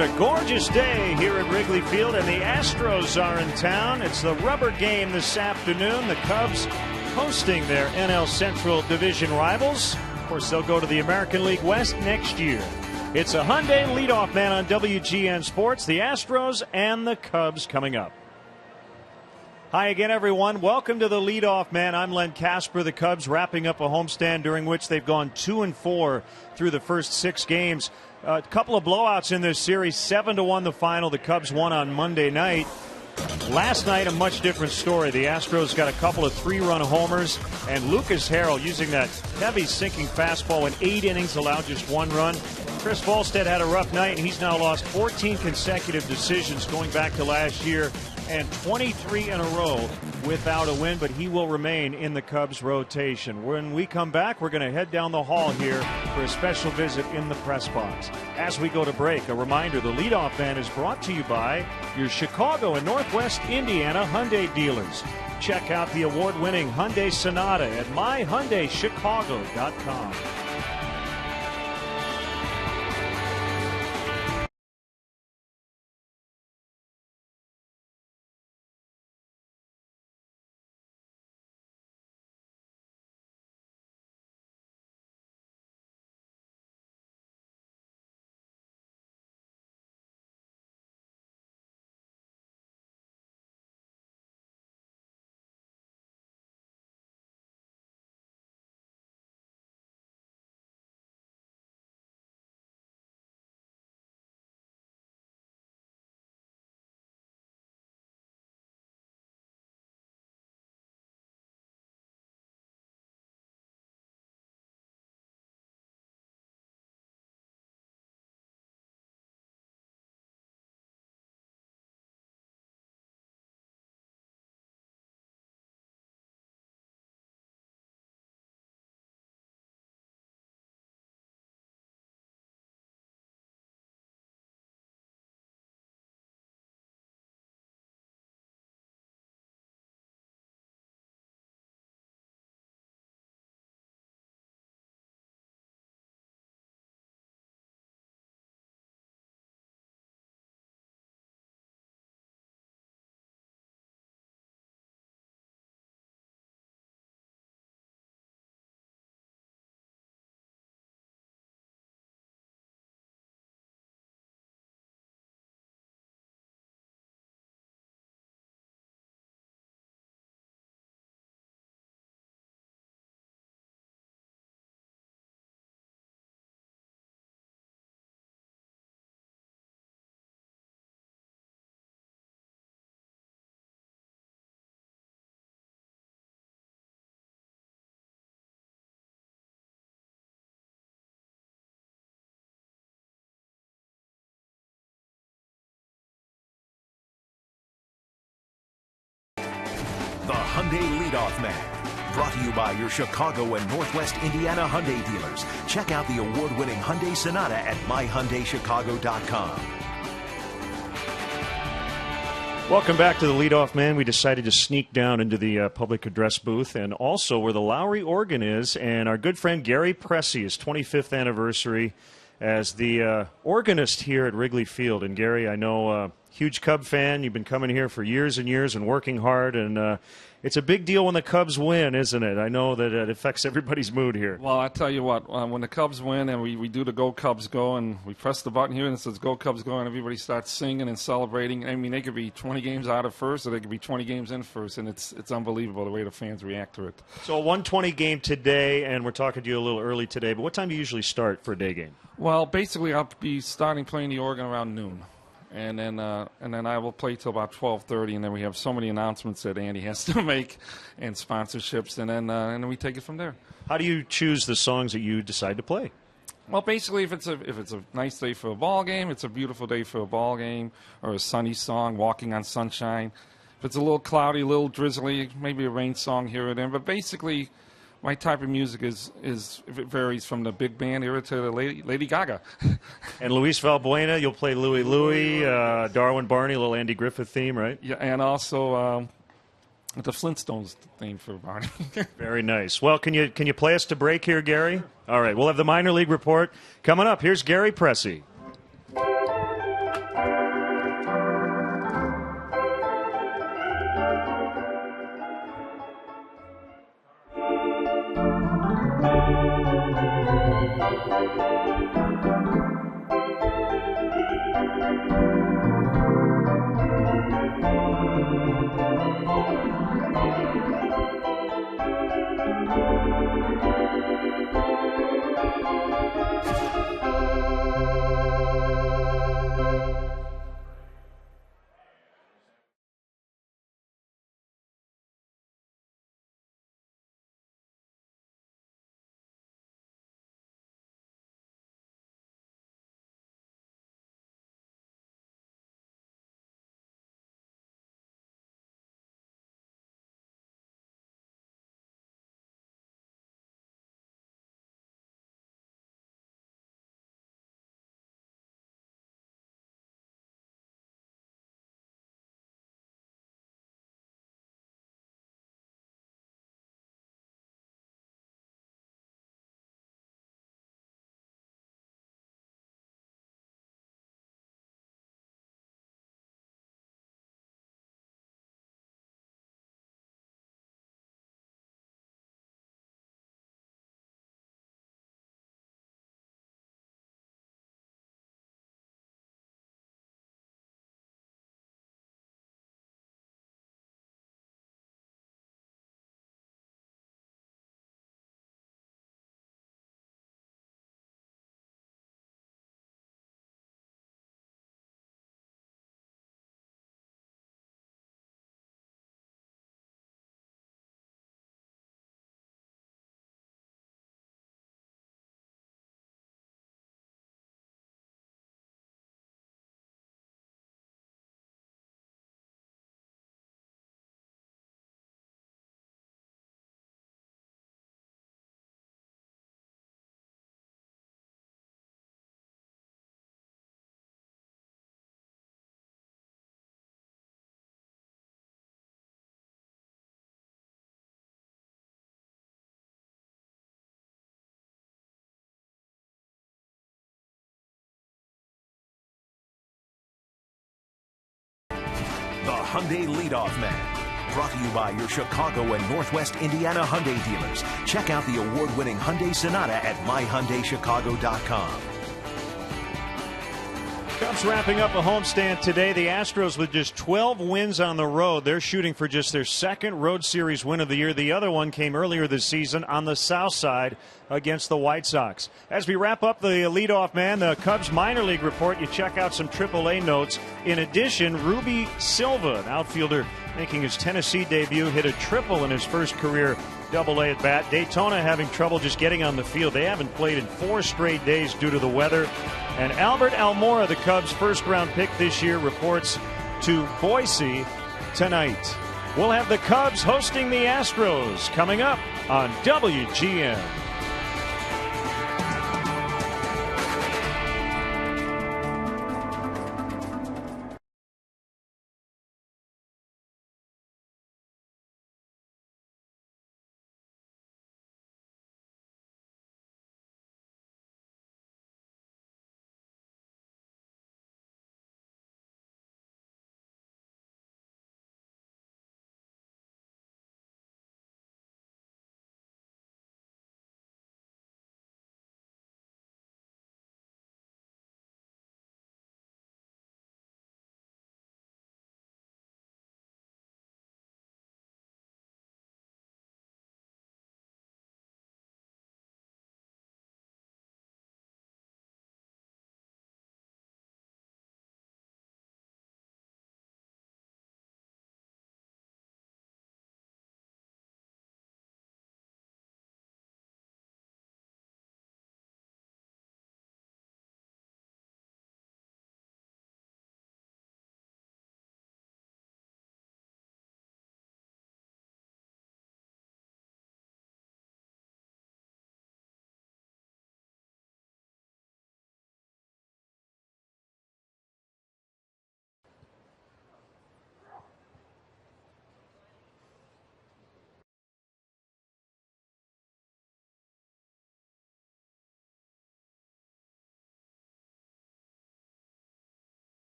a gorgeous day here at Wrigley Field, and the Astros are in town. It's the rubber game this afternoon. The Cubs hosting their NL Central Division rivals. Of course, they'll go to the American League West next year. It's a Hyundai leadoff man on WGN Sports. The Astros and the Cubs coming up. Hi again, everyone. Welcome to the leadoff man. I'm Len Casper. The Cubs wrapping up a homestand during which they've gone 2-4 through the first 6 games. A couple of blowouts in this series, 7-1 the final. The Cubs won on Monday night. Last night, a much different story. The Astros got a couple of 3-run homers, and Lucas Harrell, using that heavy sinking fastball in 8 innings, allowed just 1 run. Chris Volstead had a rough night, and he's now lost 14 consecutive decisions going back to last year, and 23 in a row without a win, but he will remain in the Cubs rotation. When we come back, we're going to head down the hall here for a special visit in the press box. As we go to break, a reminder, the leadoff man is brought to you by your Chicago and Northwest Indiana Hyundai dealers. Check out the award-winning Hyundai Sonata at myhyundaichicago.com. The Hyundai Leadoff Man. Brought to you by your Chicago and Northwest Indiana Hyundai dealers. Check out the award-winning Hyundai Sonata at myhyundaichicago.com. Welcome back to the leadoff man. We decided to sneak down into the public address booth and also where the Lowry organ is, and our good friend Gary Pressy, his 25th anniversary as the organist here at Wrigley Field. And Gary, I know huge Cub fan. You've been coming here for years and years and working hard, and it's a big deal when the Cubs win, isn't it? I know that it affects everybody's mood here. Well, I tell you what, when the Cubs win and we do the Go Cubs Go, and we press the button here and it says Go Cubs Go, and everybody starts singing and celebrating. I mean, they could be 20 games out of first, or they could be 20 games in first, and it's unbelievable the way the fans react to it. So a 120 game today, and we're talking to you a little early today, but what time do you usually start for a day game? Well, basically, I'll be starting playing the organ around noon. And then I will play till about 12:30, and then we have so many announcements that Andy has to make, and sponsorships, and then we take it from there. How do you choose the songs that you decide to play? Well, basically, if it's a nice day for a ball game, it's a beautiful day for a ball game, or a sunny song, Walking on Sunshine. If it's a little cloudy, a little drizzly, maybe a rain song here or there. But basically, my type of music is it varies from the big band era to the Lady Gaga. And Luis Valbuena, you'll play Louie Louie, Darwin Barney, a little Andy Griffith theme, right? Yeah, and also the Flintstones theme for Barney. Very nice. Well, can you play us to break here, Gary? Sure. All right, we'll have the minor league report coming up. Here's Gary Pressy. The Hyundai Leadoff Man. Brought to you by your Chicago and Northwest Indiana Hyundai dealers. Check out the award-winning Hyundai Sonata at myhyundaichicago.com. Cubs wrapping up a homestand today. The Astros with just 12 wins on the road. They're shooting for just their second road series win of the year. The other one came earlier this season on the south side against the White Sox. As we wrap up the leadoff man, the Cubs minor league report, you check out some AAA notes. In addition, Ruby Silva, an outfielder making his Tennessee debut, hit a triple in his first career Double-A at bat. Daytona having trouble just getting on the field. They haven't played in 4 straight days due to the weather. And Albert Almora, the Cubs' first-round pick this year, reports to Boise tonight. We'll have the Cubs hosting the Astros coming up on WGN.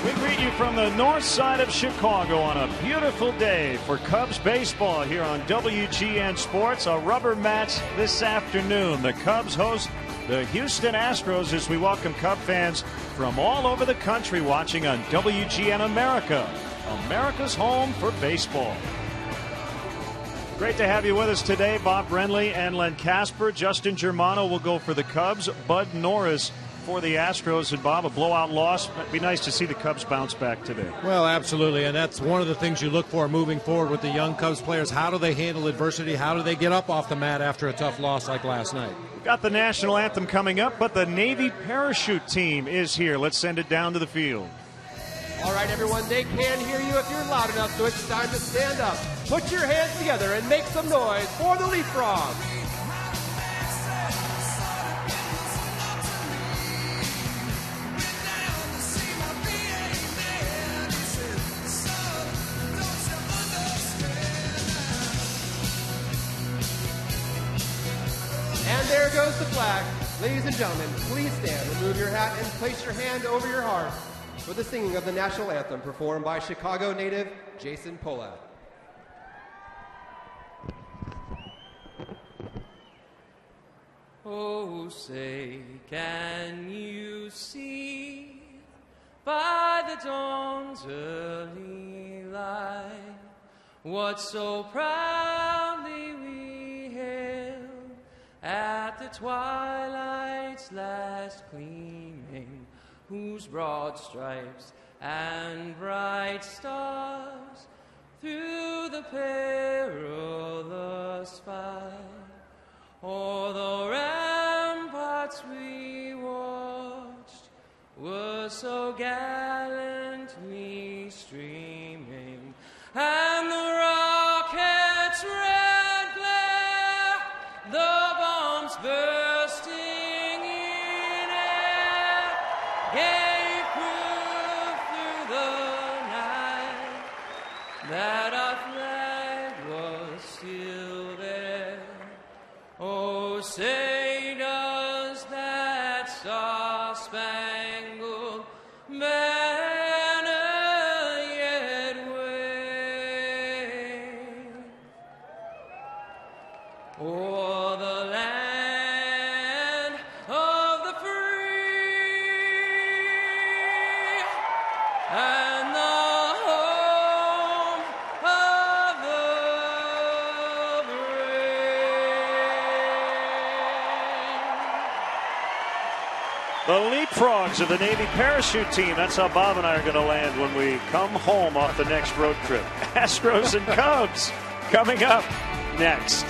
We greet you from the north side of Chicago on a beautiful day for Cubs baseball here on WGN Sports. A rubber match this afternoon. The Cubs host the Houston Astros as we welcome Cub fans from all over the country watching on WGN America, America's home for baseball. Great to have you with us today. Bob Brenly and Len Casper. Justin Germano will go for the Cubs. Bud Norris for the Astros. And Bob, a blowout loss. It'd be nice to see the Cubs bounce back today. Well, absolutely, and that's one of the things you look for moving forward with the young Cubs players. How do they handle adversity? How do they get up off the mat after a tough loss like last night? We've got the national anthem coming up, but the Navy parachute team is here. Let's send it down to the field. All right, everyone, they can hear you if you're loud enough, so it's time to stand up. Put your hands together and make some noise for the Leapfrog. And there goes the flag. Ladies and gentlemen, please stand, remove your hat, and place your hand over your heart for the singing of the national anthem performed by Chicago native Jason Polak. Oh, say, can you see by the dawn's early light what so proudly we hailed at the twilight's last gleaming, whose broad stripes and bright stars through the perilous fight o'er the ramparts we watched were so gallantly streaming, and the rocket's red glare, the bombs bursting in air, gave proof through the night that our flag was still there. Oh, say does that star-spangled banner yet wave o'er the land of the free and the home of the brave. The Leapfrogs of the Navy parachute team. That's how Bob and I are going to land when we come home off the next road trip. Astros and Cubs coming up next.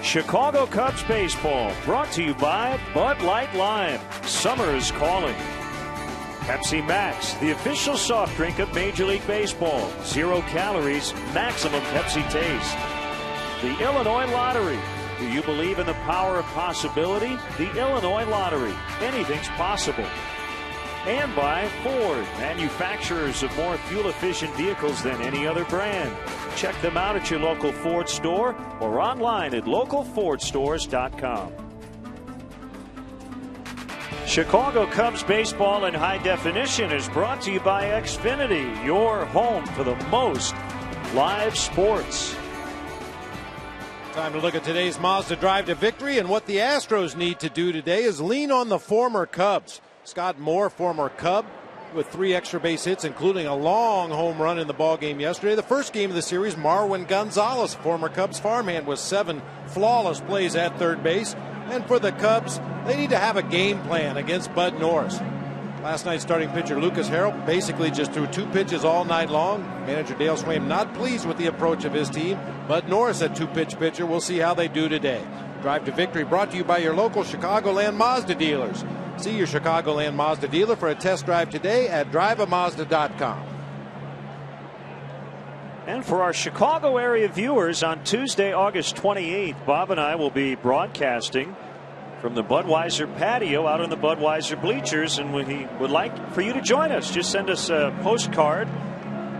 Chicago Cubs baseball brought to you by Bud Light Lime. Summer is calling. Pepsi Max, the official soft drink of Major League Baseball. 0 calories, maximum Pepsi taste. The Illinois Lottery. Do you believe in the power of possibility? The Illinois Lottery. Anything's possible. And by Ford, manufacturers of more fuel-efficient vehicles than any other brand. Check them out at your local Ford store or online at localfordstores.com. Chicago Cubs baseball in high definition is brought to you by Xfinity, your home for the most live sports. Time to look at today's Mazda Drive to Victory, and what the Astros need to do today is lean on the former Cubs. Scott Moore, former Cub, with 3 extra base hits, including a long home run in the ballgame yesterday. The first game of the series, Marwin Gonzalez, former Cubs farmhand, with 7 flawless plays at third base. And for the Cubs, they need to have a game plan against Bud Norris. Last night, starting pitcher Lucas Harrell basically just threw 2 pitches all night long. Manager Dale Swaim not pleased with the approach of his team. Bud Norris, a 2-pitch pitcher. We'll see how they do today. Drive to Victory brought to you by your local Chicagoland Mazda dealers. See your Chicagoland Mazda dealer for a test drive today at driveamazda.com. And for our Chicago area viewers, on Tuesday, August 28th, Bob and I will be broadcasting from the Budweiser patio out on the Budweiser bleachers, and we would like for you to join us. Just send us a postcard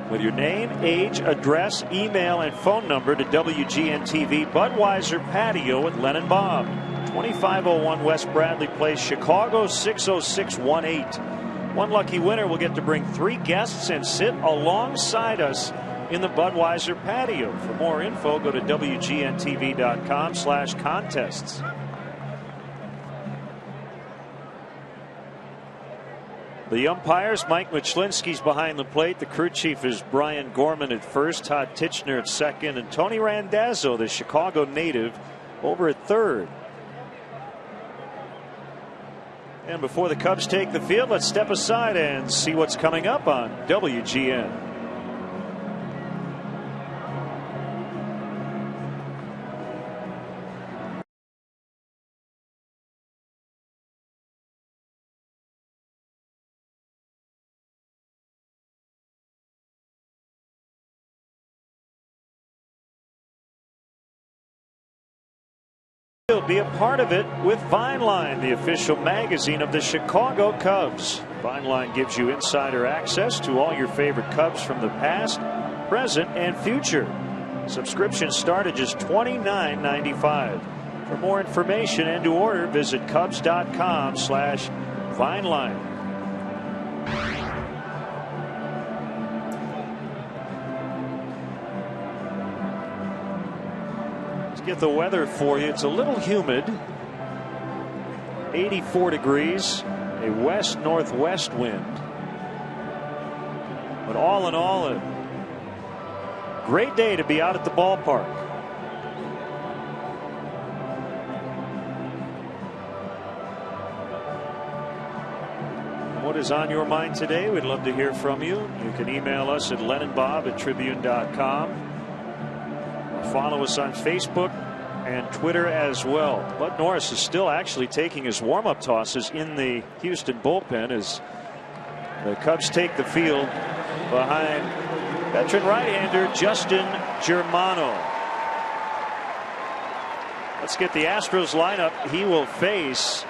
with your name, age, address, email, and phone number to WGN-TV Budweiser Patio at Len and Bob, 2501 West Bradley Place, Chicago 60618. One lucky winner will get to bring 3 guests and sit alongside us in the Budweiser patio. For more info, go to WGNTV.com/contests. The umpires, Mike Machlinski's behind the plate. The crew chief is Brian Gorman at first, Todd Titchener at second, and Tony Randazzo, the Chicago native, over at third. And before the Cubs take the field, let's step aside and see what's coming up on WGN. Be a part of it with Vineline, the official magazine of the Chicago Cubs. Vineline gives you insider access to all your favorite Cubs from the past, present, and future. Subscriptions start at just $29.95. For more information and to order, visit Cubs.com/Vineline. Get the weather for you. It's a little humid. 84 degrees, a west-northwest wind. But all in all, a great day to be out at the ballpark. What is on your mind today? We'd love to hear from you. You can email us at lenandbob@tribune.com. Follow us on Facebook and Twitter as well. Bud Norris is still actually taking his warm-up tosses in the Houston bullpen as the Cubs take the field behind veteran right-hander Justin Germano. Let's get the Astros lineup. He will face,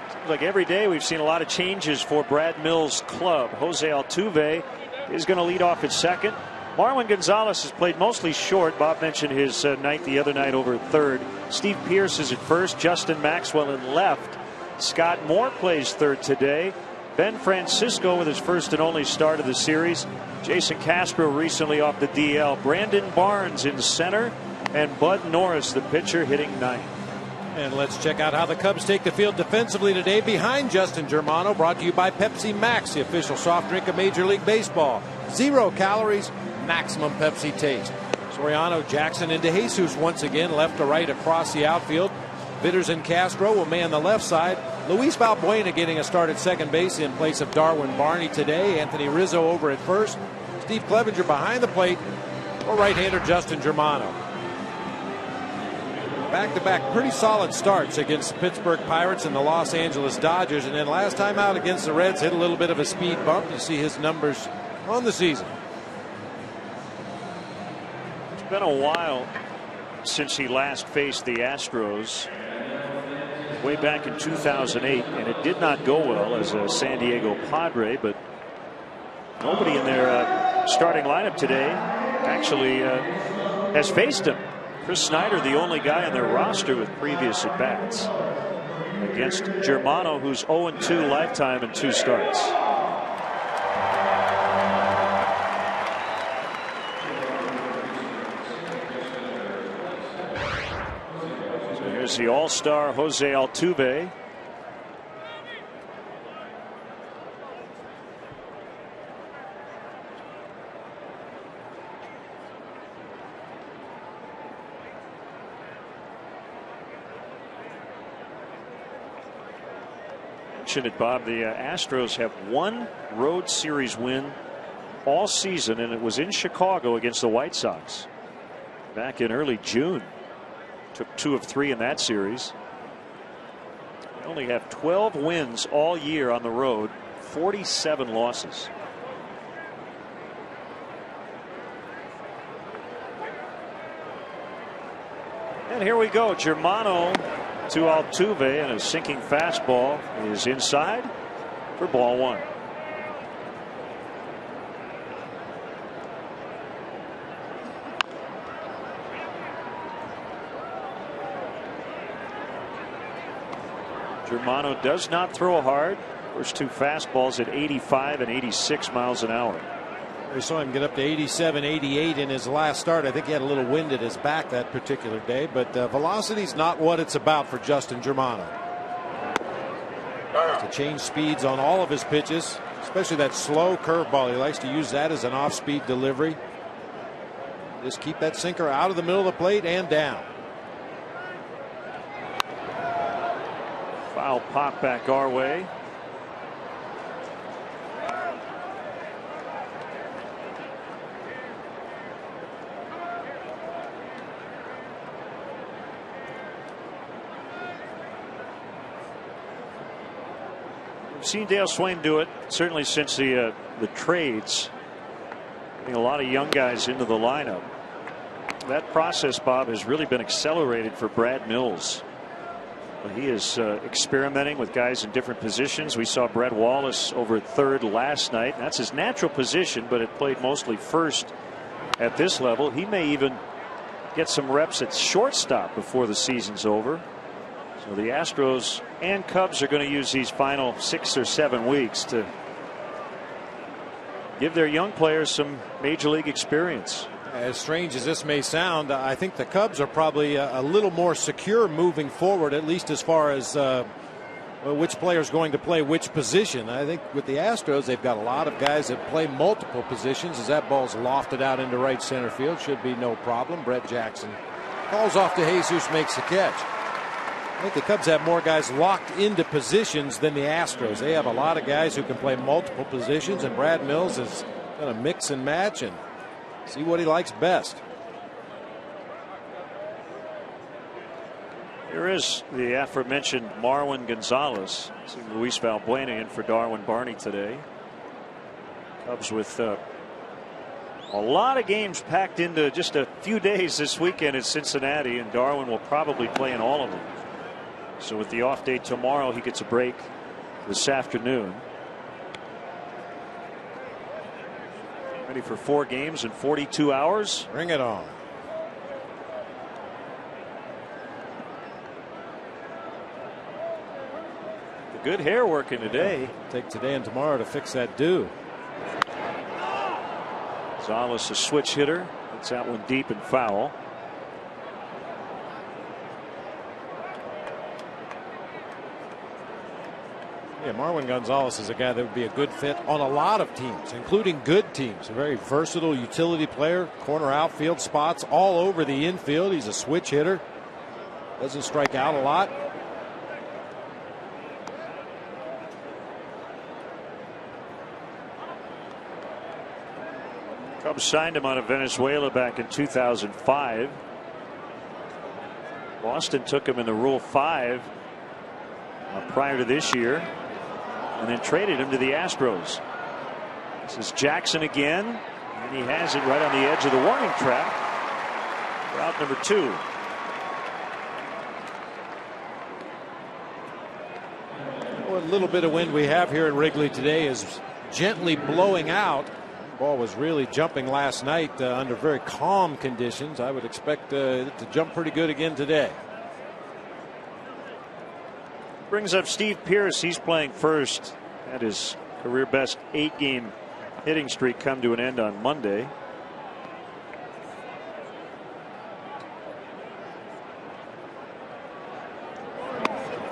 seems like every day we've seen a lot of changes for Brad Mills' club. Jose Altuve is going to lead off at second. Marwin Gonzalez has played mostly short. Bob mentioned his night the other night over third. Steve Pearce is at first. Justin Maxwell in left. Scott Moore plays third today. Ben Francisco with his first and only start of the series. Jason Castro recently off the DL. Brandon Barnes in center. And Bud Norris, the pitcher, hitting ninth. And let's check out how the Cubs take the field defensively today behind Justin Germano. Brought to you by Pepsi Max, the official soft drink of Major League Baseball. 0 calories, maximum Pepsi taste. Soriano, Jackson, and DeJesus once again left to right across the outfield. Bitters and Castro will man the left side. Luis Valbuena getting a start at second base in place of Darwin Barney today. Anthony Rizzo over at first. Steve Clevenger behind the plate for right-hander Justin Germano. Back-to-back pretty solid starts against the Pittsburgh Pirates and the Los Angeles Dodgers, and then last time out against the Reds hit a little bit of a speed bump. You see his numbers on the season. It's been a while since he last faced the Astros, way back in 2008, and it did not go well as a San Diego Padre, but nobody in their starting lineup today actually has faced him. Chris Snyder, the only guy on their roster with previous at-bats, against Germano, who's 0-2 lifetime in 2 starts. So here's the all-star Jose Altuve. It, Bob, the Astros have one road series win all season, and it was in Chicago against the White Sox back in early June. Took 2 of 3 in that series. They only have 12 wins all year on the road, 47 losses. And here we go. Germano to Altuve, and a sinking fastball is inside for ball 1. Germano does not throw hard. First 2 fastballs at 85 and 86 miles an hour. We saw him get up to 87, 88 in his last start. I think he had a little wind at his back that particular day, but velocity's not what it's about for Justin Germano. To change speeds on all of his pitches, especially that slow curveball. He likes to use that as an off-speed delivery. Just keep that sinker out of the middle of the plate and down. Foul pop back our way. Seen Dale Swain do it certainly since the trades, getting a lot of young guys into the lineup. That process, Bob, has really been accelerated for Brad Mills. He is experimenting with guys in different positions. We saw Brett Wallace over at third last night. That's his natural position, but it played mostly first at this level. He may even get some reps at shortstop before the season's over. So the Astros and Cubs are going to use these final 6 or 7 weeks to give their young players some major league experience. As strange as this may sound, I think the Cubs are probably a little more secure moving forward, at least as far as which player is going to play which position. I think with the Astros, they've got a lot of guys that play multiple positions. As that ball's lofted out into right center field, should be no problem. Brett Jackson calls off to Jesus, makes the catch. I think the Cubs have more guys locked into positions than the Astros. They have a lot of guys who can play multiple positions, and Brad Mills is going to mix and match and see what he likes best. Here is the aforementioned Marwin Gonzalez. See Luis Valbuena in for Darwin Barney today. Cubs with a lot of games packed into just a few days this weekend in Cincinnati, and Darwin will probably play in all of them. So with the off day tomorrow, he gets a break this afternoon. Ready for 4 games in 42 hours. Bring it on. The good hair working today. Take today and tomorrow to fix that do. Gonzalez, a switch hitter. It's that one deep and foul. Yeah, Marwin Gonzalez is a guy that would be a good fit on a lot of teams, including good teams. A very versatile utility player, corner outfield spots all over the infield. He's a switch hitter. Doesn't strike out a lot. Cubs signed him out of Venezuela back in 2005. Boston took him in the Rule 5 prior to this year, and then traded him to the Astros. This is Jackson again, and he has it right on the edge of the warning track for out number 2. What little bit of wind we have here at Wrigley today is gently blowing out. The ball was really jumping last night under very calm conditions. I would expect it to jump pretty good again today. Brings up Steve Pearce. He's playing first. Had his career best 8-game hitting streak come to an end on Monday.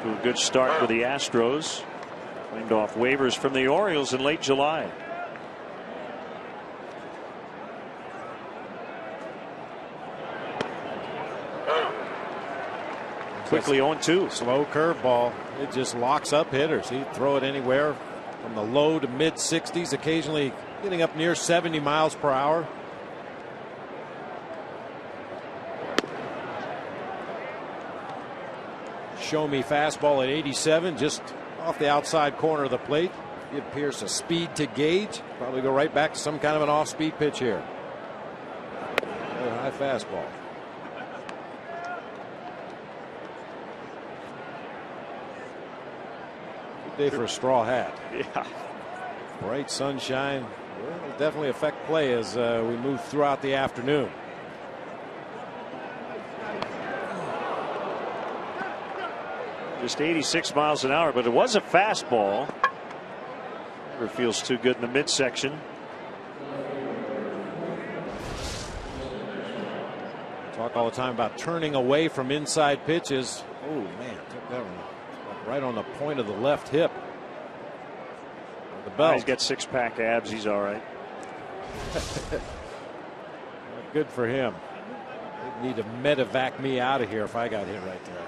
To a good start with the Astros. Claimed off waivers from the Orioles in late July. Quickly 0-2. Slow curveball. It just locks up hitters. He'd throw it anywhere from the low to mid 60s, occasionally getting up near 70 miles per hour. Show me fastball at 87, just off the outside corner of the plate. Give Pearce a speed to gauge. Probably go right back to some kind of an off-speed pitch here. High fastball. Day for a straw hat. Yeah. Bright sunshine will definitely affect play as we move throughout the afternoon. Just 86 miles an hour, but it was a fastball. Never feels too good in the midsection. Talk all the time about turning away from inside pitches. Oh man, took that one right on the point of the left hip. The belt. He's got 6-pack abs. He's all right. Good for him. They'd need to medevac me out of here if I got hit right there.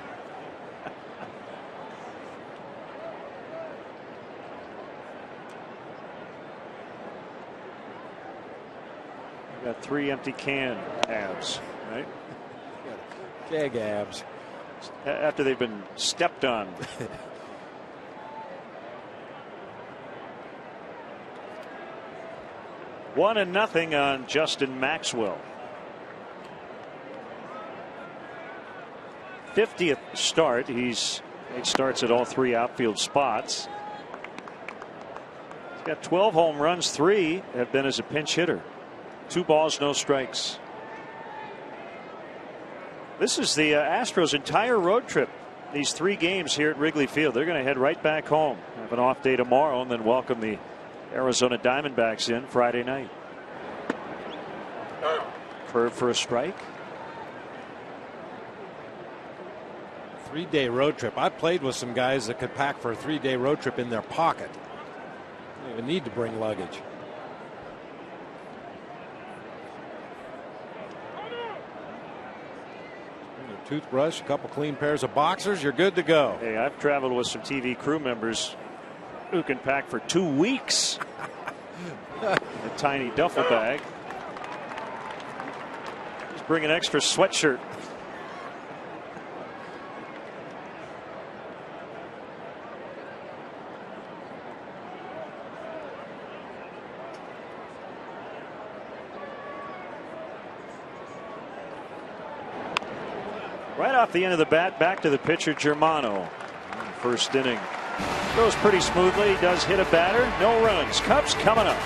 Got 3 empty can abs, right? Keg abs. After they've been stepped on. 1-0 on Justin Maxwell. 50th start. He's made starts at all 3 outfield spots. He's got 12 home runs. 3 have been as a pinch hitter. 2 balls, no strikes. This is the Astros' entire road trip. These 3 games here at Wrigley Field. They're going to head right back home. Have an off day tomorrow and then welcome the Arizona Diamondbacks in Friday night. Curve for a strike. 3-day road trip. I played with some guys that could pack for a 3-day road trip in their pocket. Don't even need to bring luggage. Toothbrush, a couple clean pairs of boxers, you're good to go. Hey, I've traveled with some TV crew members who can pack for 2 weeks in a tiny duffel bag. Just bring an extra sweatshirt. Right off the end of the bat, back to the pitcher, Germano. First inning. Goes pretty smoothly. Does hit a batter. No runs. Cubs coming up.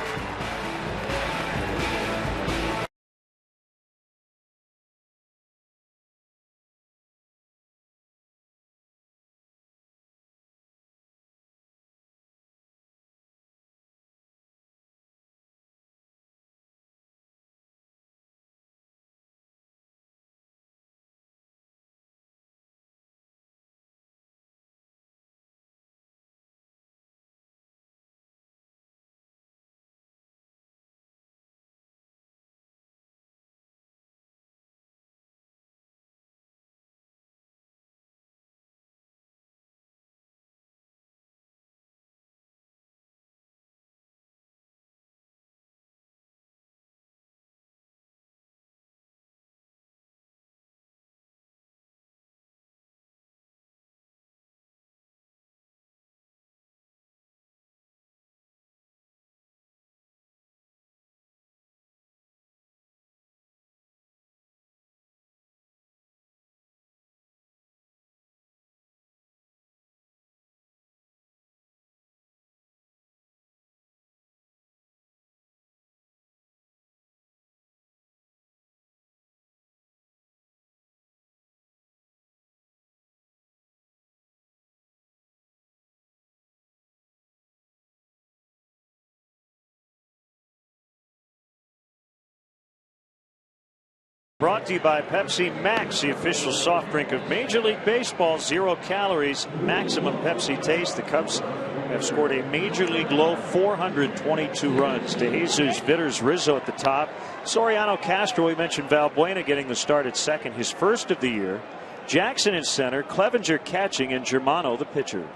Brought to you by Pepsi Max, the official soft drink of Major League Baseball. 0 calories, maximum Pepsi taste. The Cubs have scored a Major League low 422 runs. DeJesus, Vitters, Rizzo at the top. Soriano, Castro, we mentioned Valbuena getting the start at second, his first of the year. Jackson in center, Clevenger catching, and Germano the pitcher.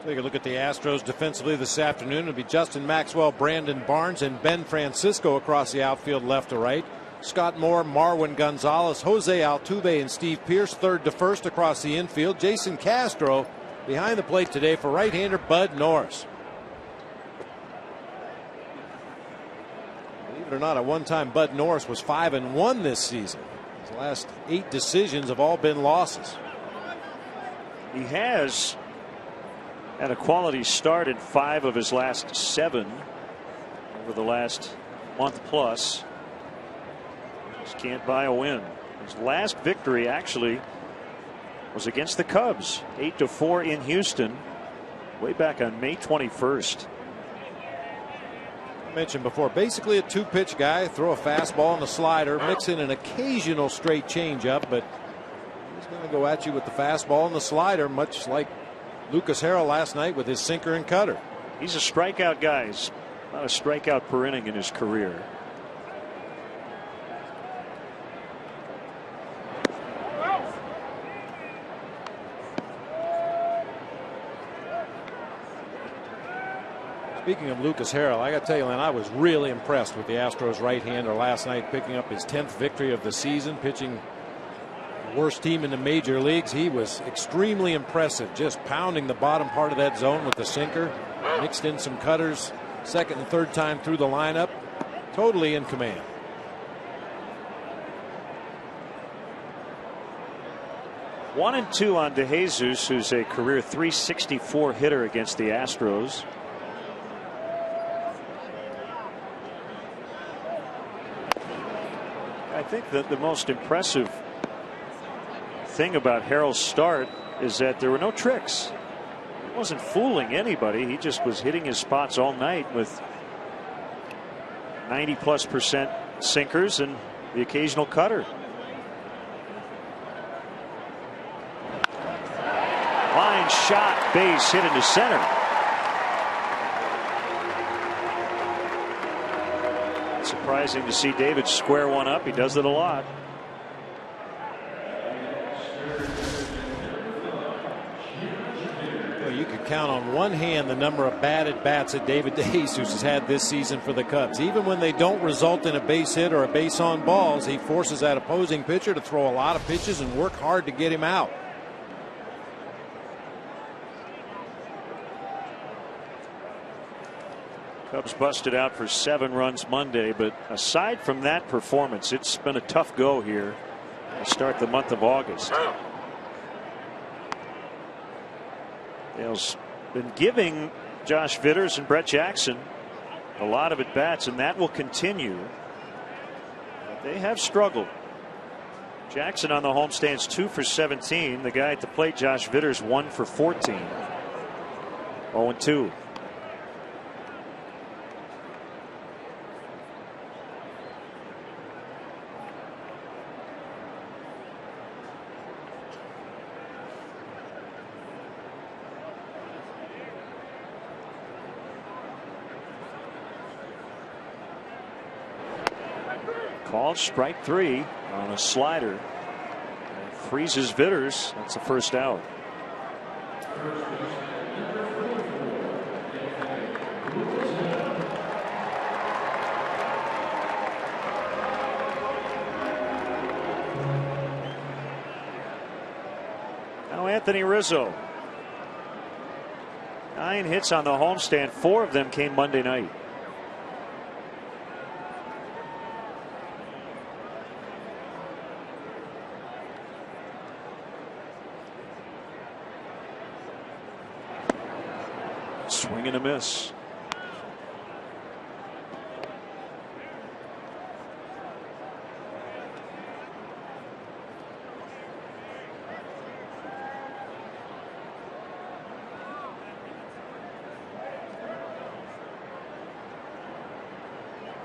Take a look at the Astros defensively this afternoon. It'll be Justin Maxwell, Brandon Barnes, and Ben Francisco across the outfield left to right. Scott Moore, Marwin Gonzalez, Jose Altuve, and Steve Pearce third to first across the infield. Jason Castro behind the plate today for right-hander Bud Norris. Believe it or not, at one time Bud Norris was 5-1 this season. His last 8 decisions have all been losses. He has had a quality start in 5 of his last 7 over the last month plus. Just can't buy a win. His last victory actually was against the Cubs, 8-4 in Houston, way back on May 21st. I mentioned before, basically a 2-pitch guy. Throw a fastball and a slider, mix in an occasional straight changeup, but he's going to go at you with the fastball and the slider, much like Lucas Harrell last night with his sinker and cutter. He's a strikeout guy. He's not a strikeout per inning in his career. Speaking of Lucas Harrell, I got to tell you, Len, I was really impressed with the Astros right-hander last night, picking up his 10th victory of the season, pitching the worst team in the major leagues. He was extremely impressive, just pounding the bottom part of that zone with the sinker, mixed in some cutters, second and third time through the lineup, totally in command. One and 2 on DeJesus, who's a career .364 hitter against the Astros. I think that the most impressive thing about Harrell's start is that there were no tricks. He wasn't fooling anybody. He just was hitting his spots all night with 90+% sinkers and the occasional cutter. Line shot, base hit into center. Surprising to see David square one up. He does it a lot. Well, you could count on one hand the number of bad at bats that David DeJesus has had this season for the Cubs. Even when they don't result in a base hit or a base on balls, he forces that opposing pitcher to throw a lot of pitches and work hard to get him out. Cubs busted out for 7 runs Monday, but aside from that performance, it's been a tough go here to start the month of August. Dale's been giving Josh Vitters and Brett Jackson a lot of at bats, and that will continue. But they have struggled. Jackson on the homestands 2 for 17. The guy at the plate, Josh Vitters, 1 for 14. 0-2. Called strike 3 on a slider. And freezes Vitters. That's the first out. Now Anthony Rizzo. 9 hits on the homestand. 4 of them came Monday night. Swing and a miss.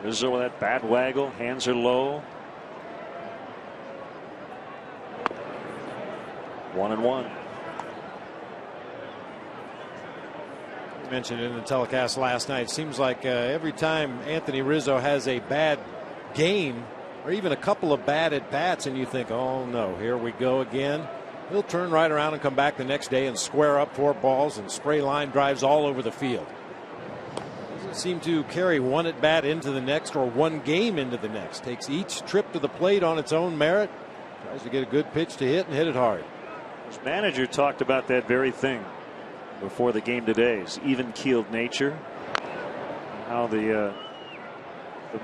Rizzo with that bat waggle, hands are low. 1-1. You mentioned in the telecast last night, it seems like every time Anthony Rizzo has a bad game or even a couple of bad at bats and you think, oh no, here we go again, he'll turn right around and come back the next day and square up 4 balls and spray line drives all over the field. Doesn't seem to carry one at bat into the next or one game into the next. Takes each trip to the plate on its own merit. Tries to get a good pitch to hit and hit it hard. His manager talked about that very thing before the game today. His even-keeled nature, how the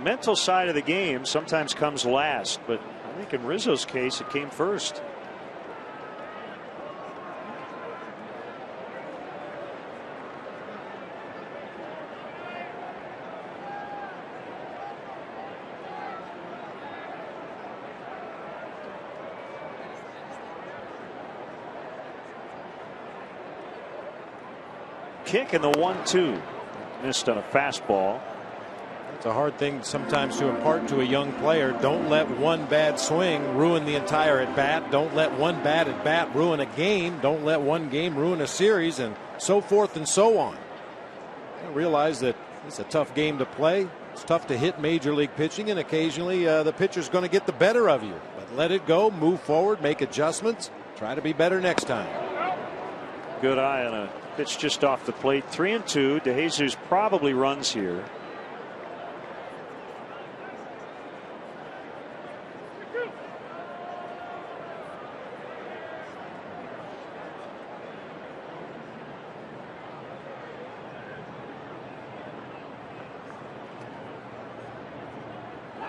mental side of the game sometimes comes last, but I think in Rizzo's case it came first. Kick and the 1-2. Missed on a fastball. It's a hard thing sometimes to impart to a young player. Don't let one bad swing ruin the entire at bat. Don't let one bad at bat ruin a game. Don't let one game ruin a series, and so forth and so on. I realize that it's a tough game to play. It's tough to hit major league pitching, and occasionally the pitcher's going to get the better of you. But let it go, move forward, make adjustments, try to be better next time. Good eye on a pitch just off the plate. 3-2. DeJesus probably runs here.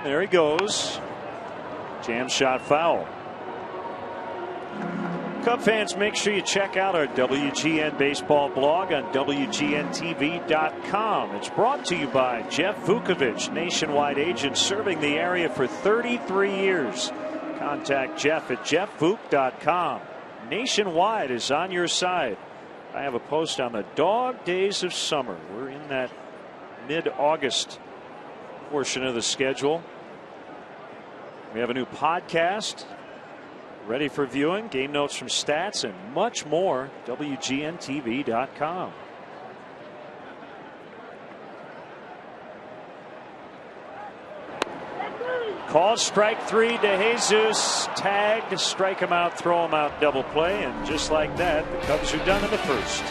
There he goes. Jam shot foul. Cub fans, make sure you check out our WGN baseball blog on WGNTV.com. It's brought to you by Jeff Vukovich, nationwide agent serving the area for 33 years. Contact Jeff at jeffvuk.com. Nationwide is on your side. I have a post on the dog days of summer. We're in that mid-August portion of the schedule. We have a new podcast ready for viewing, game notes from Stats, and much more. WGNTV.com. Call strike 3. DeJesus tagged, strike him out, throw him out, double play, and just like that, the Cubs are done in the first.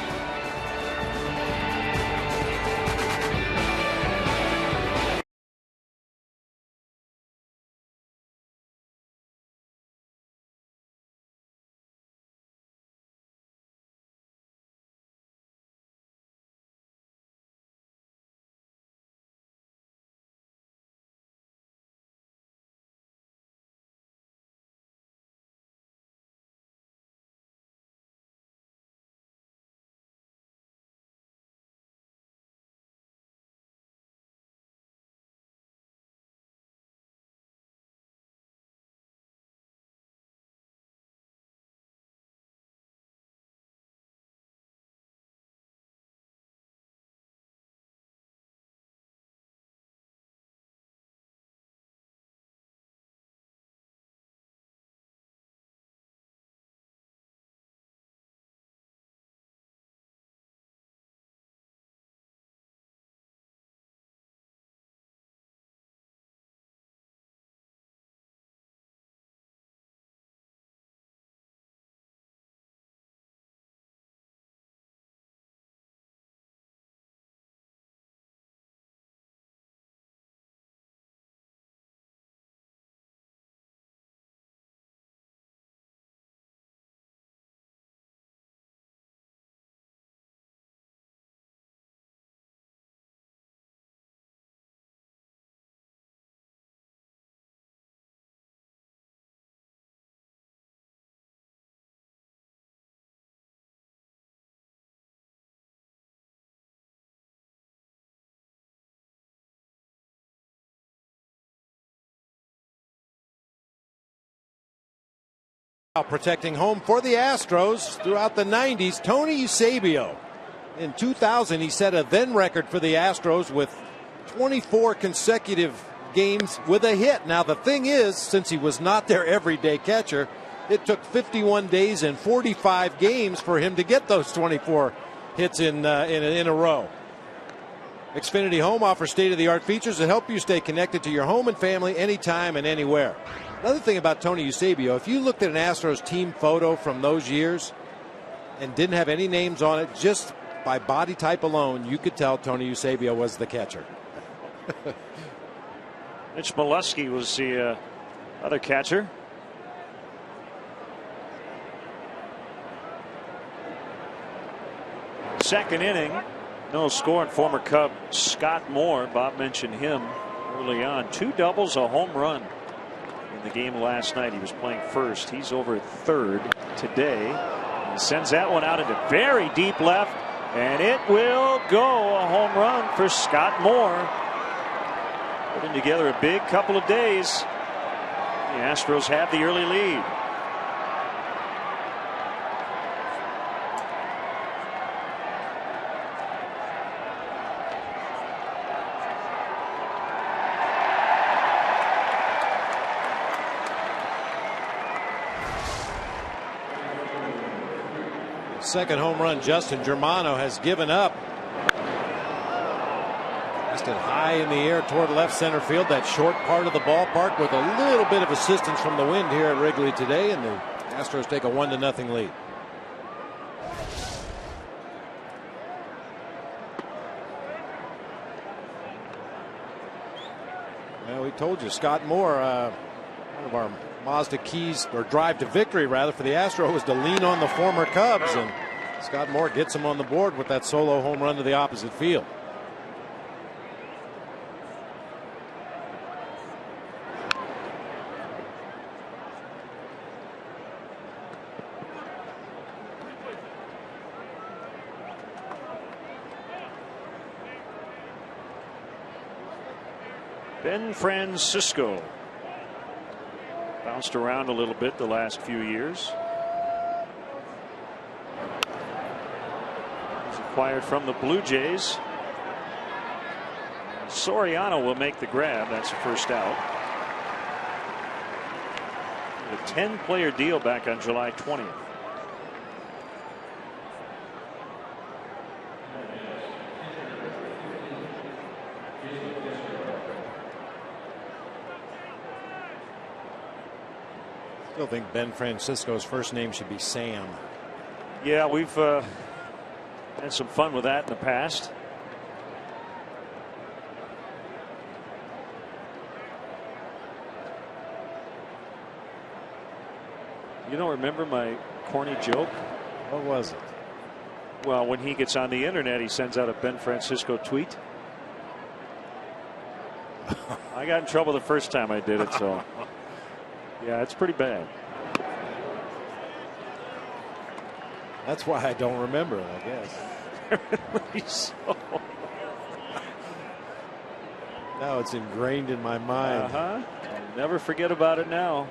Protecting home for the Astros throughout the 90s, Tony Eusebio. In 2000, he set a then record for the Astros with 24 consecutive games with a hit. Now, the thing is, since he was not their everyday catcher, It took 51 days and 45 games for him to get those 24 hits in a row. Xfinity Home offers state-of-the-art features that help you stay connected to your home and family anytime and anywhere. Another thing about Tony Eusebio, if you looked at an Astros team photo from those years and didn't have any names on it, just by body type alone, you could tell Tony Eusebio was the catcher. Mitch Molesky was the other catcher. Second inning. No score, and former Cub Scott Moore, Bob mentioned him early on. 2 doubles, a home run in the game last night. He was playing first. He's over at third today. He sends that one out into very deep left, and it will go. A home run for Scott Moore. Putting together a big couple of days. The Astros have the early lead. Second home run Justin Germano has given up. Just it high in the air toward left center field, that short part of the ballpark, with a little bit of assistance from the wind here at Wrigley today, and the Astros take a 1-0 lead. Well, we told you Scott Moore, one of our Mazda keys, or drive to victory rather, for the Astros was to lean on the former Cubs, and Scott Moore gets him on the board with that solo home run to the opposite field. Ben Francisco bounced around a little bit the last few years. He's acquired from the Blue Jays. Soriano will make the grab. That's the first out. A 10-player deal back on July 20th. I still think Ben Francisco's first name should be Sam. Yeah, we've had some fun with that in the past. You don't remember my corny joke? What was it? Well, when he gets on the internet, he sends out a Ben Francisco tweet. I got in trouble the first time I did it, so yeah, it's pretty bad. That's why I don't remember it, I guess. Really so. Now it's ingrained in my mind. I'll never forget about it now.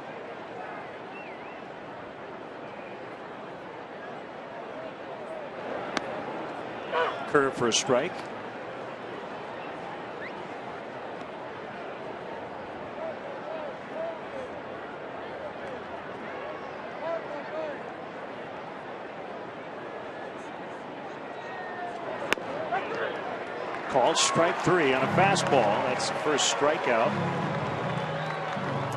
Curve for a strike. Called strike 3 on a fastball. That's the first strikeout.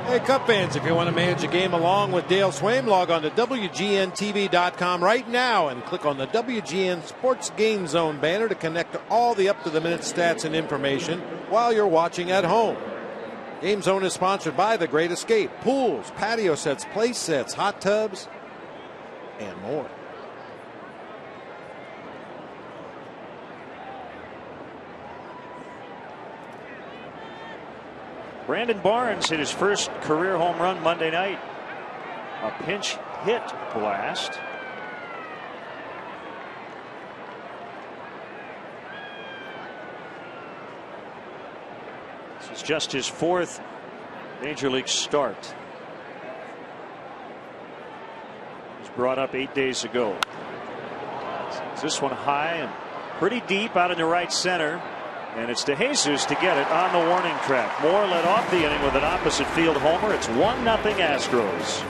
Hey, Cub fans, if you want to manage a game along with Dale Swaim, log on to WGNTV.com right now and click on the WGN Sports Game Zone banner to connect to all the up-to-the-minute stats and information while you're watching at home. Game Zone is sponsored by The Great Escape, pools, patio sets, place sets, hot tubs, and more. Brandon Barnes hit his first career home run Monday night. A pinch hit blast. This is just his 4th major league start. He was brought up 8 days ago. This one high and pretty deep out in the right center. And it's DeJesus to get it on the warning track. Moore led off the inning with an opposite field homer. It's 1-0 Astros.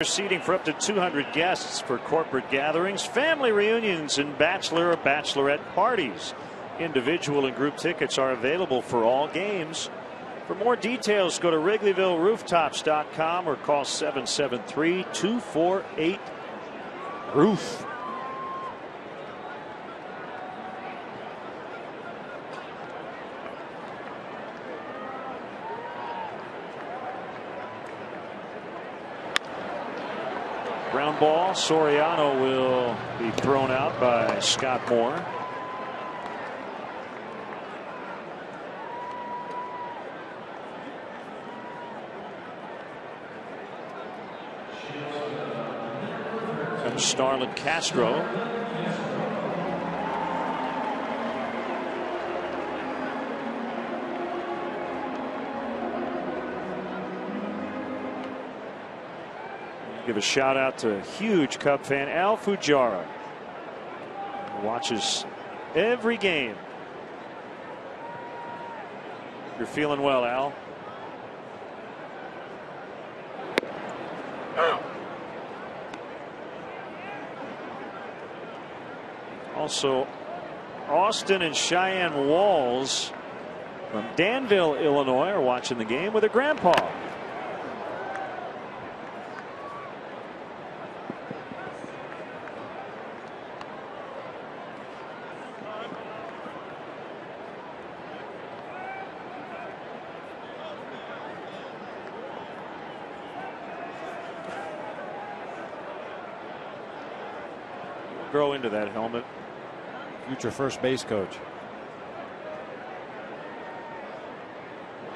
Seating for up to 200 guests for corporate gatherings, family reunions, and bachelor or bachelorette parties. Individual and group tickets are available for all games. For more details, go to WrigleyvilleRooftops.com or call 773-248-ROOF. Ground ball. Soriano will be thrown out by Scott Moore. Comes Starlin Castro. Give a shout out to a huge Cub fan, Al Fujara. Watches every game. You're feeling well, Al. Also, Austin and Cheyenne Walls from Danville, Illinois, are watching the game with their grandpa. Grow into that helmet. Future first base coach.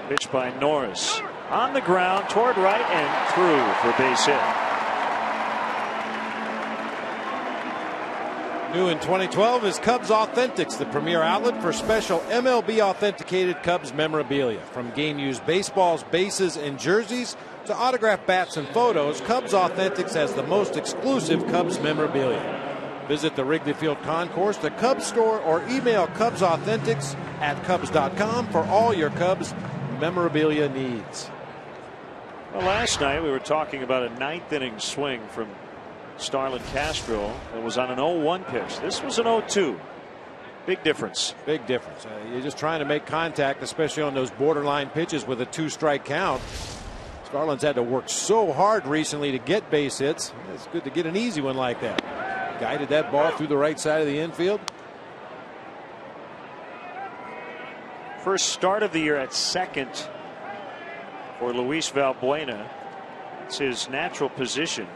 Pitch by Norris. On the ground, toward right, and through for base hit. New in 2012 is Cubs Authentics, the premier outlet for special MLB authenticated Cubs memorabilia. From game-used baseballs, bases, and jerseys to autographed bats and photos, Cubs Authentics has the most exclusive Cubs memorabilia. Visit the Wrigley Field Concourse, the Cubs store, or email CubsAuthentics@Cubs.com for all your Cubs memorabilia needs. Well, last night we were talking about a ninth inning swing from Starlin Castro. It was on an 0-1 pitch. This was an 0-2. Big difference. Big difference. You're just trying to make contact, especially on those borderline pitches with a 2-strike count. Starlin's had to work so hard recently to get base hits. It's good to get an easy one like that. Guided that ball through the right side of the infield. First start of the year at second for Luis Valbuena. It's his natural position.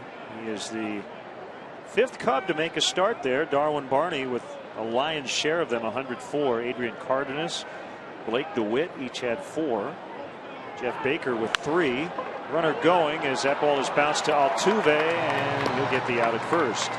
He is the fifth Cub to make a start there. Darwin Barney with a lion's share of them, 104. Adrian Cardenas, Blake DeWitt each had 4. Jeff Baker with 3. Runner going as that ball is bounced to Altuve, and he'll get the out at first.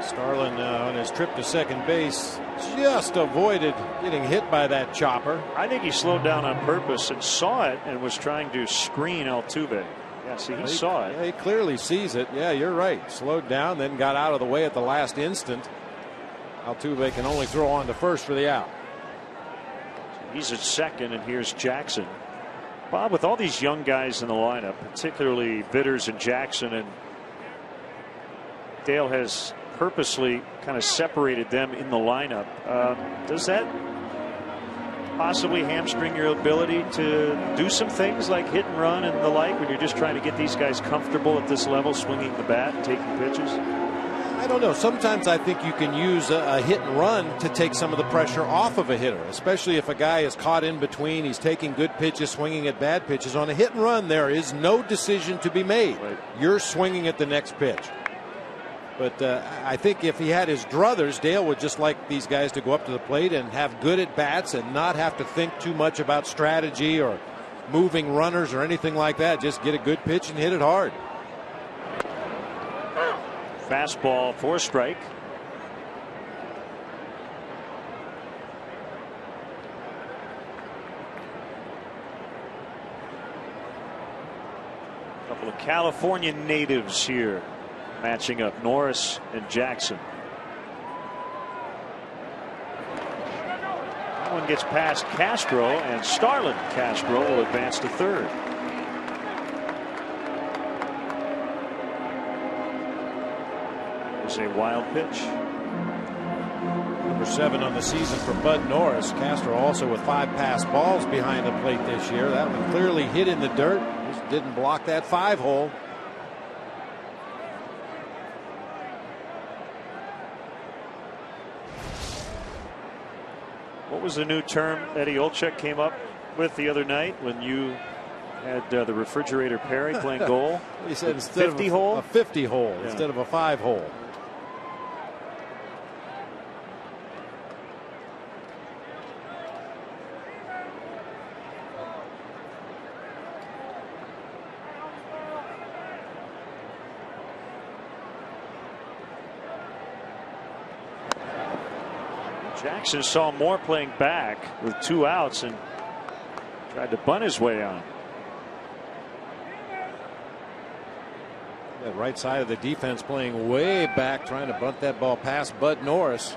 Starlin on his trip to second base just avoided getting hit by that chopper. I think he slowed down on purpose and saw it and was trying to screen Altuve. Yeah, see, he saw it. Yeah, he clearly sees it. Yeah, you're right. Slowed down, then got out of the way at the last instant. Altuve can only throw on to first for the out. He's at second, and here's Jackson. Bob, with all these young guys in the lineup, particularly Bitters and Jackson, and Dale has purposely kind of separated them in the lineup. Does that possibly hamstring your ability to do some things like hit and run and the like when you're just trying to get these guys comfortable at this level, swinging the bat and taking pitches? I don't know. Sometimes I think you can use a hit and run to take some of the pressure off of a hitter, especially if a guy is caught in between. He's taking good pitches, swinging at bad pitches. On a hit and run, there is no decision to be made. Right. You're swinging at the next pitch. But I think if he had his druthers, Dale would just like these guys to go up to the plate and have good at bats and not have to think too much about strategy or moving runners or anything like that. Just get a good pitch and hit it hard. Fastball for strike. A couple of California natives here matching up Norris and Jackson. That one gets past Castro, and Starlin Castro will advance to third. It's a wild pitch. Number 7 on the season for Bud Norris. Castro also with 5 passed balls behind the plate this year. That one clearly hit in the dirt. Just didn't block that 5-hole. What was the new term Eddie Olczyk came up with the other night when you had the refrigerator Perry playing goal? He said instead 50 hole? A 50 hole Yeah. instead of a 5-hole. Jackson saw Moore playing back with 2 outs and tried to bunt his way on. That right side of the defense playing way back, trying to bunt that ball past Bud Norris.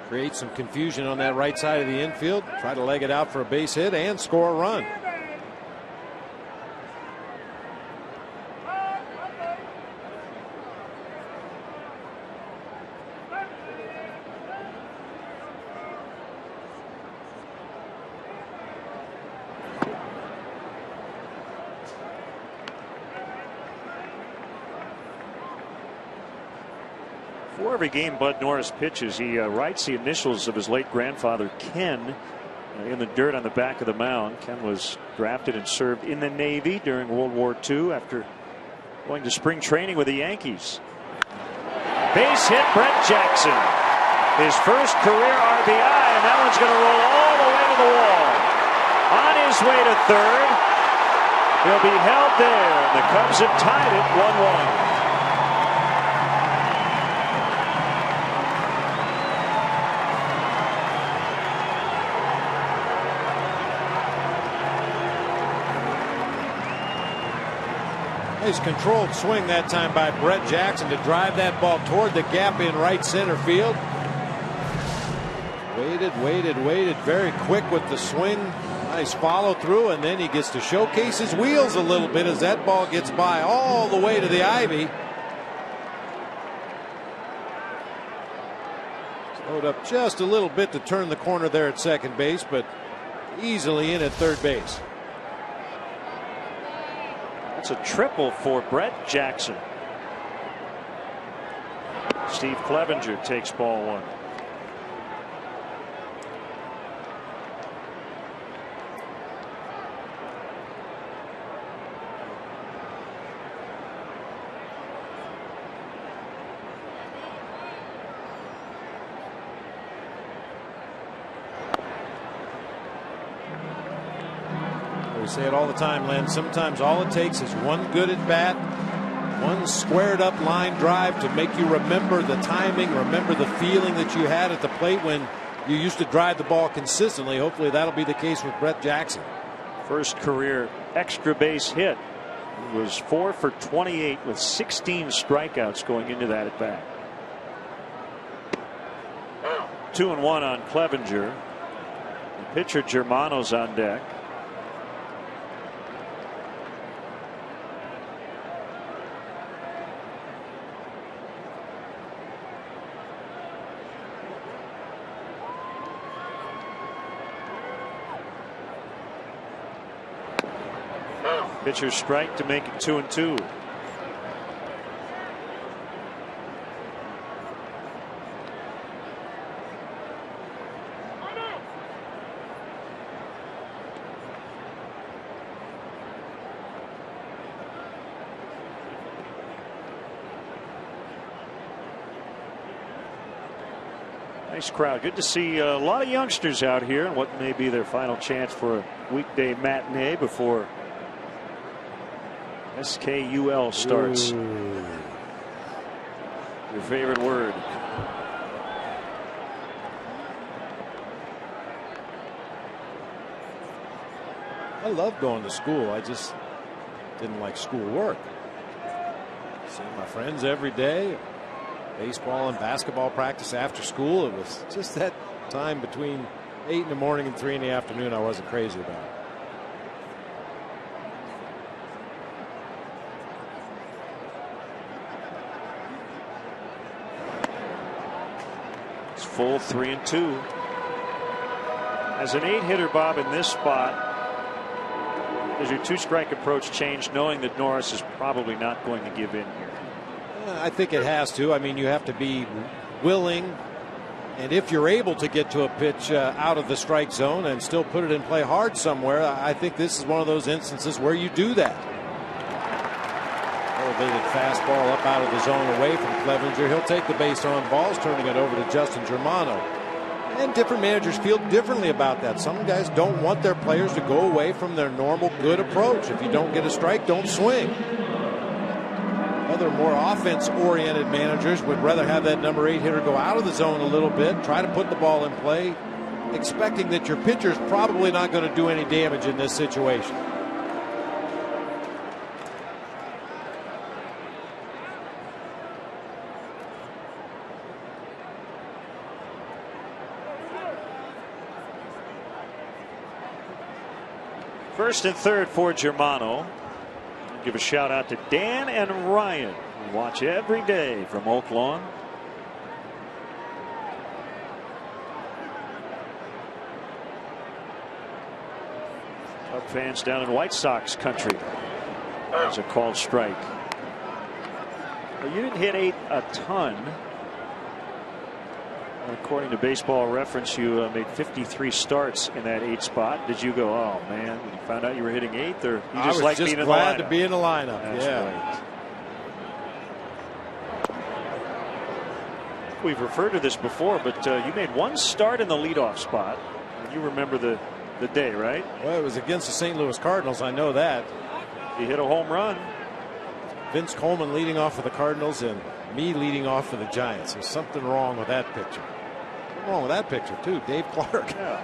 Create some confusion on that right side of the infield. Try to leg it out for a base hit and score a run. For every game Bud Norris pitches, he writes the initials of his late grandfather Ken in the dirt on the back of the mound. Ken was drafted and served in the Navy during World War II after going to spring training with the Yankees. Base hit, Brett Jackson. His first career RBI, and that one's going to roll all the way to the wall. On his way to third. He'll be held there. The Cubs have tied it 1-1. Nice controlled swing that time by Brett Jackson to drive that ball toward the gap in right center field. Waited very quick with the swing. Nice follow through, and then he gets to showcase his wheels a little bit as that ball gets by all the way to the ivy. Slowed up just a little bit to turn the corner there at second base, but easily in at third base. That's a triple for Brett Jackson. Steve Clevenger takes ball 1. We say it all the time, Len. Sometimes all it takes is one good at bat, one squared up line drive to make you remember the timing, remember the feeling that you had at the plate when you used to drive the ball consistently. Hopefully that'll be the case with Brett Jackson. First career extra base hit. He was 4 for 28 with 16 strikeouts going into that at bat. 2-1 on Clevenger. The pitcher Germano's on deck. Pitcher strike to make it 2-2. Nice crowd. Good to see a lot of youngsters out here and what may be their final chance for a weekday matinee before SKUL starts. Ooh. Your favorite word. I love going to school. I just didn't like school work. See my friends every day. Baseball and basketball practice after school. It was just that time between 8 in the morning and 3 in the afternoon I wasn't crazy about. It's full 3-2. As an 8-hitter, Bob, in this spot, does your 2-strike approach change, knowing that Norris is probably not going to give in here? I think it has to. I mean, you have to be willing, and if you're able to get to a pitch out of the strike zone and still put it in play hard somewhere, I think this is one of those instances where you do that. Elevated fastball up out of the zone away from Clevenger. He'll take the base on balls, turning it over to Justin Germano. And different managers feel differently about that. Some guys don't want their players to go away from their normal good approach. If you don't get a strike, don't swing. Other more offense-oriented managers would rather have that number 8 hitter go out of the zone a little bit, try to put the ball in play, expecting that your pitcher's probably not going to do any damage in this situation. First and third for Germano. Give a shout out to Dan and Ryan, who watch every day from Oak Lawn. Cub fans down in White Sox country. There's a called strike. Well, you didn't hit 8 a ton. According to Baseball Reference, you made 53 starts in that 8 spot. Did you go, oh man, when you found out you were hitting 8th, or you just I was like just being in the glad lineup? to be in the lineup. That's yeah. Right. We've referred to this before, but you made 1 start in the leadoff spot. You remember the day, right? Well, it was against the St. Louis Cardinals. I know that. You hit a home run. Vince Coleman leading off for the Cardinals and me leading off for the Giants. There's something wrong with that picture. Something wrong with that picture too. Dave Clark. Yeah.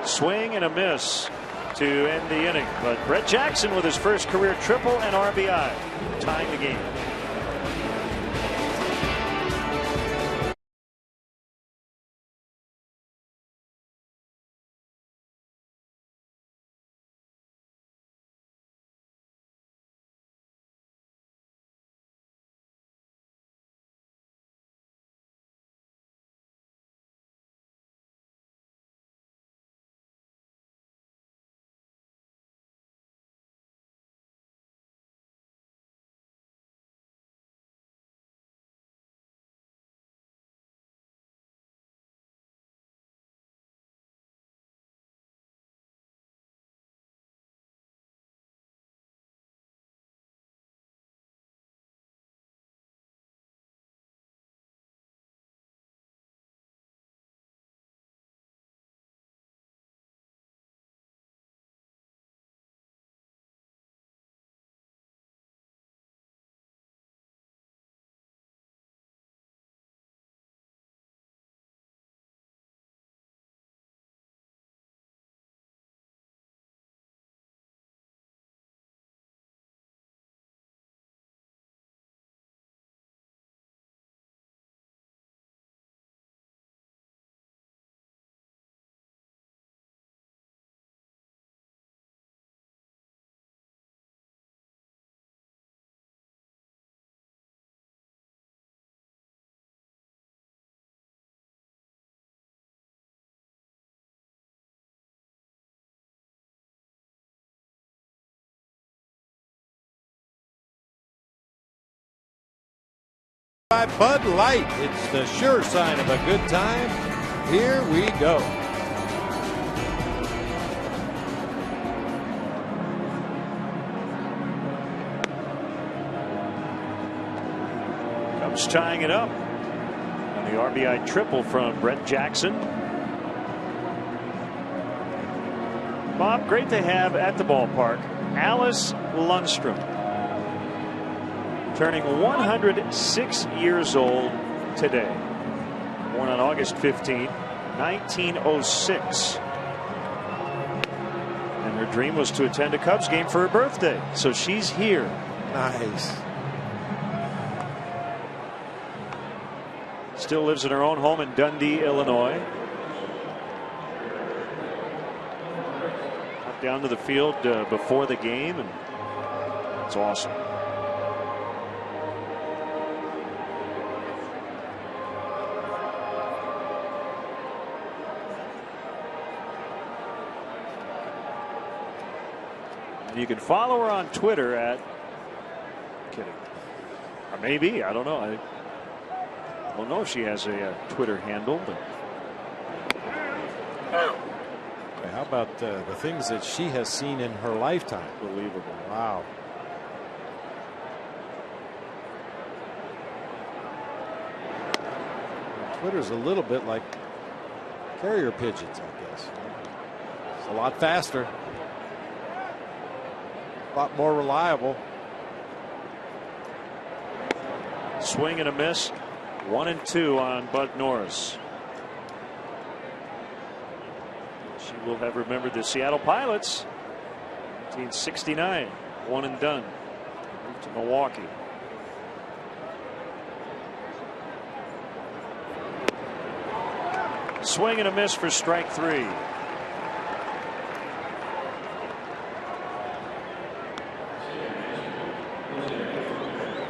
Swing and a miss to end the inning, but Brett Jackson with his first career triple and RBI, tying the game. By Bud Light. It's the sure sign of a good time. Here we go. Cubs tying it up on the RBI triple from Brett Jackson. Bob, great to have at the ballpark Alice Lundstrom, turning 106 years old today. Born on August 15, 1906. And her dream was to attend a Cubs game for her birthday. So she's here. Nice. Still lives in her own home in Dundee, Illinois. Got down to the field before the game, and it's awesome. And you can follow her on Twitter at, kidding, or maybe, I don't know. I don't know if she has a Twitter handle, but. How about the things that she has seen in her lifetime? Unbelievable. Wow. Twitter's a little bit like carrier pigeons, I guess. It's a lot faster, a lot more reliable. Swing and a miss. 1-2 on Bud Norris. She will have remembered the Seattle Pilots. 1969. One and done. Moved to Milwaukee. Swing and a miss for strike 3.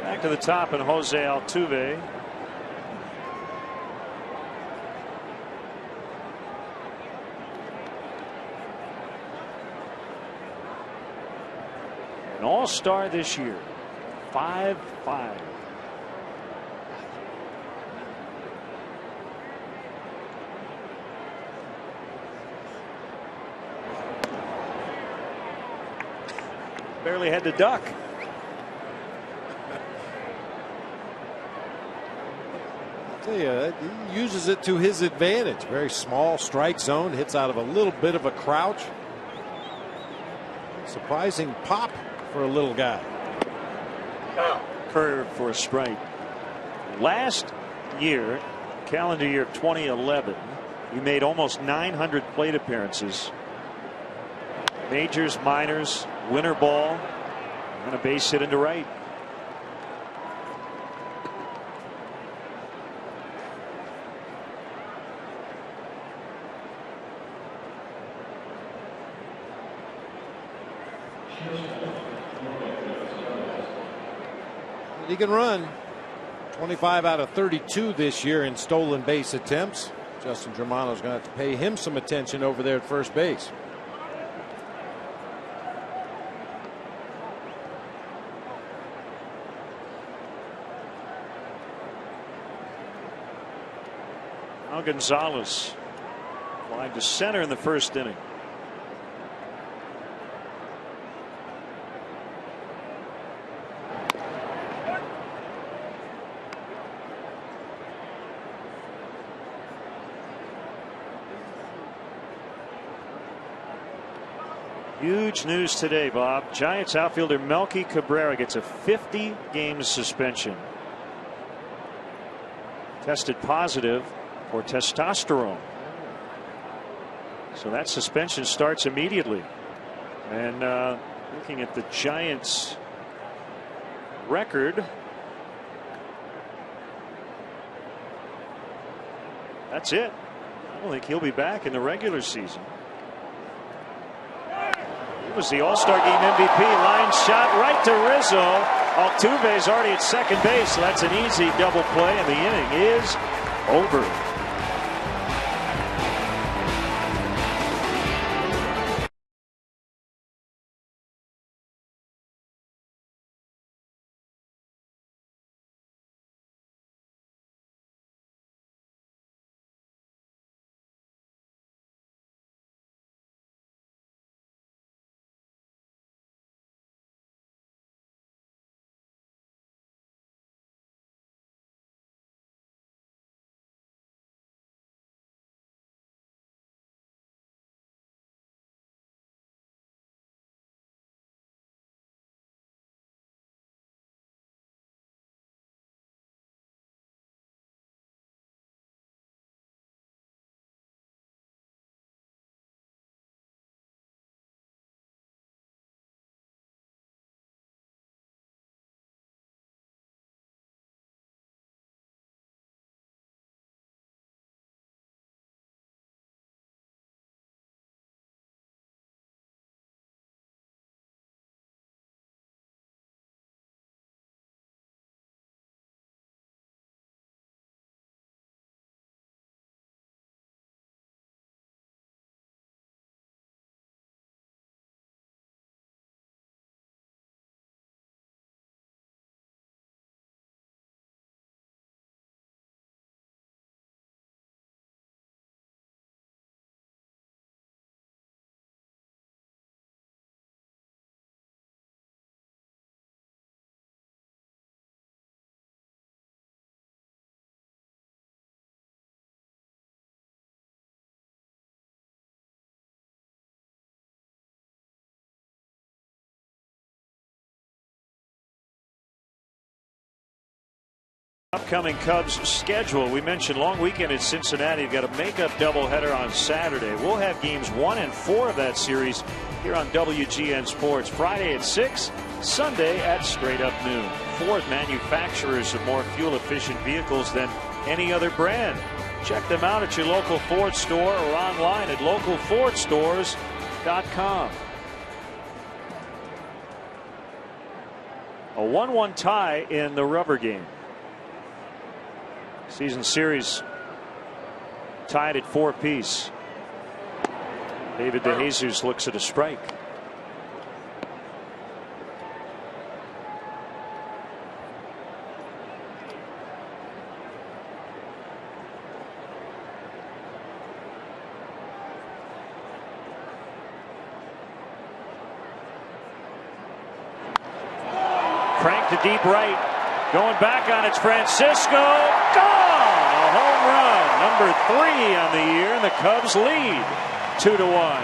Back to the top and Jose Altuve. An all-star this year. 5-5. Barely had to duck. I'll tell you, he uses it to his advantage. Very small strike zone, hits out of a little bit of a crouch. Surprising pop for a little guy. Curve for a strike. Last year, calendar year 2011, he made almost 900 plate appearances. Majors, minors, winter ball, and a base hit into right. He can run 25 out of 32 this year in stolen base attempts. Justin Germano's going to have to pay him some attention over there at first base. Now Gonzalez flying to center in the first inning. Huge news today, Bob. Giants outfielder Melky Cabrera gets a 50-game suspension. Tested positive for testosterone. So that suspension starts immediately. And looking at the Giants record, that's it. I don't think he'll be back in the regular season. He was the All-Star Game MVP. Line shot right to Rizzo. Altuve's already at second base, so that's an easy double play, and the inning is over. Upcoming Cubs schedule. We mentioned long weekend in Cincinnati. You've got a makeup doubleheader on Saturday. We'll have games 1 and 4 of that series here on WGN Sports. Friday at 6, Sunday at straight up noon. Ford, manufacturers of more fuel efficient vehicles than any other brand. Check them out at your local Ford store or online at localfordstores.com. A 1-1 tie in the rubber game. Season series tied at 4 apiece. David DeJesus looks at a strike. Cranked to deep right. Going back on it's Francisco. Gone! A home run. Number 3 on the year, and the Cubs lead 2-1.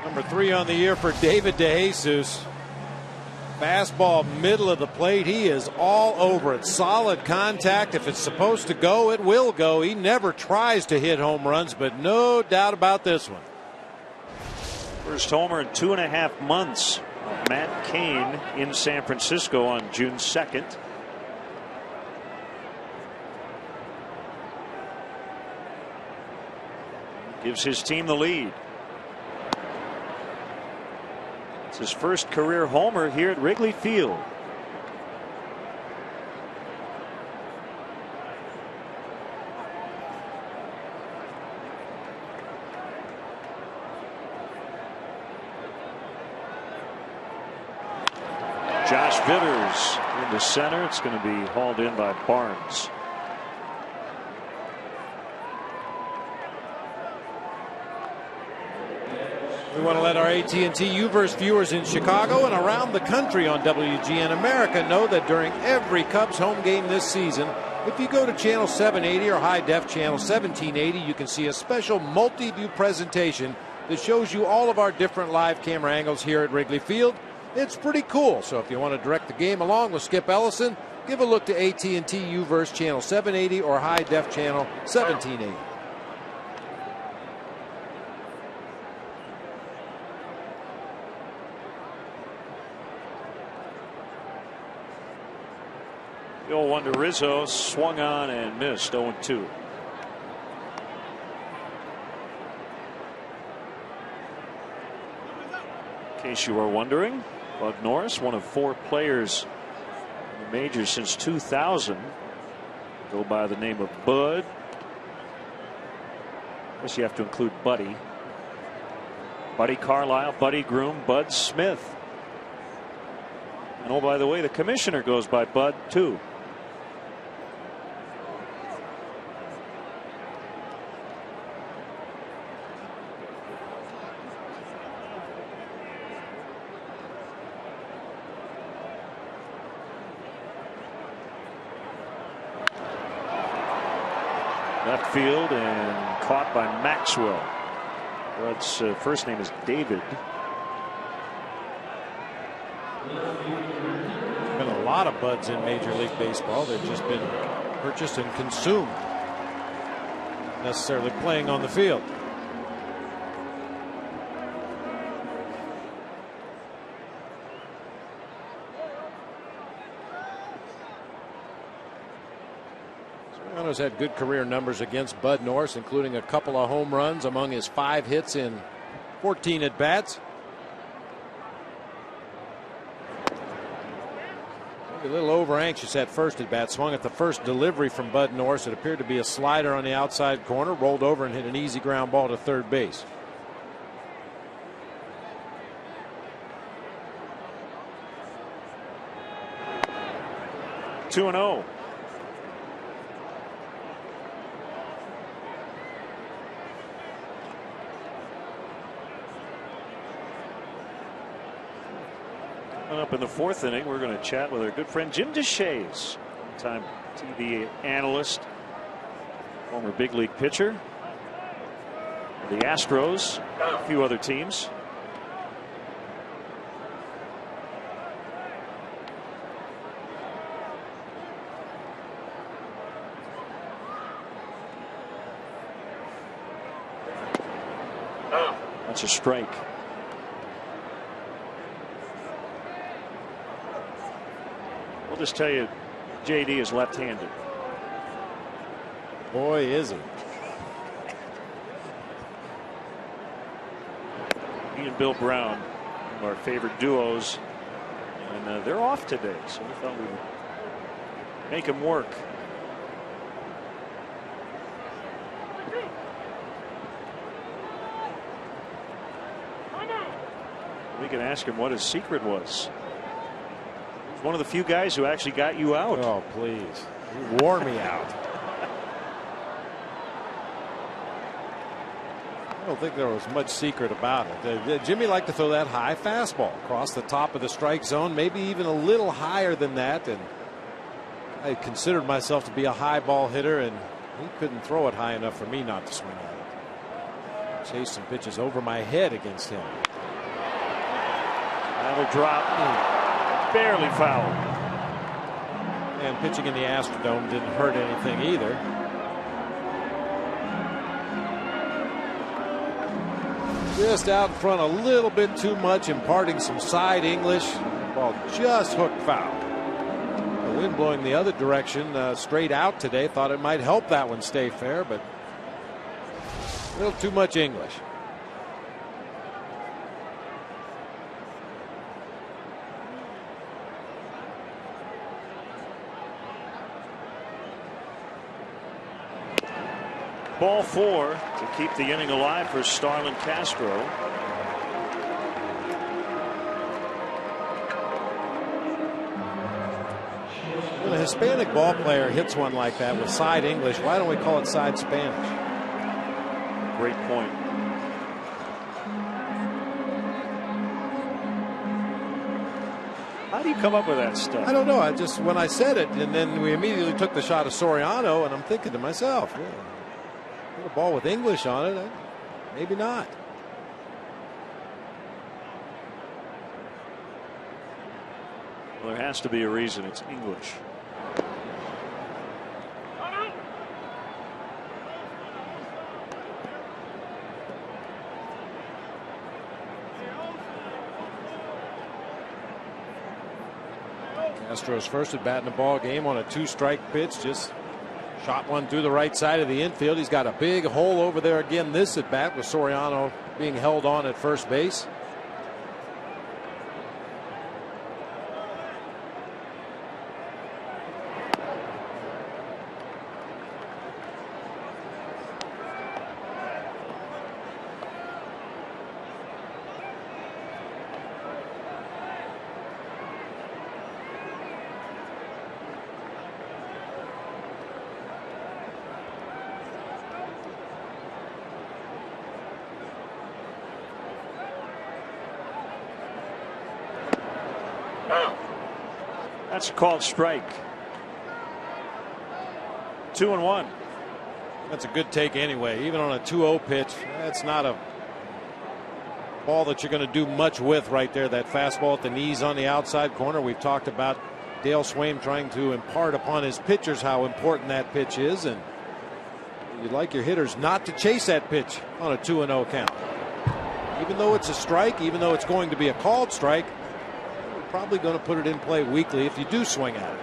Number 3 on the year for David DeJesus. Fastball middle of the plate. He is all over it. Solid contact. If it's supposed to go, it will go. He never tries to hit home runs, but no doubt about this one. First homer in 2.5 months. Matt Cain in San Francisco on June 2nd. Gives his team the lead. It's his first career homer here at Wrigley Field. Josh Vitters into center. It's going to be hauled in by Barnes. We want to let our AT&T U-verse viewers in Chicago and around the country on WGN America know that during every Cubs home game this season, if you go to channel 780 or high def channel 1780, you can see a special multi-view presentation that shows you all of our different live camera angles here at Wrigley Field. It's pretty cool. So if you want to direct the game along with Skip Ellison, give a look to AT&T U-verse channel 780 or high def channel 1780. The 0-1 to Rizzo, swung on and missed. 0-2. In case you are wondering, Bud Norris, one of 4 players in the majors since 2000, go by the name of Bud. I guess you have to include Buddy. Buddy Carlisle, Buddy Groom, Bud Smith. And oh, by the way, the commissioner goes by Bud too. Left field and caught by Maxwell. Bud's first name is David. There's been a lot of Buds in Major League Baseball. They've just been purchased and consumed, necessarily playing on the field. Soriano's had good career numbers against Bud Norris, including a couple of home runs among his 5 hits in 14 at bats. A little over anxious at first at bat. Swung at the first delivery from Bud Norris. It appeared to be a slider on the outside corner. Rolled over and hit an easy ground ball to third base. Two and 0. Up in the fourth inning, we're going to chat with our good friend Jim Deshaies, time TV analyst, former big league pitcher, the Astros, a few other teams. That's a strike. We'll just tell you, JD is left-handed. Boy, is he. He and Bill Brown, one of our favorite duos, and they're off today, so we thought we would make them work. We can ask him what his secret was. He's one of the few guys who actually got you out. Oh, please. You wore me out. I don't think there was much secret about it. Jimmy liked to throw that high fastball across the top of the strike zone, maybe even a little higher than that. And I considered myself to be a high ball hitter, and he couldn't throw it high enough for me not to swing at it. Chased some pitches over my head against him. That'll drop. Barely fouled. And pitching in the Astrodome didn't hurt anything either. Just out in front a little bit too much, imparting some side English. The ball just hooked foul. The wind blowing the other direction, straight out today. Thought it might help that one stay fair, but a little too much English. Ball 4 to keep the inning alive for Starlin Castro. When a Hispanic ball player hits one like that with side English, why don't we call it side Spanish? Great point. How do you come up with that stuff? I don't know. I just, when I said it, and then we immediately took the shot of Soriano, and I'm thinking to myself, yeah, put a ball with English on it, maybe not. Well, there has to be a reason it's English. Astros first at bat in the ball game on a 2-strike pitch, just shot one through the right side of the infield. He's got a big hole over there again this at bat, with Soriano being held on at first base. That's a called strike. 2-1. That's a good take anyway. Even on a 2-0 pitch, that's not a ball that you're going to do much with right there. That fastball at the knees on the outside corner. We've talked about Dale Swaim trying to impart upon his pitchers how important that pitch is, and you'd like your hitters not to chase that pitch on a 2-0 count. Even though it's a strike, even though it's going to be a called strike, you're probably going to put it in play weakly if you do swing at it.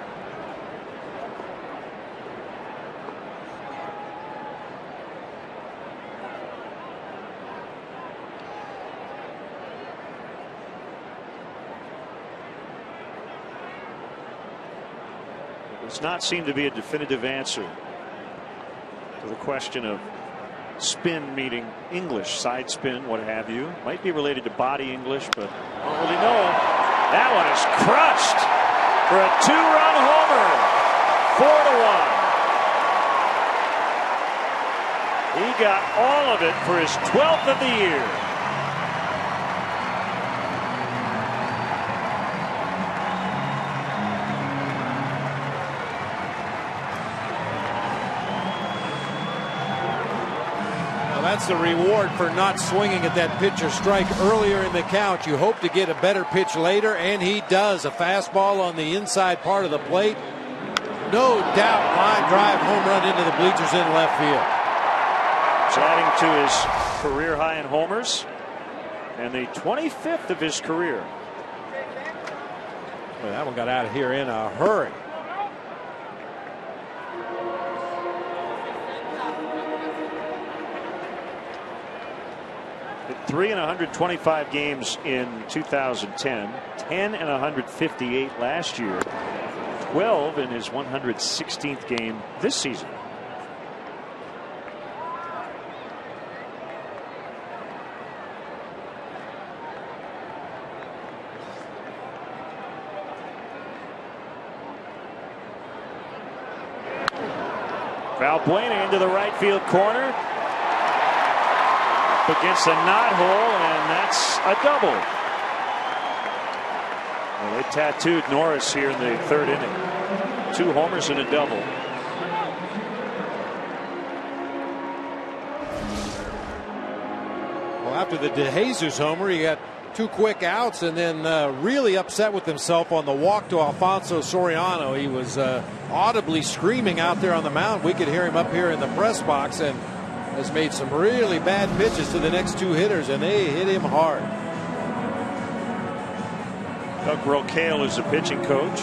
Does not seem to be a definitive answer to the question of spin meaning English, side spin, what have you. Might be related to body English, but I don't really know. That one is crushed for a 2-run homer. 4-1. He got all of it for his 12th of the year. that's the reward for not swinging at that pitch or strike earlier in the count. You hope to get a better pitch later, and he does. A fastball on the inside part of the plate. No doubt, line drive home run into the bleachers in left field. He's adding to his career high in homers and the 25th of his career. Well, that one got out of here in a hurry. Hit 3 in 125 games in 2010, 10 in 158 last year, 12 in his 116th game this season. Valbuena into the right field corner. Up against the knot hole, and that's a double. Well, they tattooed Norris here in the third inning. 2 homers and a double. Well, after the DeJesus homer, he got 2 quick outs and then really upset with himself on the walk to Alfonso Soriano. He was audibly screaming out there on the mound. We could hear him up here in the press box, and has made some really bad pitches to the next 2 hitters, and they hit him hard. Doug Brocail is the pitching coach.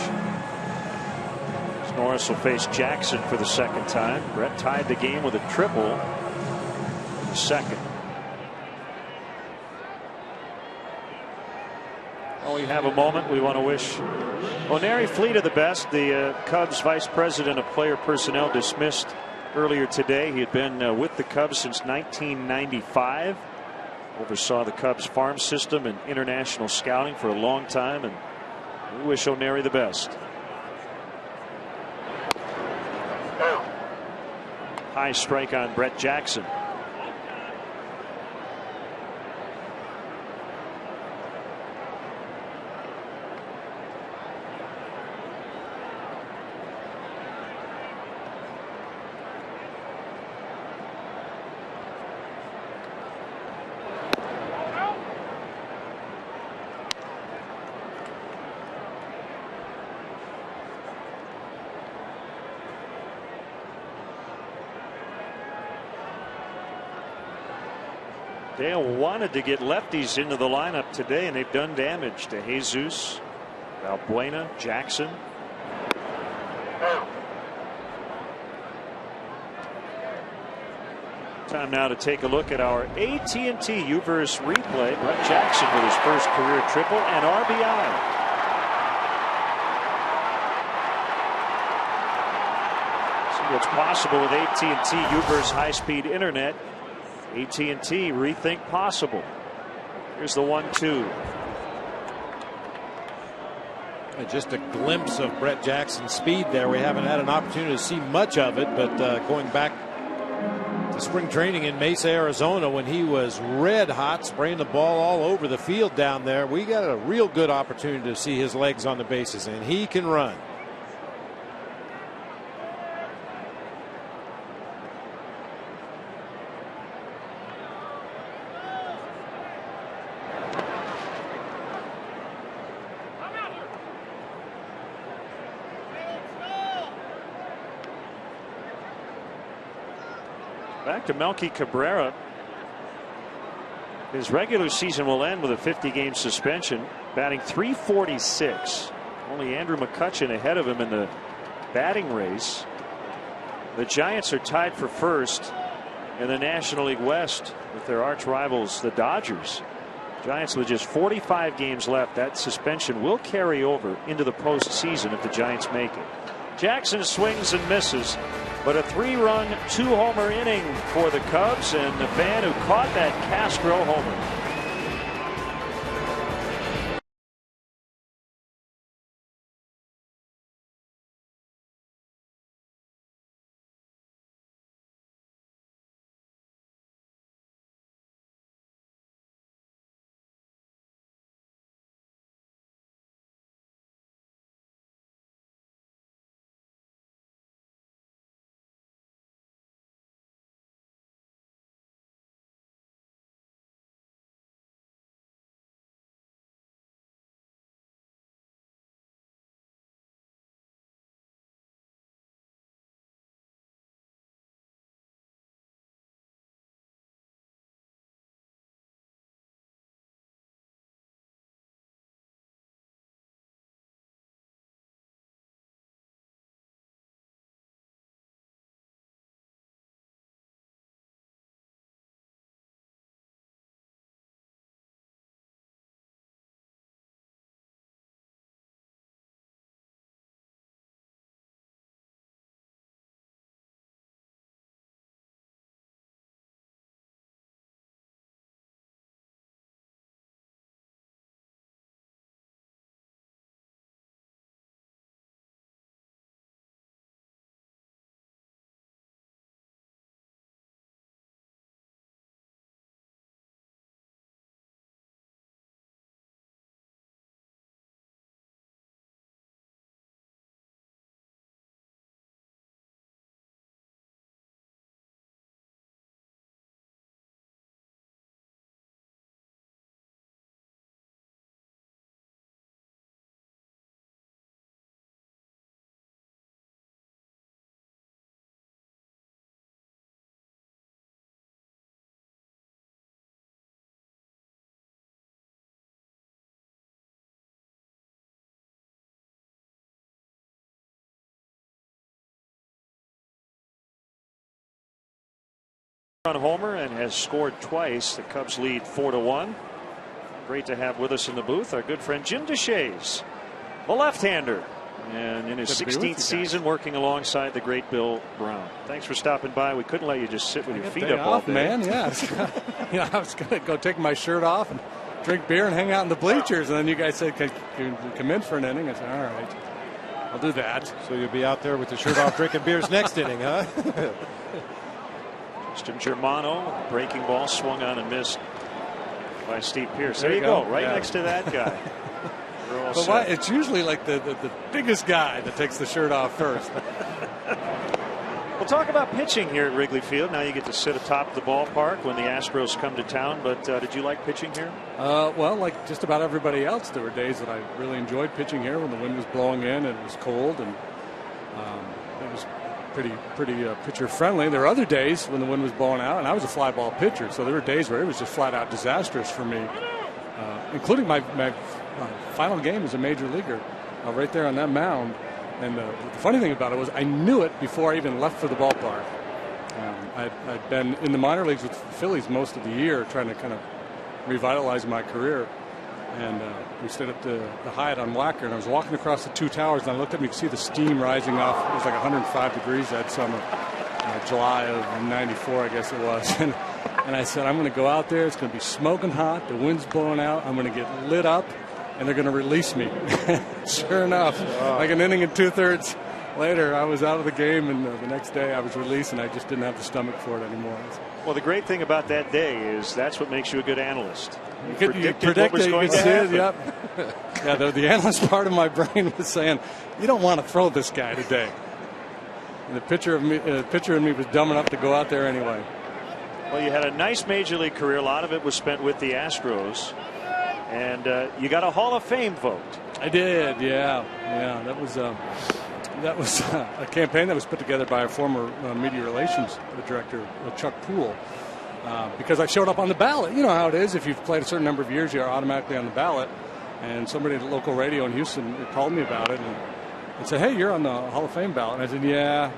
Norris will face Jackson for the second time. Brett tied the game with a triple in the second. Well, we have a moment. We want to wish O'Neary Fleeta the best. The Cubs vice president of player personnel dismissed earlier today. He had been with the Cubs since 1995. Oversaw the Cubs farm system and international scouting for a long time, and we wish O'Neary the best. High strike on Brett Jackson. Dale wanted to get lefties into the lineup today, and they've done damage to DeJesus, Valbuena, Jackson. Time now to take a look at our AT&T U-verse replay. Brett Jackson with his first career triple and RBI. See what's possible with AT&T U-verse high-speed internet. AT&T rethink possible. Here's the 1-2. Just a glimpse of Brett Jackson's speed there. We haven't had an opportunity to see much of it, but going back to spring training in Mesa, Arizona, when he was red hot, spraying the ball all over the field down there, we got a real good opportunity to see his legs on the bases, and he can run. Back to Melky Cabrera. His regular season will end with a 50-game suspension, batting .346. Only Andrew McCutchen ahead of him in the batting race. The Giants are tied for first in the National League West with their arch rivals, the Dodgers. Giants with just 45 games left. That suspension will carry over into the postseason if the Giants make it. Jackson swings and misses, but a 3-run, 2-homer inning for the Cubs, and the fan who caught that Castro homer. On homer and has scored twice. The Cubs lead 4-1. Great to have with us in the booth our good friend Jim Deshaies, the left-hander, and in his 16th season working alongside the great Bill Brown. Thanks for stopping by. We couldn't let you just sit with your feet up all day. Man, yeah. I was going to go take my shirt off and drink beer and hang out in the bleachers, and then you guys said, "Can you come in for an inning?" I said, "All right, I'll do that." So you'll be out there with the shirt off drinking beers next inning, huh? Justin Germano, breaking ball swung on and missed by Steve Pearce. There you go, right next to that guy. But why, it's usually like the biggest guy that takes the shirt off first. We'll talk about pitching here at Wrigley Field. Now you get to sit atop the ballpark when the Astros come to town. But did you like pitching here? Well, like just about everybody else, there were days that I really enjoyed pitching here when the wind was blowing in and it was cold, and it was pretty pitcher friendly. There were other days when the wind was blowing out, and I was a fly ball pitcher, so there were days where it was just flat out disastrous for me, including my final game as a major leaguer, right there on that mound. And the funny thing about it was I knew it before I even left for the ballpark. I'd been in the minor leagues with the Phillies most of the year, trying to kind of revitalize my career. And we stayed at the Hyatt on Wacker, and I was walking across the two towers, and I looked up and you could see the steam rising off. It was like 105 degrees that summer, July of '94, I guess it was. And I said, I'm going to go out there. It's going to be smoking hot. The wind's blowing out. I'm going to get lit up, and they're going to release me. Sure enough, like an inning and 2/3 later, I was out of the game, and the next day I was released, and I just didn't have the stomach for it anymore. Well, the great thing about that day is that's what makes you a good analyst. You predict what was going to happen. Yep. Yeah, the analyst part of my brain was saying, you don't want to throw this guy today. And the pitcher in me was dumb enough to go out there anyway. Well, you had a nice major league career. A lot of it was spent with the Astros. And you got a Hall of Fame vote. I did, yeah. That was a campaign that was put together by a former media relations director, Chuck Poole, because I showed up on the ballot. You know how it is. If you've played a certain number of years, you're automatically on the ballot. And somebody at the local radio in Houston called me about it and said, "Hey, you're on the Hall of Fame ballot." And I said, "Yeah."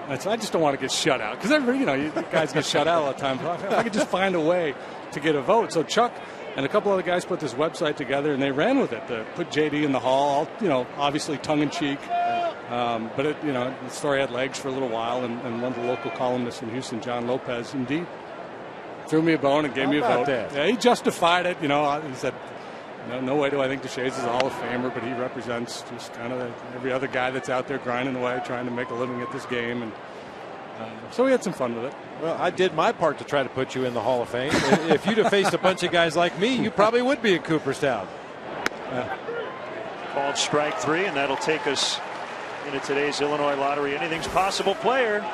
I said, "I just don't want to get shut out," because you guys get shut out all the time. If I could just find a way to get a vote. So Chuck and a couple other guys put this website together, and they ran with it to put JD in the hall. Obviously tongue in cheek, but the story had legs for a little while. And one of the local columnists in Houston, John Lopez, indeed threw me a bone and gave me a vote. That? Yeah, he justified it. He said, "No way do I think Deshaies is a Hall of Famer, but he represents just kind of every other guy that's out there grinding away, trying to make a living at this game." And so we had some fun with it. Well, I did my part to try to put you in the Hall of Fame. If you'd have faced a bunch of guys like me, you probably would be in Cooperstown. Called strike 3, and that'll take us into today's Illinois Lottery Anything's Possible player.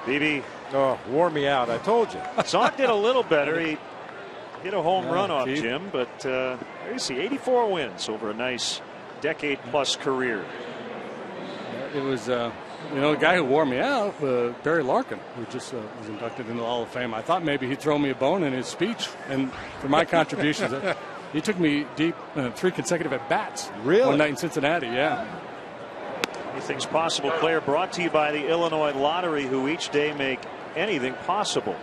BB. Oh, wore me out. I told you. Zonk did a little better. He hit a home run off Jim, but there you see 84 wins over a nice decade-plus career. It was, the guy who wore me out, Barry Larkin, who just was inducted into the Hall of Fame. I thought maybe he'd throw me a bone in his speech, and for my contributions, he took me deep 3 consecutive at-bats. Really? One night in Cincinnati, yeah. Anything's Possible player brought to you by the Illinois Lottery, who each day make anything possible.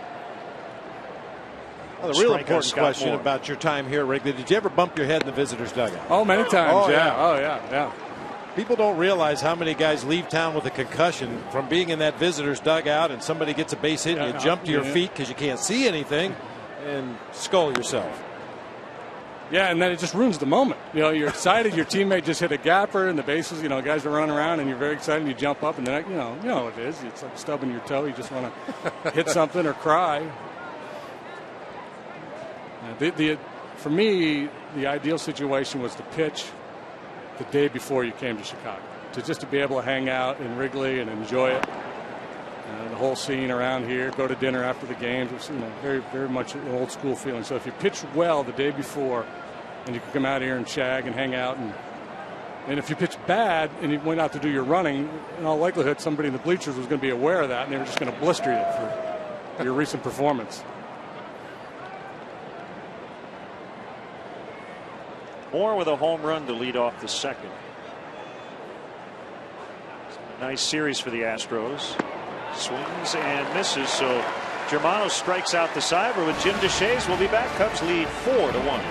Well, the real important question about your time here, Wrigley, did you ever bump your head in the visitor's dugout? Oh, many times, Oh, yeah. yeah. Oh, yeah. People don't realize how many guys leave town with a concussion from being in that visitor's dugout, and somebody gets a base hit and you jump to your feet because you can't see anything and skull yourself. Yeah, and then it just ruins the moment. You're excited. Your teammate just hit a gapper, and the bases, guys are running around, and you're very excited. And you jump up, and then you know what it is. It's like stubbing your toe. You just want to hit something or cry. For me, the ideal situation was to pitch the day before you came to Chicago, to be able to hang out in Wrigley and enjoy it. The whole scene around here, go to dinner after the games. It was very, very much an old school feeling. So if you pitch well the day before, and you could come out here and shag and hang out, and if you pitch bad and you went out to do your running, in all likelihood somebody in the bleachers was going to be aware of that, and they were just going to blister you for your recent performance. Moore with a home run to lead off the second. Nice series for the Astros. Swings and misses, so Germano strikes out the side. We're with Jim Deshaies. We'll be back. Cubs lead 4-1.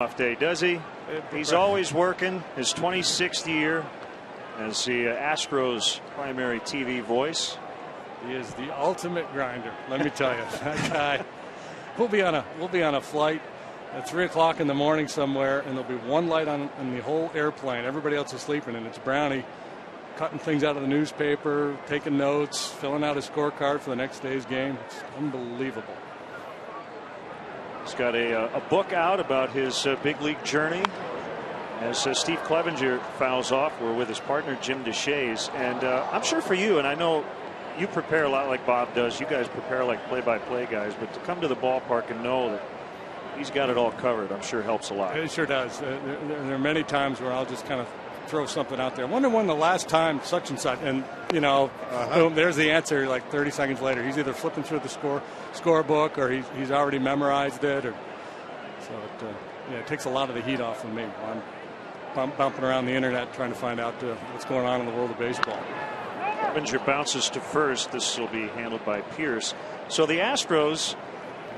Off day, does he? He's always working. His 26th year as the Astros primary TV voice. He is the ultimate grinder. Let me tell you, that guy. We'll be on a flight at 3 o'clock in the morning somewhere, and there'll be one light on the whole airplane. Everybody else is sleeping, and it's Brownie cutting things out of the newspaper, taking notes, filling out his scorecard for the next day's game. It's unbelievable. He's got a book out about his big league journey. As Steve Clevenger fouls off, we're with his partner Jim Deshaies, and I'm sure for you, and I know you prepare a lot like Bob does. You guys prepare like play-by-play guys, but to come to the ballpark and know that he's got it all covered, I'm sure helps a lot. It sure does. There are many times where I'll just kind of throw something out there. I wonder when the last time such and such, and boom, there's the answer like 30 seconds later. He's either flipping through the scorebook or he's already memorized it, or so it takes a lot of the heat off of me. I'm bumping around the internet trying to find out what's going on in the world of baseball. Clevenger bounces to first. This will be handled by Pierce. So the Astros,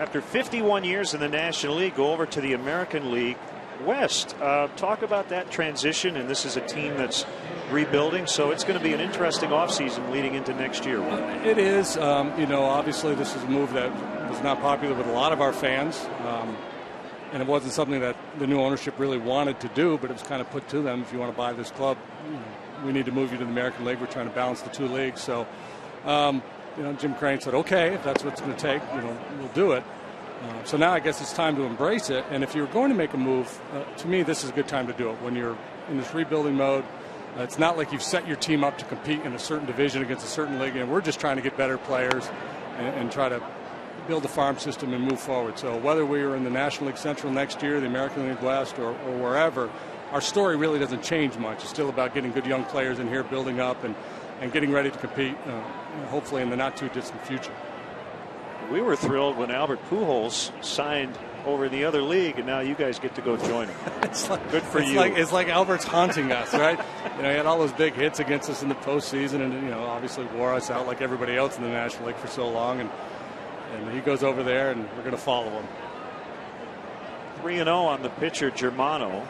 after 51 years in the National League, go over to the American League West. Talk about that transition, and this is a team that's rebuilding, so it's going to be an interesting offseason leading into next year. It is. Obviously this is a move that was not popular with a lot of our fans, and it wasn't something that the new ownership really wanted to do, but it was kind of put to them. If you want to buy this club, we need to move you to the American League. We're trying to balance the two leagues. So Jim Crane said, okay, if that's what it's going to take, we'll do it. So now I guess it's time to embrace it. And if you're going to make a move, to me, this is a good time to do it. When you're in this rebuilding mode, it's not like you've set your team up to compete in a certain division against a certain league. And we're just trying to get better players and try to build a farm system and move forward. So whether we are in the National League Central next year, the American League West, or wherever, our story really doesn't change much. It's still about getting good young players in here, building up, and getting ready to compete, hopefully in the not-too-distant future. We were thrilled when Albert Pujols signed over in the other league, and now you guys get to go join him. Good for you. It's like Albert's haunting us, right? He had all those big hits against us in the postseason, and obviously wore us out like everybody else in the National League for so long, and he goes over there, and we're going to follow him. 3-0 on the pitcher Germano.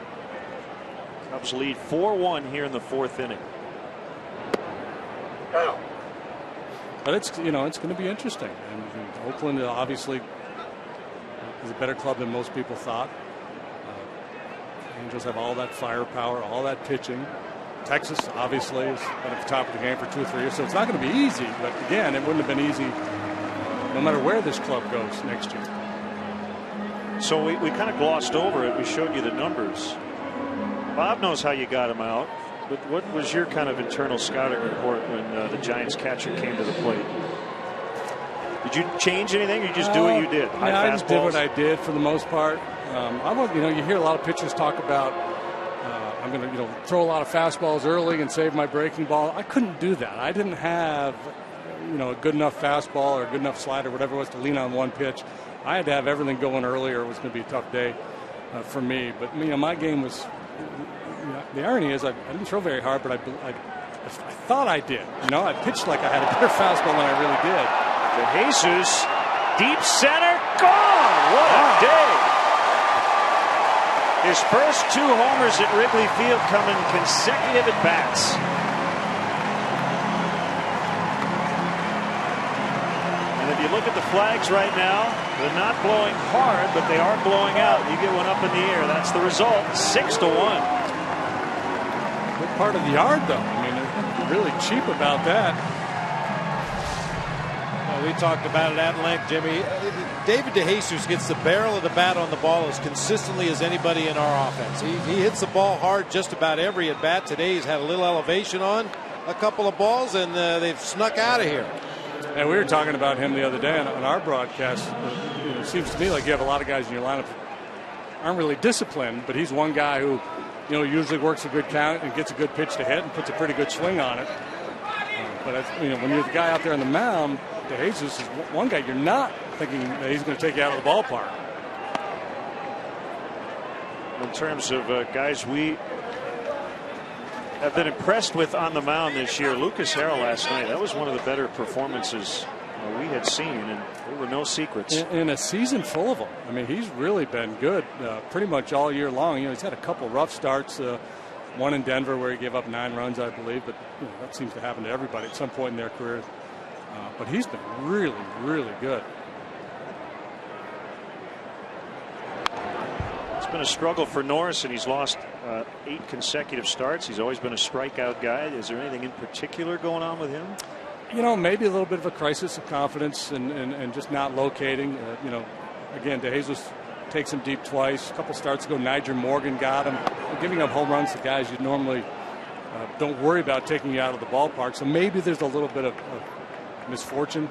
Cubs lead 4-1 here in the fourth inning. But it's going to be interesting. And Oakland obviously is a better club than most people thought. Angels have all that firepower, all that pitching. Texas obviously has been at the top of the game for 2 or 3 years, so it's not going to be easy. But again, it wouldn't have been easy no matter where this club goes next year. So we kind of glossed over it. We showed you the numbers. Bob knows how you got him out. But what was your kind of internal scouting report when the Giants catcher came to the plate? Did you change anything, or you just do what you did? Yeah, I just did what I did for the most part. You hear a lot of pitchers talk about I'm going to throw a lot of fastballs early and save my breaking ball. I couldn't do that. I didn't have a good enough fastball or a good enough slider, whatever it was, to lean on one pitch. I had to have everything going early, or it was going to be a tough day for me. But my game was. The irony is I didn't throw very hard, but I thought I did. I pitched like I had a better fastball than I really did. DeJesus, deep center, gone! What a day! His first 2 homers at Wrigley Field come in consecutive at bats. And if you look at the flags right now, they're not blowing hard, but they are blowing out. You get one up in the air. That's the result. 6-1. Good part of the yard, though. They're really cheap about that. We talked about it at length, Jimmy. David DeJesus gets the barrel of the bat on the ball as consistently as anybody in our offense. He hits the ball hard just about every at bat. Today he's had a little elevation on a couple of balls, and they've snuck out of here. And we were talking about him the other day on our broadcast. It seems to me like you have a lot of guys in your lineup who aren't really disciplined, but he's one guy who usually works a good count and gets a good pitch to hit and puts a pretty good swing on it. But when you're the guy out there on the mound, DeJesus is one guy you're not thinking that he's going to take you out of the ballpark. In terms of guys we have been impressed with on the mound this year, Lucas Harrell last night, that was one of the better performances we had seen, and there were no secrets. In a season full of them. He's really been good pretty much all year long. He's had a couple rough starts, one in Denver where he gave up 9 runs, I believe, but that seems to happen to everybody at some point in their career. But he's been really, really good. It's been a struggle for Norris, and he's lost 8 consecutive starts. He's always been a strikeout guy. Is there anything in particular going on with him? Maybe a little bit of a crisis of confidence and just not locating. Again, DeJesus takes him deep twice. A couple starts ago, Niger Morgan got him. Giving up home runs to guys you normally don't worry about taking you out of the ballpark. So maybe there's a little bit of misfortune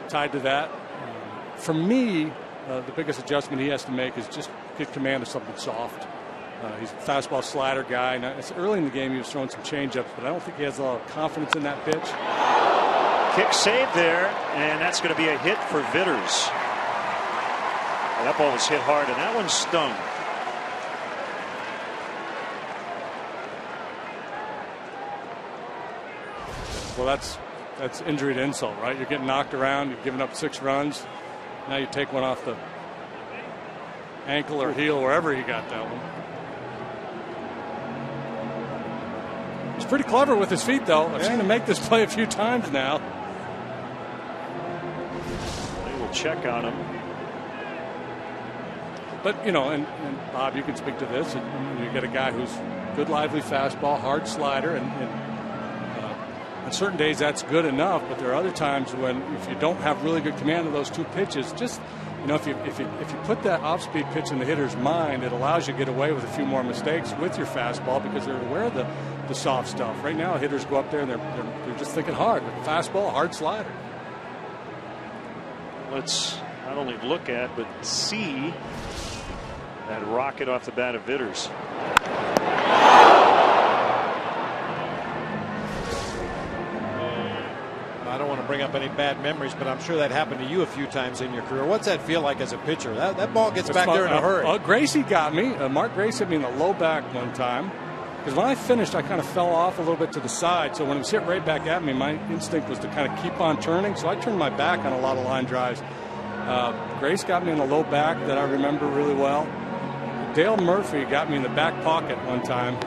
tied to that. For me, the biggest adjustment he has to make is just get command of something soft. He's a fastball slider guy. Now, it's early in the game he was throwing some changeups, but I don't think he has a lot of confidence in that pitch. Kick save there, and that's going to be a hit for Vitters. That ball was hit hard, and that one stung. Well, that's injury to insult, right? You're getting knocked around. You've given up 6 runs. Now you take one off the ankle or heel, wherever he got that one. He's pretty clever with his feet, though. I've seen him make this play a few times now. They will check on him. But, and Bob, you can speak to this. And you get a guy who's good, lively fastball, hard slider, and on certain days that's good enough. But there are other times when, if you don't have really good command of those 2 pitches, just if you put that off-speed pitch in the hitter's mind, it allows you to get away with a few more mistakes with your fastball because they're aware of the soft stuff. Right now, hitters go up there and they're just thinking hard. Fastball, hard slider. Let's not only look at, but see that rocket off the bat of Vitters. I don't want to bring up any bad memories, but I'm sure that happened to you a few times in your career. What's that feel like as a pitcher? That ball gets back there in a hurry. Gracie got me. Mark Gracie hit me in the low back one time. Because when I finished, I kind of fell off a little bit to the side. So when it was hit right back at me, my instinct was to kind of keep on turning. So I turned my back on a lot of line drives. Grace got me in the low back that I remember really well. Dale Murphy got me in the back pocket one time.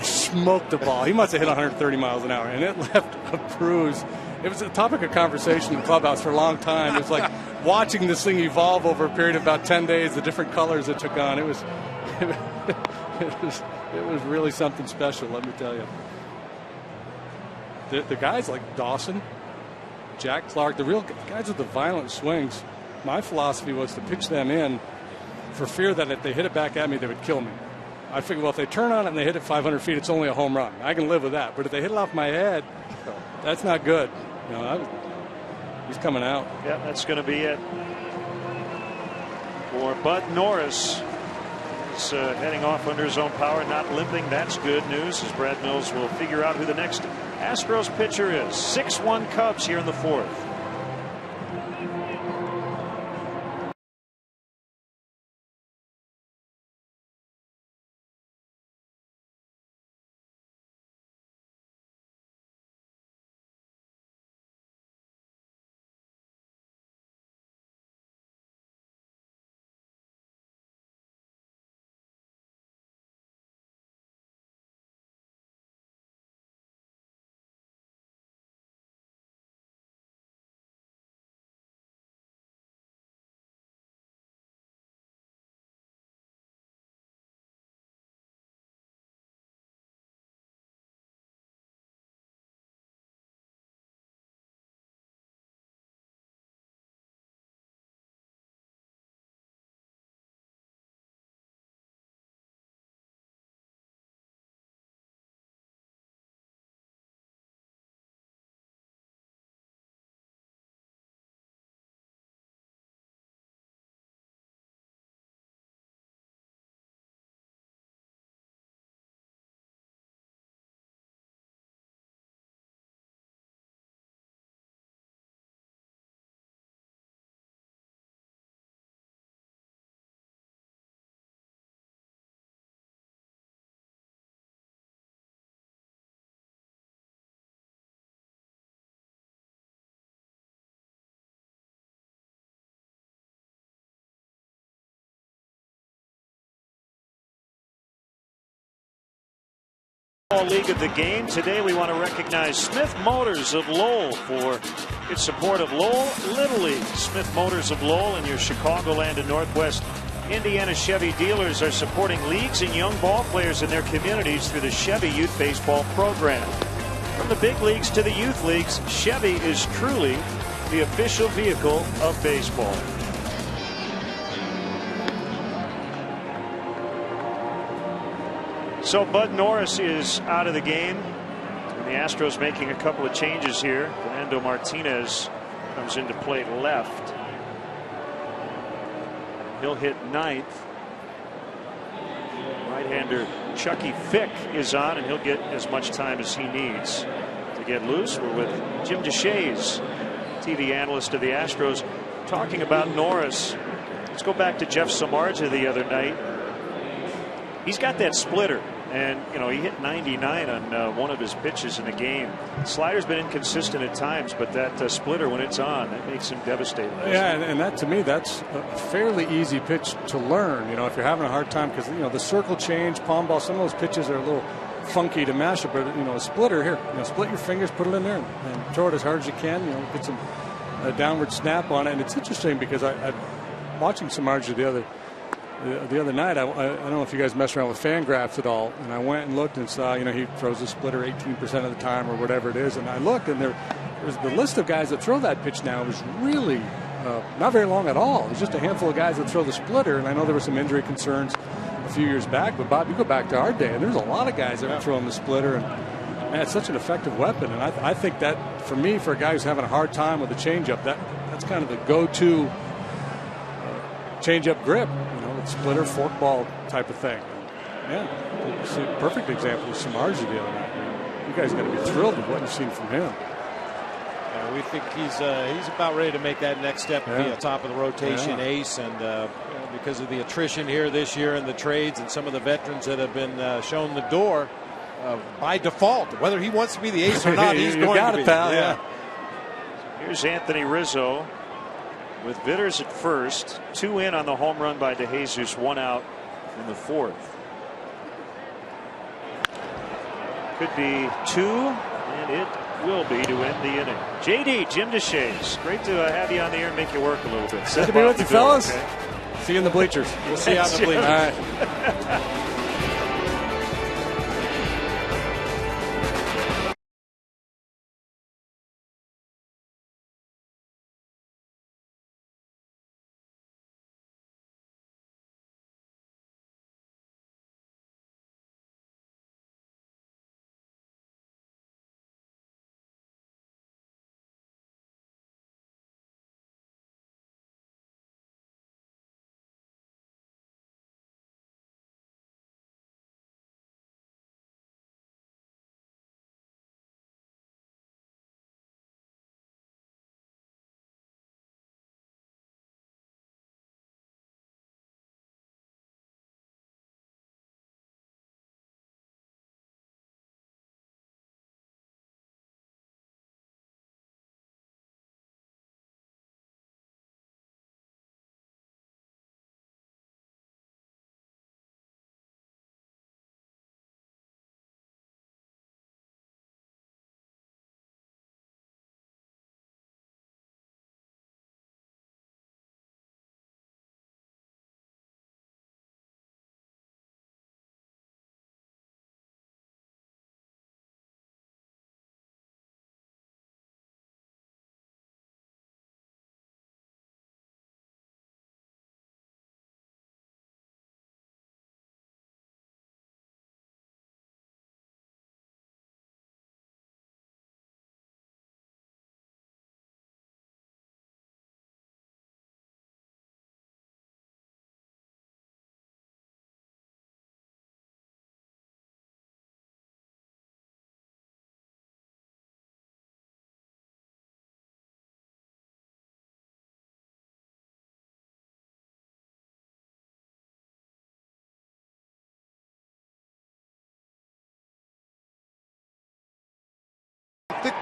Smoked the ball. He must have hit 130 miles an hour, and it left a bruise. It was a topic of conversation in the clubhouse for a long time. It was like watching this thing evolve over a period of about 10 days, the different colors it took on. It was really something special, let me tell you. The guys like Dawson, Jack Clark, the real guys with the violent swings, my philosophy was to pitch them in for fear that if they hit it back at me, they would kill me. I figured, well, if they turn on it and they hit it 500 feet, it's only a home run. I can live with that. But if they hit it off my head, that's not good. You know, he's coming out. Yeah, that's going to be it for Bud Norris. He's heading off under his own power, not limping. That's good news, as Brad Mills will figure out who the next Astros pitcher is. 6-1 Cubs here in the fourth. League of the game. Today we want to recognize Smith Motors of Lowell for its support of Lowell Little League. Smith Motors of Lowell and your Chicagoland and Northwest Indiana Chevy dealers are supporting leagues and young ball players in their communities through the Chevy Youth Baseball program. From the big leagues to the youth leagues, Chevy is truly the official vehicle of baseball. So Bud Norris is out of the game, and the Astros making a couple of changes here. Fernando Martinez comes into play left. He'll hit ninth. Right-hander Chucky Fick is on, and he'll get as much time as he needs to get loose. We're with Jim Deshaies, TV analyst of the Astros, talking about Norris. Let's go back to Jeff Samardzija the other night. He's got that splitter, and you know, he hit 99 on one of his pitches in the game. Slider's been inconsistent at times, but that splitter, when it's on, that makes him devastating. Yeah, and that, to me, that's a fairly easy pitch to learn. You know, if you're having a hard time, because, you know, the circle change, palm ball, some of those pitches are a little funky to mash up. But, you know, a splitter here, you know, split your fingers, put it in there, and throw it as hard as you can. You know, get some downward snap on it. And it's interesting because I'm watching Samardzija the other night. I don't know if you guys mess around with Fangraphs at all, and I went and looked and saw, you know, he throws a splitter 18% of the time or whatever it is, and I looked, and there's the list of guys that throw that pitch now is really not very long at all. There's just a handful of guys that throw the splitter, and I know there were some injury concerns a few years back, but Bob, you go back to our day, and there's a lot of guys that were throwing the splitter, and man, it's such an effective weapon, and I think that, for me, for a guy who's having a hard time with a changeup, that's kind of the go-to changeup grip. Splitter forkball type of thing. Yeah, it's a perfect example of Samardzija the other night. You guys got to be thrilled with what you've seen from him. Yeah, we think he's about ready to make that next step and be a top of the rotation ace. And because of the attrition here this year and the trades and some of the veterans that have been shown the door by default, whether he wants to be the ace or not, he's going to be. Pal. Yeah. Here's Anthony Rizzo with Vitters at first, 2 in on the home run by DeJesus, 1 out in the fourth. Could be 2, and it will be to end the inning. JD, Jim Deshaies, great to have you on the air and make you work a little bit. Good to be with you, fellas. Okay? See you in the bleachers. We'll see you on the bleachers. All right.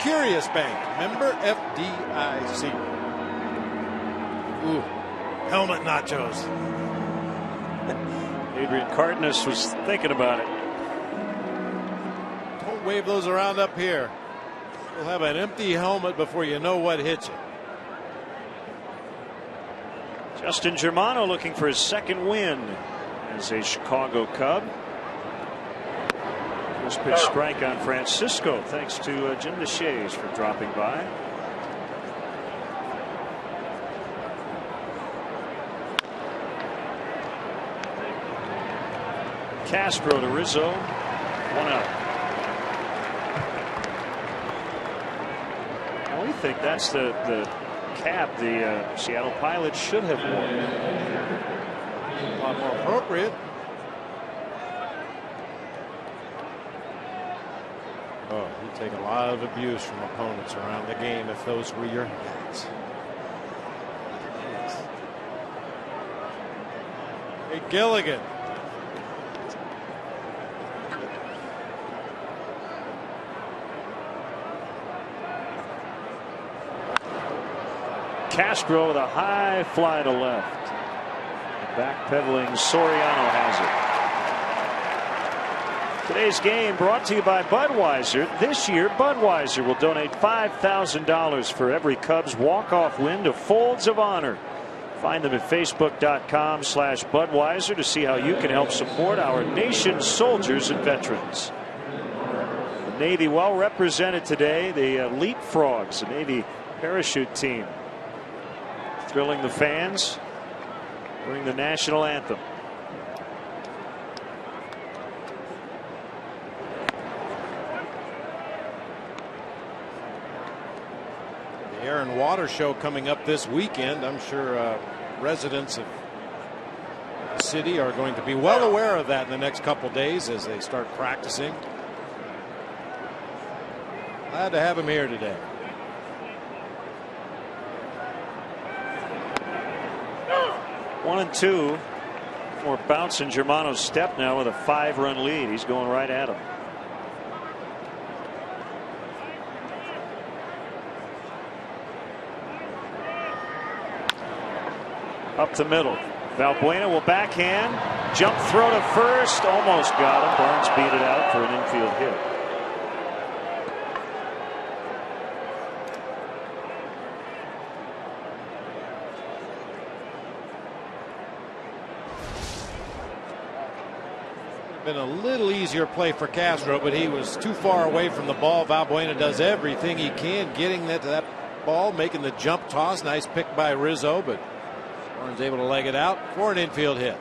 Curious Bank, member FDIC. Ooh, helmet nachos. Adrian Cardenas was thinking about it. Don't wave those around up here. You'll have an empty helmet before you know what hits you. Justin Germano looking for his second win as a Chicago Cub. First pitch strike on Francisco, thanks to Jim Deshaies for dropping by. Castro to Rizzo, 1 out. Well, we think that's the cap the Seattle Pilots should have worn. A lot more appropriate. Oh, you take a lot of abuse from opponents around the game if those were your hats. Hey, Gilligan. Castro with a high fly to left. Backpedaling Soriano has it. Today's game brought to you by Budweiser. This year, Budweiser will donate $5,000 for every Cubs walk-off win to Folds of Honor. Find them at Facebook.com/Budweiser to see how you can help support our nation's soldiers and veterans. The Navy well represented today. The Leapfrogs, the Navy parachute team, thrilling the fans during the national anthem. The Air and Water Show coming up this weekend. I'm sure residents of the city are going to be well aware of that in the next couple days as they start practicing. Glad to have him here today. One and two. More bounce in Germano's step now with a 5-run lead. He's going right at him. Up the middle. Valbuena will backhand. Jump throw to first. Almost got him. Barnes beat it out for an infield hit. Been a little easier play for Castro, but he was too far away from the ball. Valbuena does everything he can getting that ball, making the jump toss. Nice pick by Rizzo, but Barnes able to leg it out for an infield hit.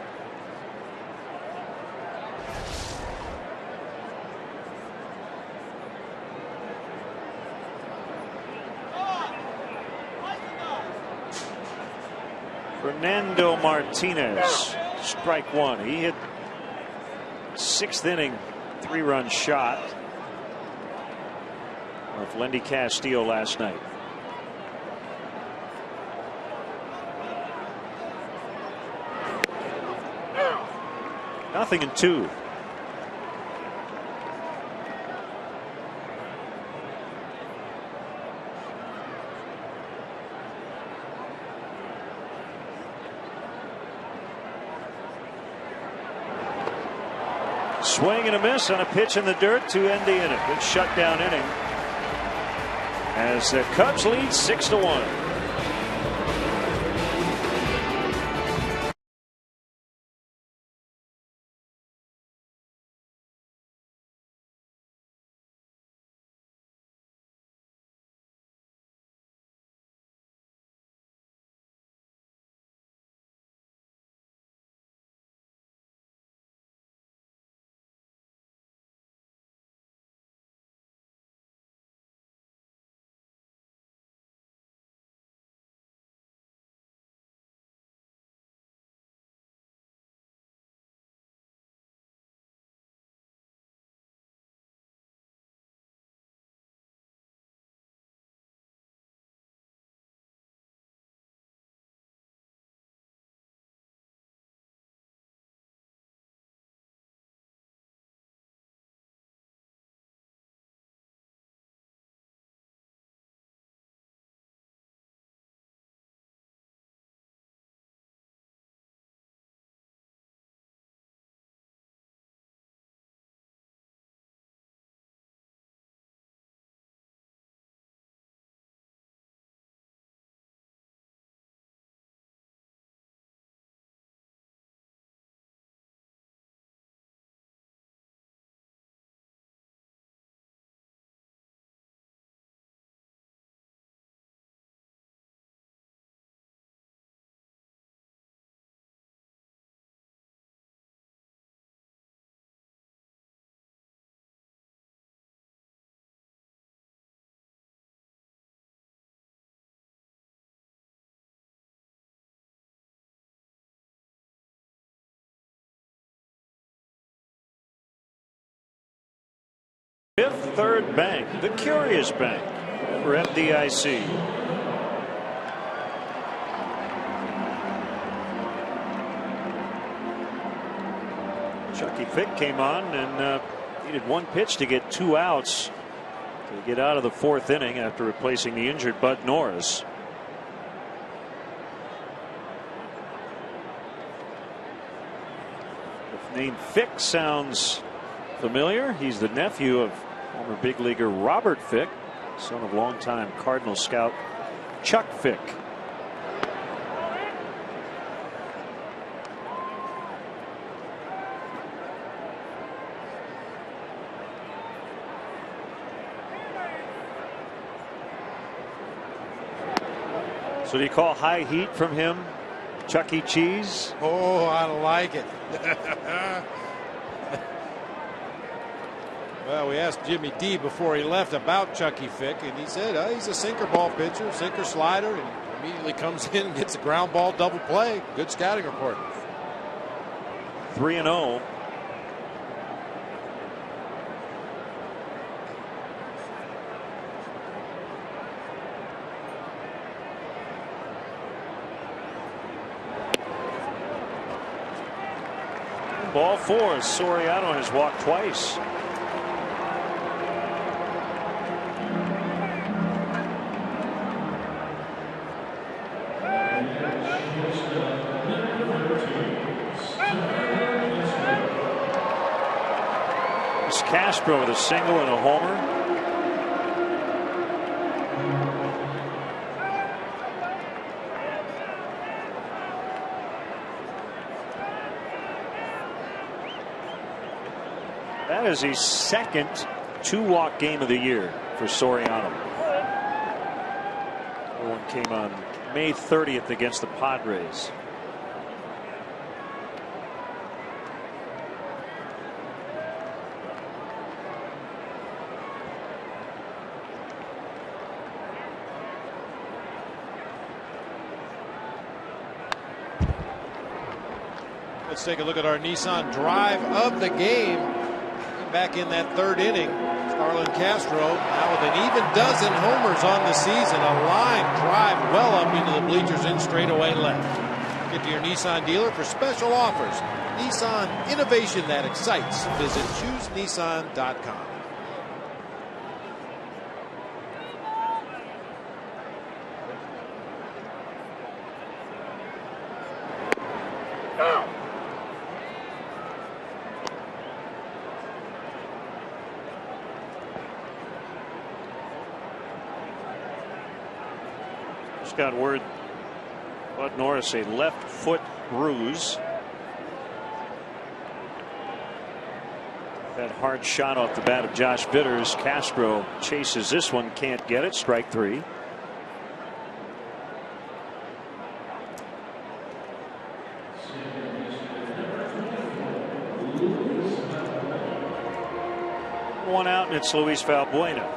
Fernando Martinez, strike one. He hit 6th inning 3-run shot of Lendy Castillo last night. Nothing in 2. Swing and a miss on a pitch in the dirt to end the inning. Good shutdown inning as the Cubs lead 6-1. Fifth Third Bank, the Curious Bank for FDIC. Chucky Fick came on and needed one pitch to get 2 outs to get out of the 4th inning after replacing the injured Bud Norris. The name Fick sounds familiar. He's the nephew of former big leaguer Robert Fick, son of longtime Cardinal scout Chuck Fick. So do you call high heat from him Chuck E. Cheese? Oh, I like it. Well, we asked Jimmy D before he left about Chucky Fick, and he said he's a sinker ball pitcher, sinker slider, and immediately comes in and gets a ground ball double play. Good scouting report. 3-0. Ball 4. Soriano has walked twice. It's Castro with a single and a homer. That is his second 2-walk game of the year for Soriano. The one came on May 30th against the Padres. Let's take a look at our Nissan drive of the game. Back in that 3rd inning, Starlin Castro now with an even dozen homers on the season. A line drive well up into the bleachers in straightaway left. Get to your Nissan dealer for special offers. Nissan, innovation that excites. Visit choosenissan.com. Got word Bud Norris a left foot bruise. That hard shot off the bat of Josh Bitters. Castro chases this one, can't get it. Strike 3. One out, and it's Luis Valbuena.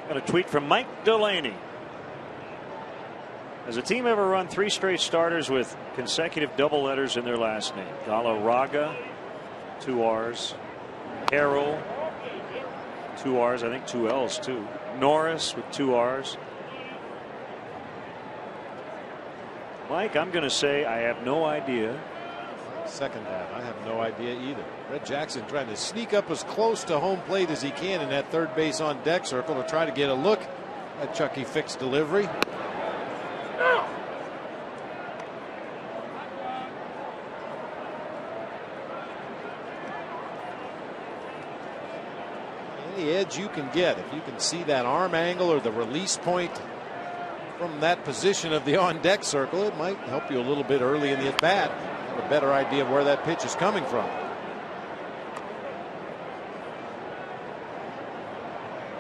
Got a tweet from Mike Delaney. Has a team ever run 3 straight starters with consecutive double letters in their last name? Galarraga, 2 R's. Harrell, 2 R's. I think 2 L's too. Norris with 2 R's. Mike, I'm going to say I have no idea. Second half, I have no idea either. Red Jackson trying to sneak up as close to home plate as he can in that 3rd base on deck circle to try to get a look at Chucky Fick's delivery. Any edge you can get, if you can see that arm angle or the release point from that position of the on deck circle, it might help you a little bit early in the at bat. A better idea of where that pitch is coming from.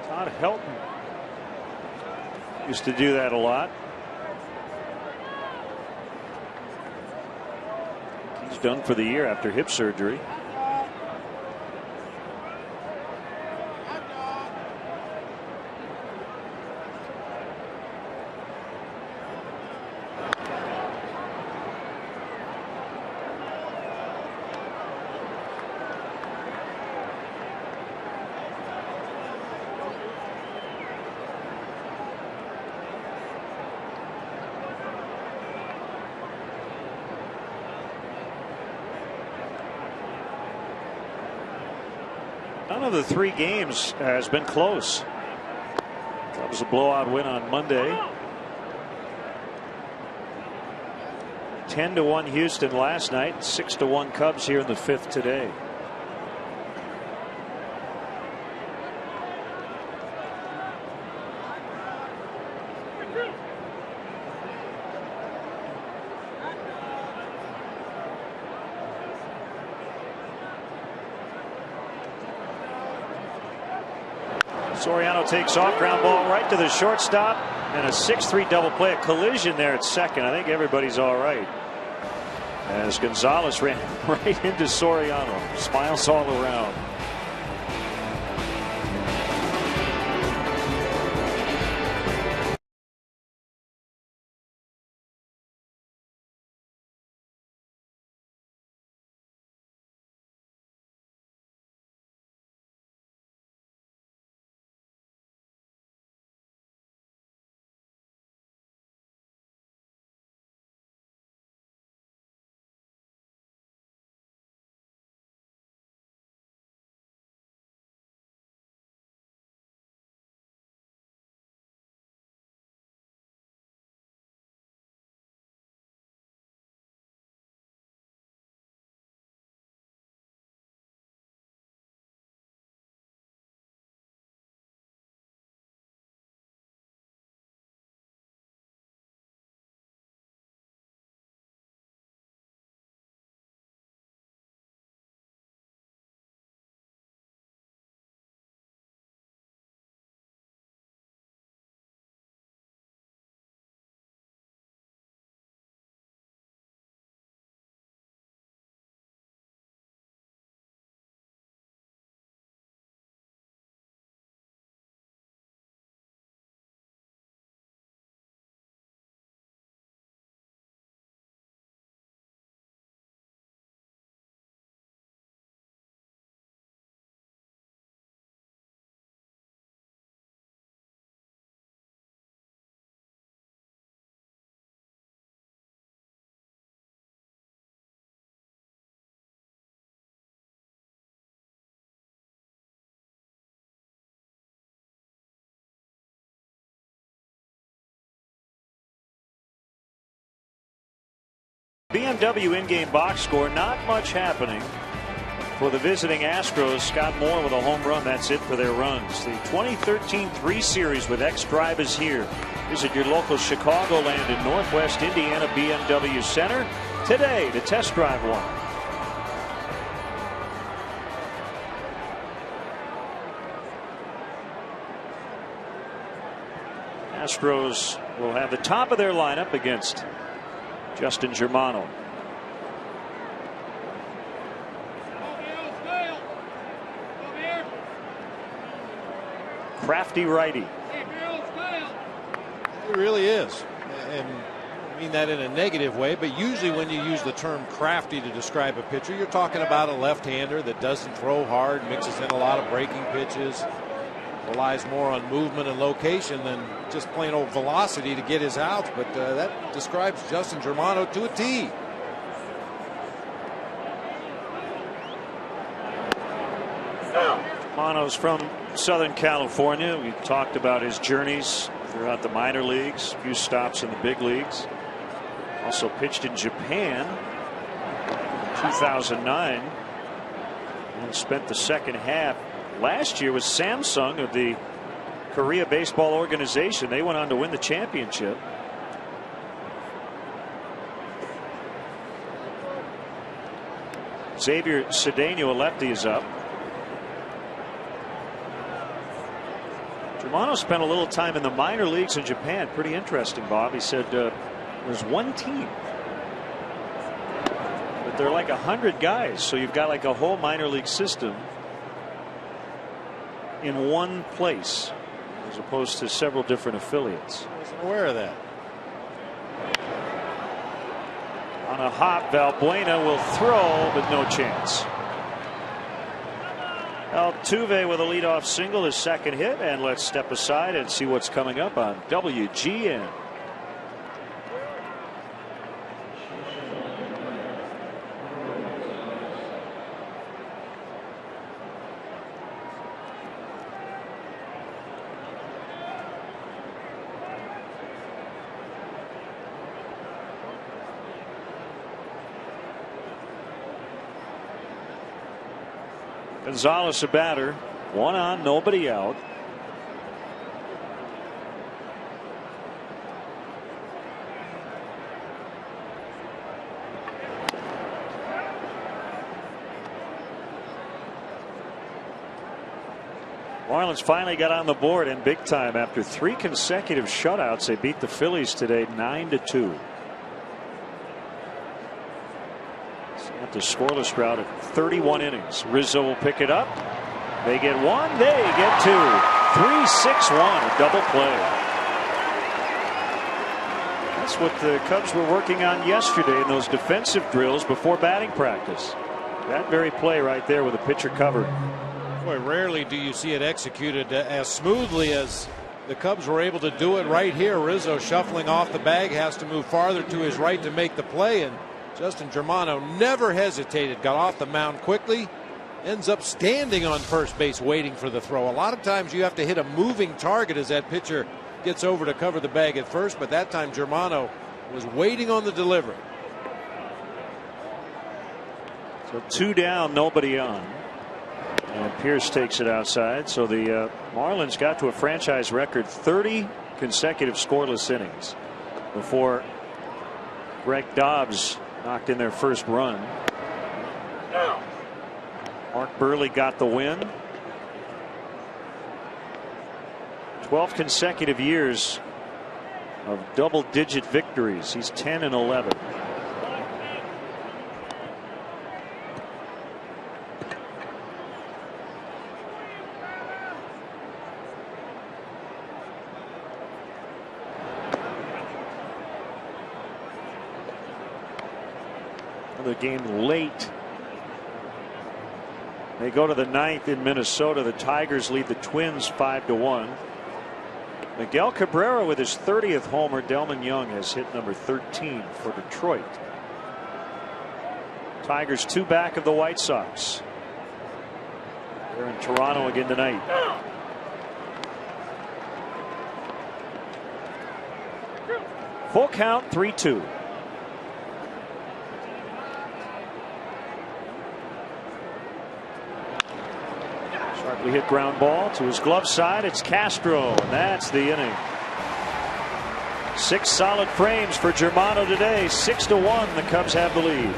Todd Helton used to do that a lot. He's done for the year after hip surgery. None of the 3 games has been close. That was a blowout win on Monday. 10-1 Houston last night. 6-1 Cubs here in the 5th today. Soriano takes off, ground ball right to the shortstop, and a 6-3 double play, a collision there at second. I think everybody's all right, as Gonzalez ran right into Soriano. Smiles all around. BMW in-game box score, not much happening for the visiting Astros. Scott Moore with a home run. That's it for their runs. The 2013 3 Series with X Drive is here. Visit your local Chicagoland in Northwest Indiana BMW Center today to test drive one. Astros will have the top of their lineup against Justin Germano. Crafty righty. He really is. And I mean that in a negative way, but usually when you use the term crafty to describe a pitcher, you're talking about a left-hander that doesn't throw hard, mixes in a lot of breaking pitches, relies more on movement and location than just plain old velocity to get his outs. But that describes Justin Germano to a T. Germano's from Southern California. We talked about his journeys throughout the minor leagues, a few stops in the big leagues. Also pitched in Japan in 2009 and spent the second half last year with Samsung of the Korea Baseball Organization. They went on to win the championship. Xavier Cedeno, a lefty, is up. Germano spent a little time in the minor leagues in Japan. Pretty interesting, Bob. He said there's one team, but they're like 100 guys, so you've got like a whole minor league system in one place as opposed to several different affiliates. I wasn't aware of that. On a hop, Valbuena will throw, but no chance. Altuve with a leadoff single, his second hit, and let's step aside and see what's coming up on WGN. Gonzalez a batter. 1 on, nobody out. Marlins finally got on the board in big time after 3 consecutive shutouts. They beat the Phillies today 9-2. At the scoreless drought of 31 innings. Rizzo will pick it up. They get 1. They get 2. 3-6-1. A double play. That's what the Cubs were working on yesterday in those defensive drills before batting practice. That very play right there with the pitcher covered. Boy, rarely do you see it executed as smoothly as the Cubs were able to do it right here. Rizzo shuffling off the bag, has to move farther to his right to make the play, and Justin Germano never hesitated, got off the mound quickly, ends up standing on first base waiting for the throw. A lot of times you have to hit a moving target as that pitcher gets over to cover the bag at first, but that time Germano was waiting on the delivery. So 2 down, nobody on. And Pierce takes it outside. So the Marlins got to a franchise record 30 consecutive scoreless innings before Greg Dobbs knocked in their first run. Mark Burley got the win. 12 consecutive years of double-digit victories. He's 10-11. The game late. They go to the 9th in Minnesota. The Tigers lead the Twins 5-1. Miguel Cabrera with his 30th homer. Delman Young has hit number 13 for Detroit. Tigers 2 back of the White Sox. They're in Toronto again tonight. Full count, 3-2. We hit ground ball to his glove side. It's Castro, and that's the inning. 6 solid frames for Germano today. 6-1. The Cubs have the lead.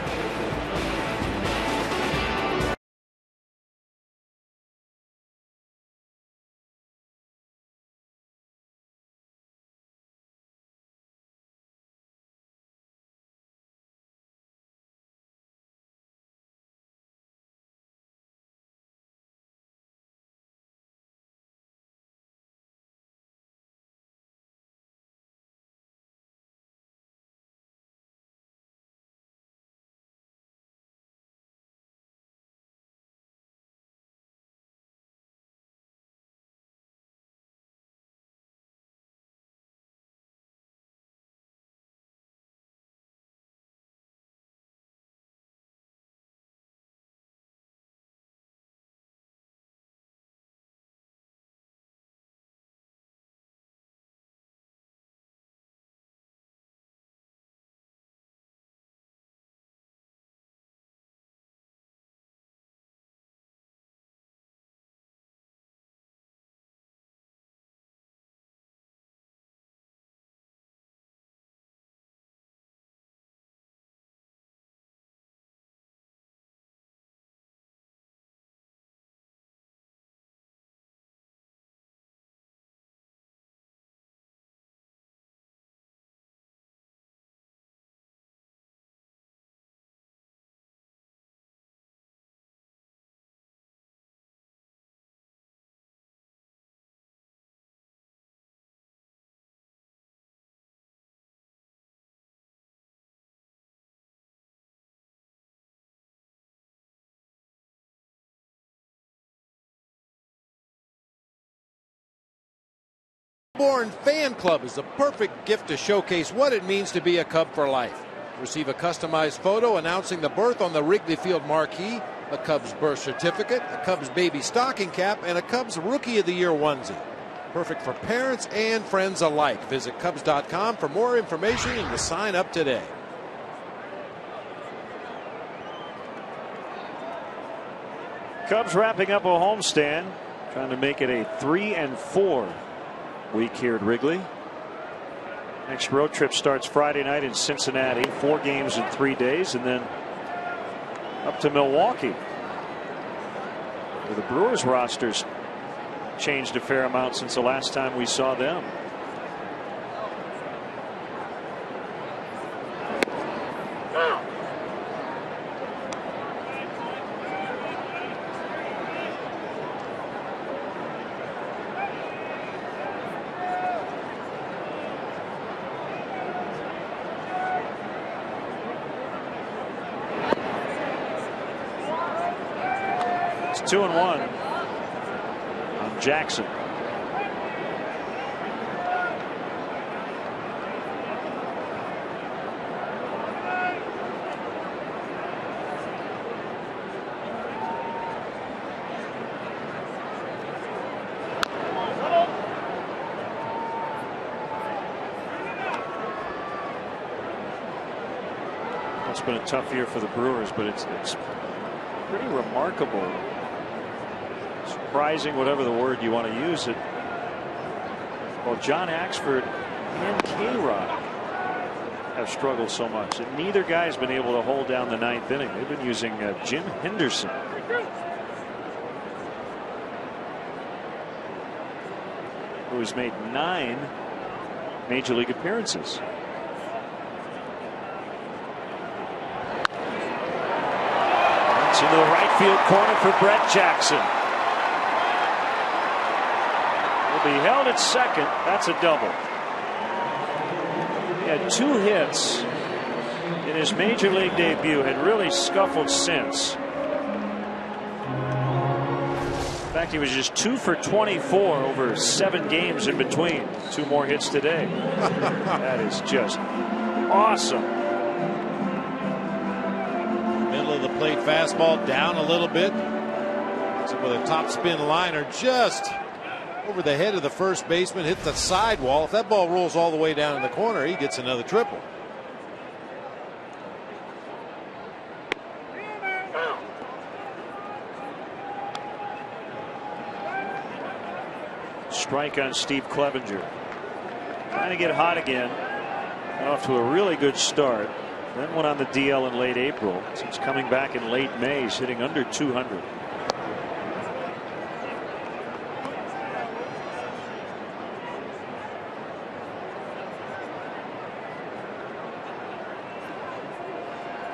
Born Fan Club is the perfect gift to showcase what it means to be a Cub for life. Receive a customized photo announcing the birth on the Wrigley Field marquee, a Cubs birth certificate, a Cubs baby stocking cap, and a Cubs Rookie of the Year onesie. Perfect for parents and friends alike. Visit Cubs.com for more information and to sign up today. Cubs wrapping up a homestand, trying to make it a 3-4 week here at Wrigley. Next road trip starts Friday night in Cincinnati. 4 games in 3 days, and then up to Milwaukee. The Brewers rosters changed a fair amount since the last time we saw them. It's 2-1 on Jackson. It's been a tough year for the Brewers, but it's pretty remarkable. Surprising, whatever the word you want to use it. Well, John Axford and K-Rod have struggled so much, and neither guy's been able to hold down the 9th inning. They've been using Jim Henderson, who has made 9 major league appearances. It's into the right field corner for Brett Jackson. Be held at second. That's a double. He had 2 hits in his major league debut, had really scuffled since. In fact, he was just 2 for 24 over 7 games in between. 2 more hits today. That is just awesome. Middle of the plate fastball down a little bit. With a top spin liner just over the head of the first baseman, hit the sidewall. If that ball rolls all the way down in the corner, he gets another triple. Strike on Steve Clevenger. Trying to get hot again. Got off to a really good start. Then went on the DL in late April. Since coming back in late May, he's hitting under 200.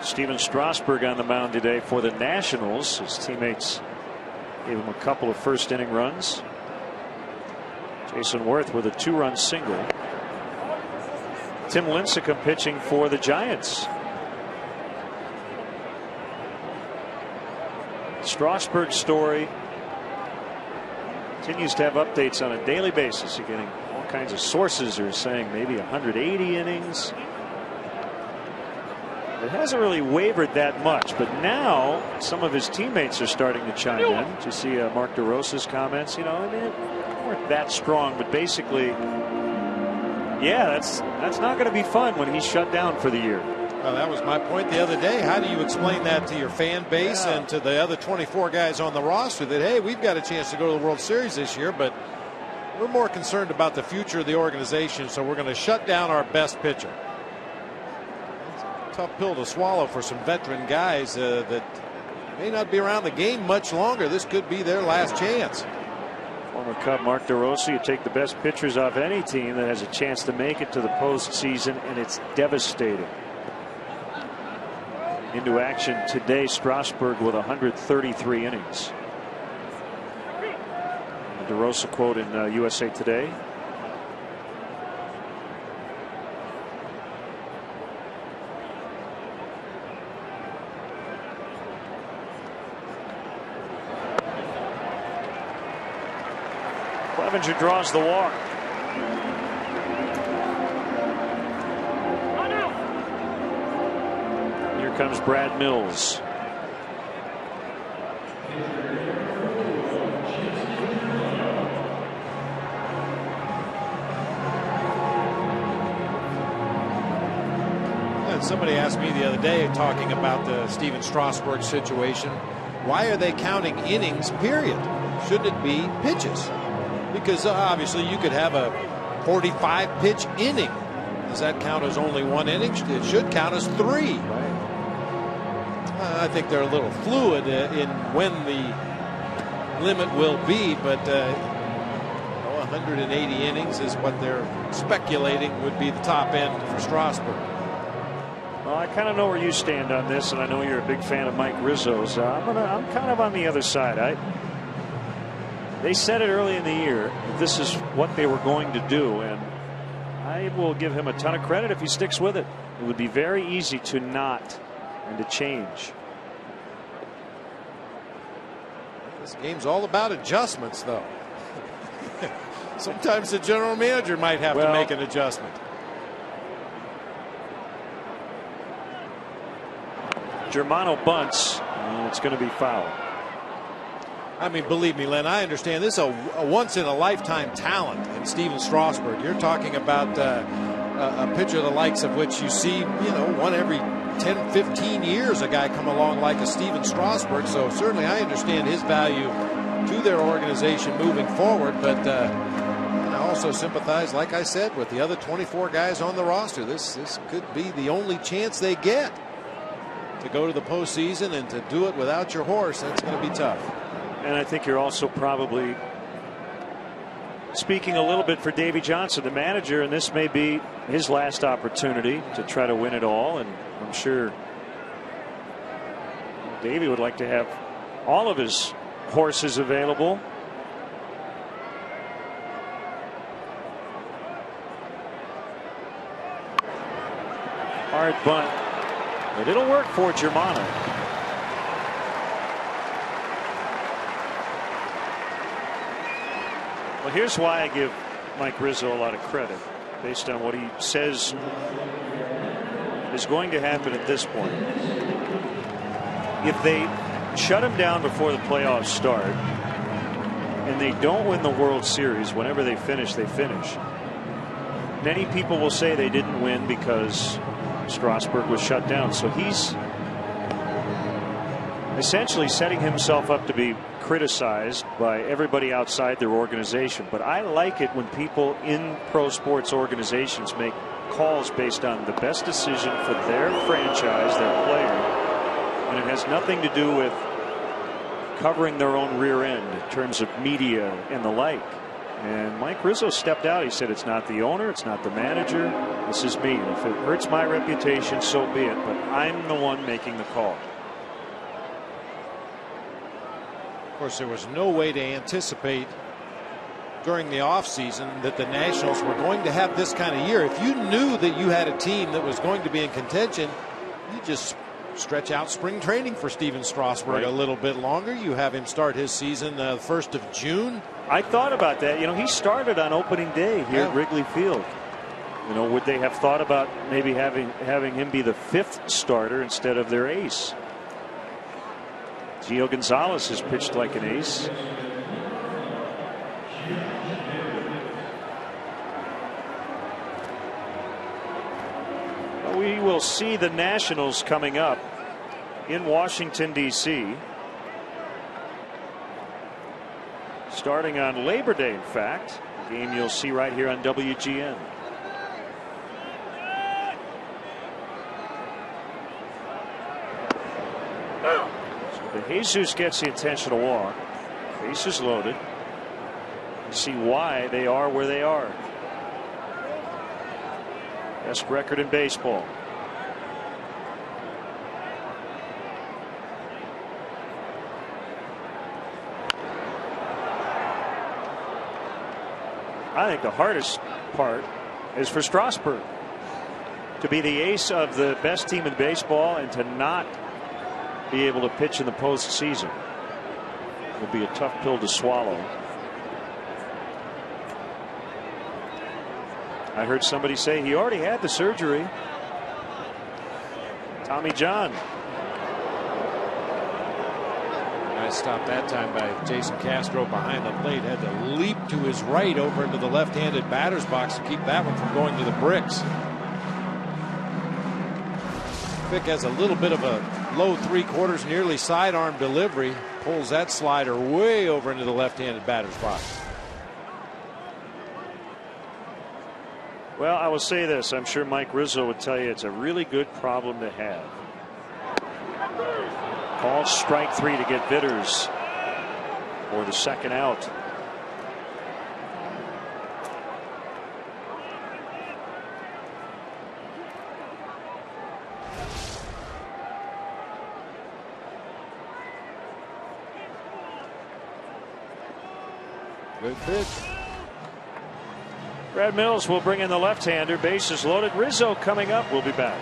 Steven Strasburg on the mound today for the Nationals. His teammates gave him a couple of first inning runs. Jason Worth with a 2-run single. Tim Lincecum pitching for the Giants. Strasburg's story continues to have updates on a daily basis. You're getting all kinds of sources are saying maybe 180 innings. It hasn't really wavered that much, but now some of his teammates are starting to chime in. Did you see Mark DeRosa's comments? You know, I mean, they weren't that strong, but basically, yeah, that's not going to be fun when he's shut down for the year. Well, that was my point the other day. How do you explain that to your fan base and to the other 24 guys on the roster that, hey, we've got a chance to go to the World Series this year, but we're more concerned about the future of the organization, so we're going to shut down our best pitcher. Tough pill to swallow for some veteran guys that may not be around the game much longer. This could be their last chance. Former Cub Mark DeRosa, you take the best pitchers off any team that has a chance to make it to the postseason, and it's devastating. Into action today, Strasburg with 133 innings. A DeRosa quote in USA Today. Clevenger draws the walk. Here comes Brad Mills. And somebody asked me the other day, talking about the Steven Strasburg situation, Why are they counting innings, period? Shouldn't it be pitches? Because obviously you could have a 45 pitch inning. Does that count as only one inning? It should count as 3. I think they're a little fluid in when the limit will be, but 180 innings is what they're speculating would be the top end for Strasburg. Well, I kind of know where you stand on this, and I know you're a big fan of Mike Rizzo's. I'm kind of on the other side. They said it early in the year that this is what they were going to do, and I will give him a ton of credit if he sticks with it. It would be very easy to not and to change. This game's all about adjustments, though. Sometimes the general manager might have to make an adjustment. Germano bunts, and it's going to be foul. I mean, believe me, Len, I understand this is a once-in-a-lifetime talent in Steven Strasburg. You're talking about a pitcher the likes of which you see, one every 10, 15 years, a guy come along like a Steven Strasburg. So certainly I understand his value to their organization moving forward. But I also sympathize, like I said, with the other 24 guys on the roster. This could be the only chance they get to go to the postseason, and to do it without your horse, that's going to be tough. And I think you're also probably speaking a little bit for Davey Johnson, the manager, and this may be his last opportunity to try to win it all. And I'm sure Davey would like to have all of his horses available. Hard bunt, but it'll work for Germano. Well, here's why I give Mike Rizzo a lot of credit based on what he says is going to happen at this point. If they shut him down before the playoffs start and they don't win the World Series, whenever they finish, many people will say they didn't win because Strasburg was shut down. So he's essentially setting himself up to be criticized by everybody outside their organization. But I like it when people in pro sports organizations make calls based on the best decision for their franchise, their player, and it has nothing to do with covering their own rear end in terms of media and the like. And Mike Rizzo stepped out. He said, it's not the owner, it's not the manager, this is me. And if it hurts my reputation, so be it, but I'm the one making the call. Of course, there was no way to anticipate during the offseason that the Nationals were going to have this kind of year. If you knew that you had a team that was going to be in contention, you just stretch out spring training for Steven Strasburg a little bit longer. You have him start his season the 1st of June. I thought about that. He started on opening day here at Wrigley Field. Would they have thought about maybe having him be the 5th starter instead of their ace? Gio Gonzalez has pitched like an ace. We will see the Nationals coming up in Washington, D.C. starting on Labor Day, in fact. A game you'll see right here on WGN. DeJesus gets the intentional walk. Bases loaded. You see why they are where they are. Best record in baseball. I think the hardest part is for Strasburg to be the ace of the best team in baseball and to not be able to pitch in the postseason. It will be a tough pill to swallow. I heard somebody say he already had the surgery. Tommy John. Nice stop that time by Jason Castro behind the plate. Had to leap to his right over into the left-handed batter's box to keep that one from going to the bricks. Vic has a little bit of a low 3/4, nearly sidearm delivery. Pulls that slider way over into the left-handed batter's box. Well, I will say this. I'm sure Mike Rizzo would tell you it's a really good problem to have. Call strike 3 to get Vitters for the second out. Good pitch. Brad Mills will bring in the left-hander. Bases loaded. Rizzo coming up. We'll be back.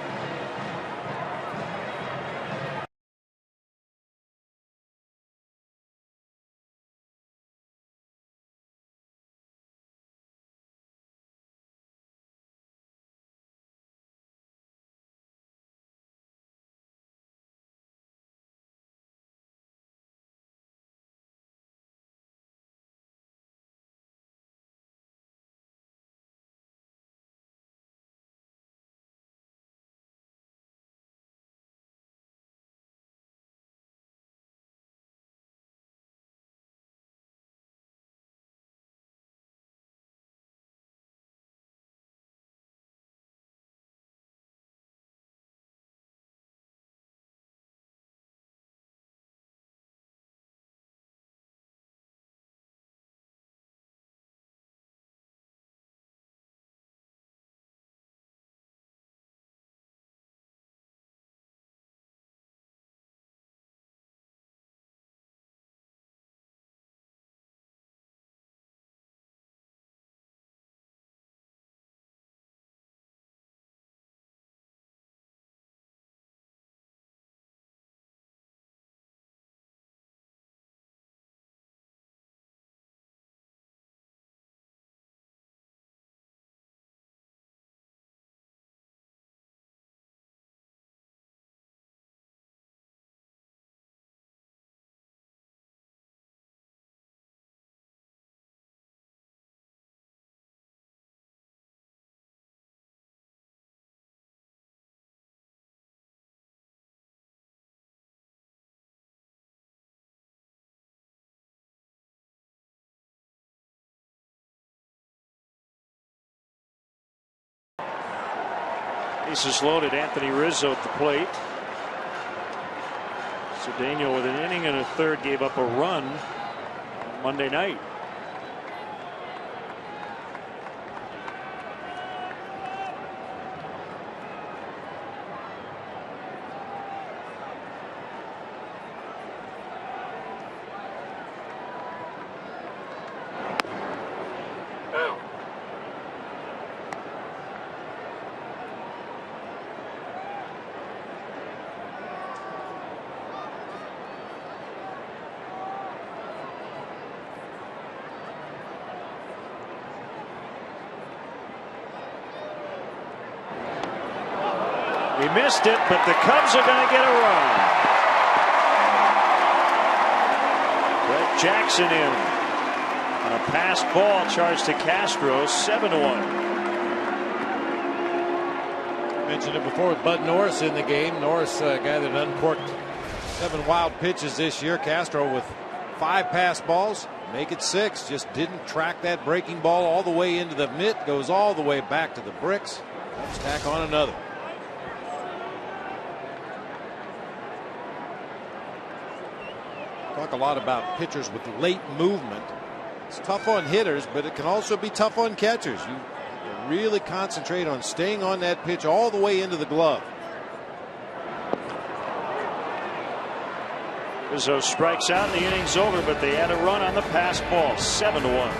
Bases loaded. Anthony Rizzo at the plate. Cedeno with an inning and a third gave up a run on Monday night. He missed it, but the Cubs are going to get a run. Brett Jackson in on a passed ball charged to Castro. 7-1. Mentioned it before with Bud Norris in the game. Norris, a guy that uncorked 7 wild pitches this year. Castro with 5 pass balls, make it 6. Just didn't track that breaking ball all the way into the mitt. Goes all the way back to the bricks. Let's tack on another. Talk a lot about pitchers with late movement. It's tough on hitters, but it can also be tough on catchers. You really concentrate on staying on that pitch all the way into the glove. Rizzo strikes out and the inning's over, but they had a run on the pass ball. 7-1.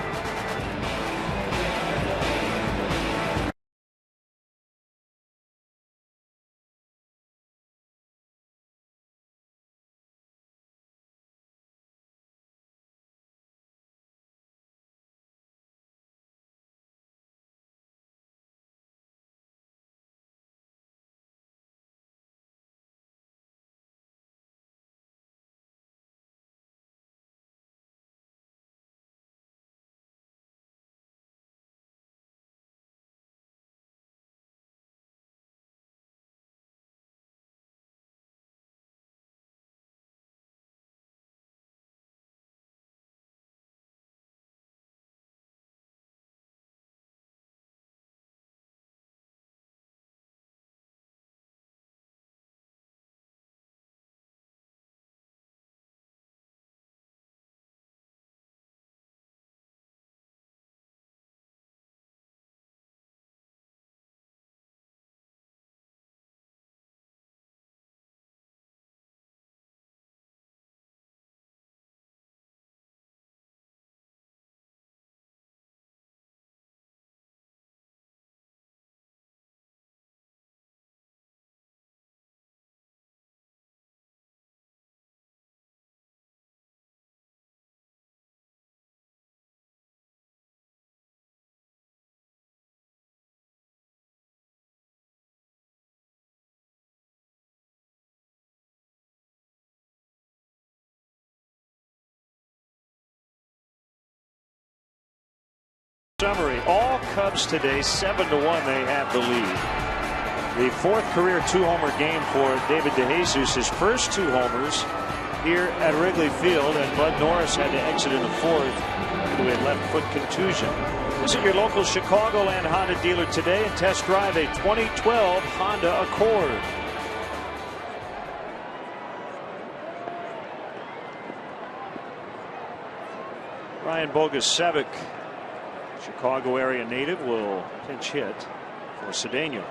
summary. All Cubs today, 7-1. They have the lead. The fourth career 2-homer game for David DeJesus. His first 2 homers here at Wrigley Field, and Bud Norris had to exit in the fourth due to a left foot contusion. Visit your local Chicagoland Honda dealer today and test drive a 2012 Honda Accord. Ryan Bogusevic, Chicago area native, will pinch hit for Cedeno.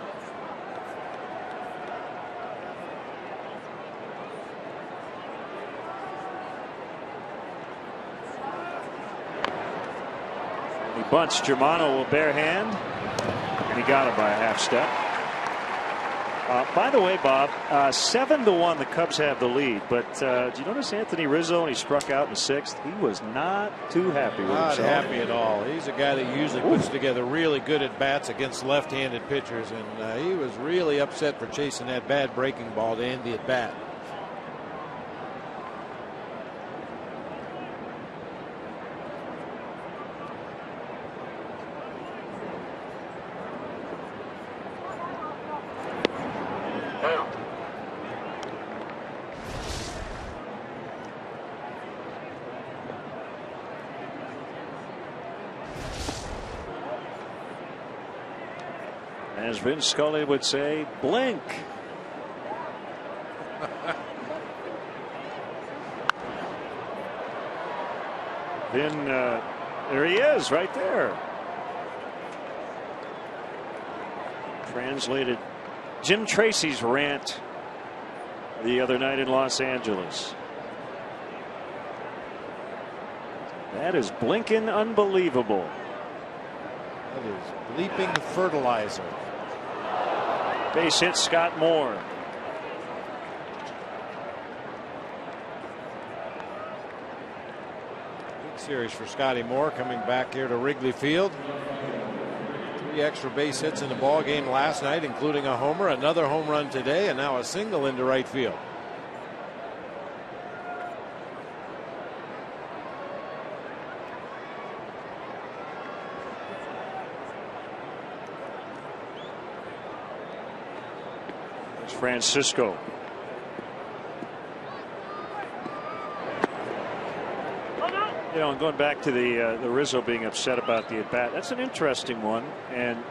He bunts. Germano will bare hand, and he got him by a half step. By the way, Bob, 7-1, the Cubs have the lead. But did you notice Anthony Rizzo, when he struck out in the 6th? He was not too happy with himself. Not happy at all. He's a guy that usually puts together really good at bats against left-handed pitchers, and he was really upset for chasing that bad breaking ball to end the at bat. As Vince Scully would say, blink. Then there he is, right there. Translated Jim Tracy's rant the other night in Los Angeles. That is blinking unbelievable. That is leaping fertilizer. Base hit, Scott Moore. Big series for Scotty Moore coming back here to Wrigley Field. 3 extra base hits in the ball game last night, including a homer, another home run today, and now a single into right field. Francisco. You know, and going back to the Rizzo being upset about the at bat, that's an interesting one, and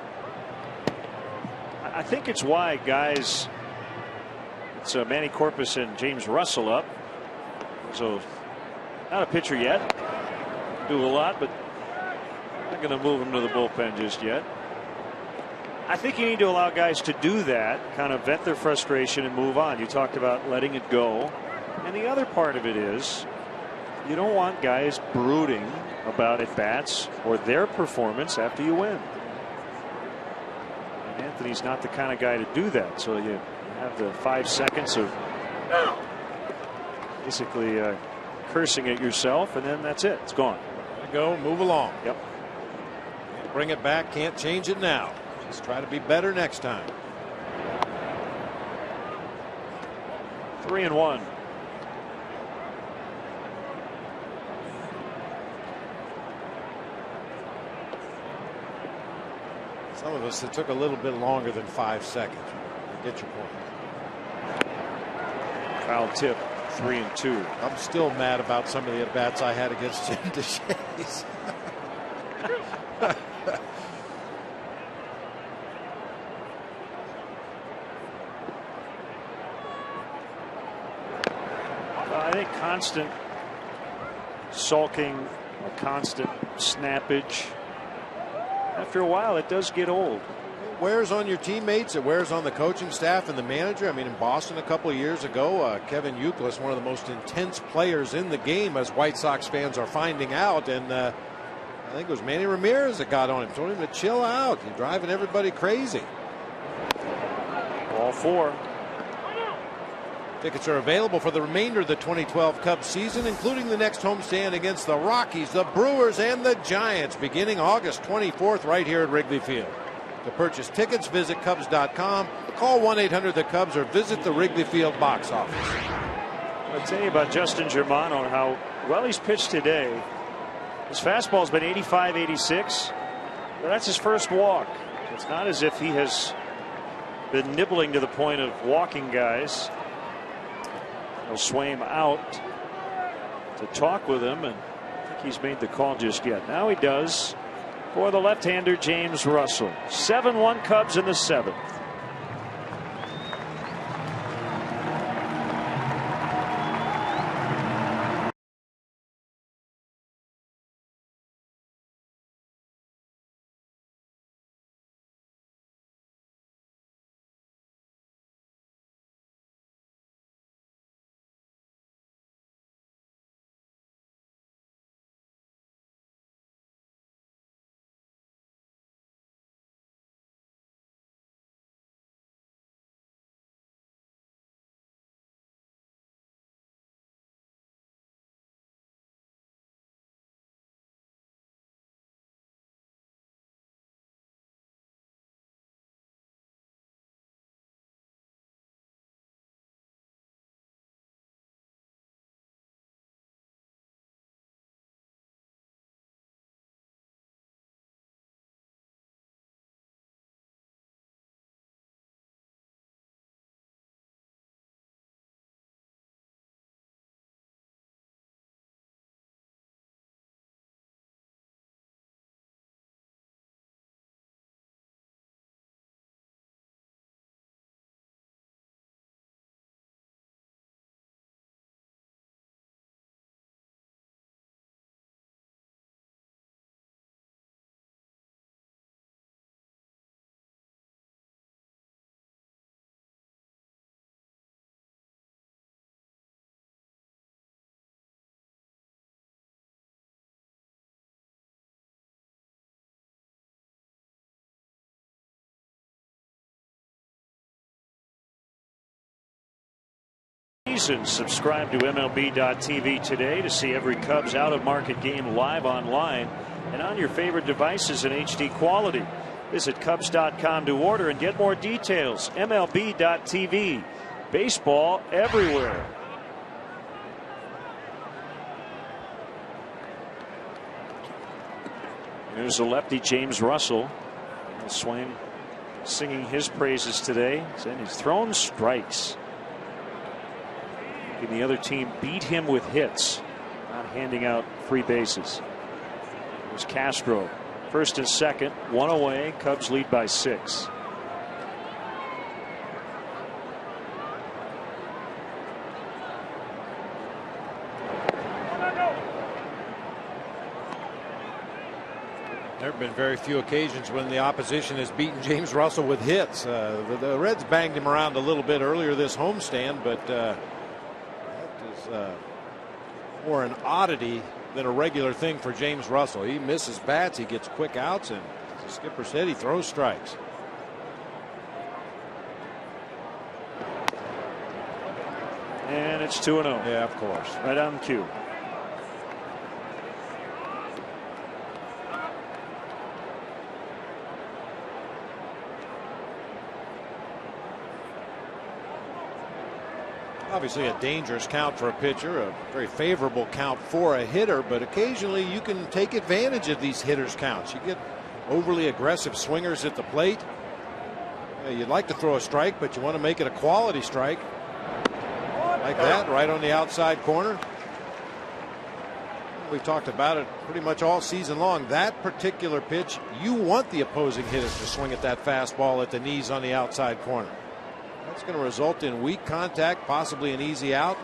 I think it's why guys, it's Manny Corpus and James Russell up. So not a pitcher yet, do a lot, but not going to move him to the bullpen just yet. I think you need to allow guys to do that, kind of vent their frustration and move on. You talked about letting it go. And the other part of it is you don't want guys brooding about at-bats or their performance after you win. And Anthony's not the kind of guy to do that. So you have the 5 seconds of basically cursing at yourself, and then that's it. It's gone. There you go. Move along. Yep. Can't bring it back. Can't change it now. Just try to be better next time. 3-1. Some of us, it took a little bit longer than 5 seconds. I get your point. Foul tip, 3-2. I'm still mad about some of the at-bats I had against Jim Deshaies. I think constant sulking, or constant snappage, after a while it does get old. It wears on your teammates. It wears on the coaching staff and the manager. I mean, in Boston a couple of years ago, Kevin Youkilis, one of the most intense players in the game, as White Sox fans are finding out, and I think it was Manny Ramirez that got on him, told him to chill out. You're driving everybody crazy. Ball 4. Tickets are available for the remainder of the 2012 Cubs season, including the next homestand against the Rockies, the Brewers, and the Giants, beginning August 24th right here at Wrigley Field. To purchase tickets, visit Cubs.com, call 1-800-THE-CUBS, or visit the Wrigley Field box office. I'll tell you about Justin Germano and how well he's pitched today. His fastball's been 85-86. But that's his first walk. It's not as if he has been nibbling to the point of walking guys. They'll sway him out to talk with him, and I think he's made the call just yet. Now he does for the left-hander James Russell. 7-1 Cubs in the 7th. Subscribe to MLB.tv today to see every Cubs out-of-market game live online and on your favorite devices in HD quality. Visit Cubs.com to order and get more details. MLB.tv. Baseball everywhere. Here's the lefty James Russell. Swain singing his praises today. And he's thrown strikes. And the other team beat him with hits, not handing out free bases. It was Castro. First and second, one away. Cubs lead by 6. There have been very few occasions when the opposition has beaten James Russell with hits. The Reds banged him around a little bit earlier this homestand, but that is more an oddity than a regular thing for James Russell. He misses bats, he gets quick outs, and as the skipper said, he throws strikes. And it's 2-0. Yeah, of course. Right on cue. Obviously a dangerous count for a pitcher, a very favorable count for a hitter, but occasionally you can take advantage of these hitters' counts. You get overly aggressive swingers at the plate. You'd like to throw a strike, but you want to make it a quality strike. Like that, right on the outside corner. We've talked about it pretty much all season long. That particular pitch, you want the opposing hitters to swing at that fastball at the knees on the outside corner. That's going to result in weak contact, possibly an easy out.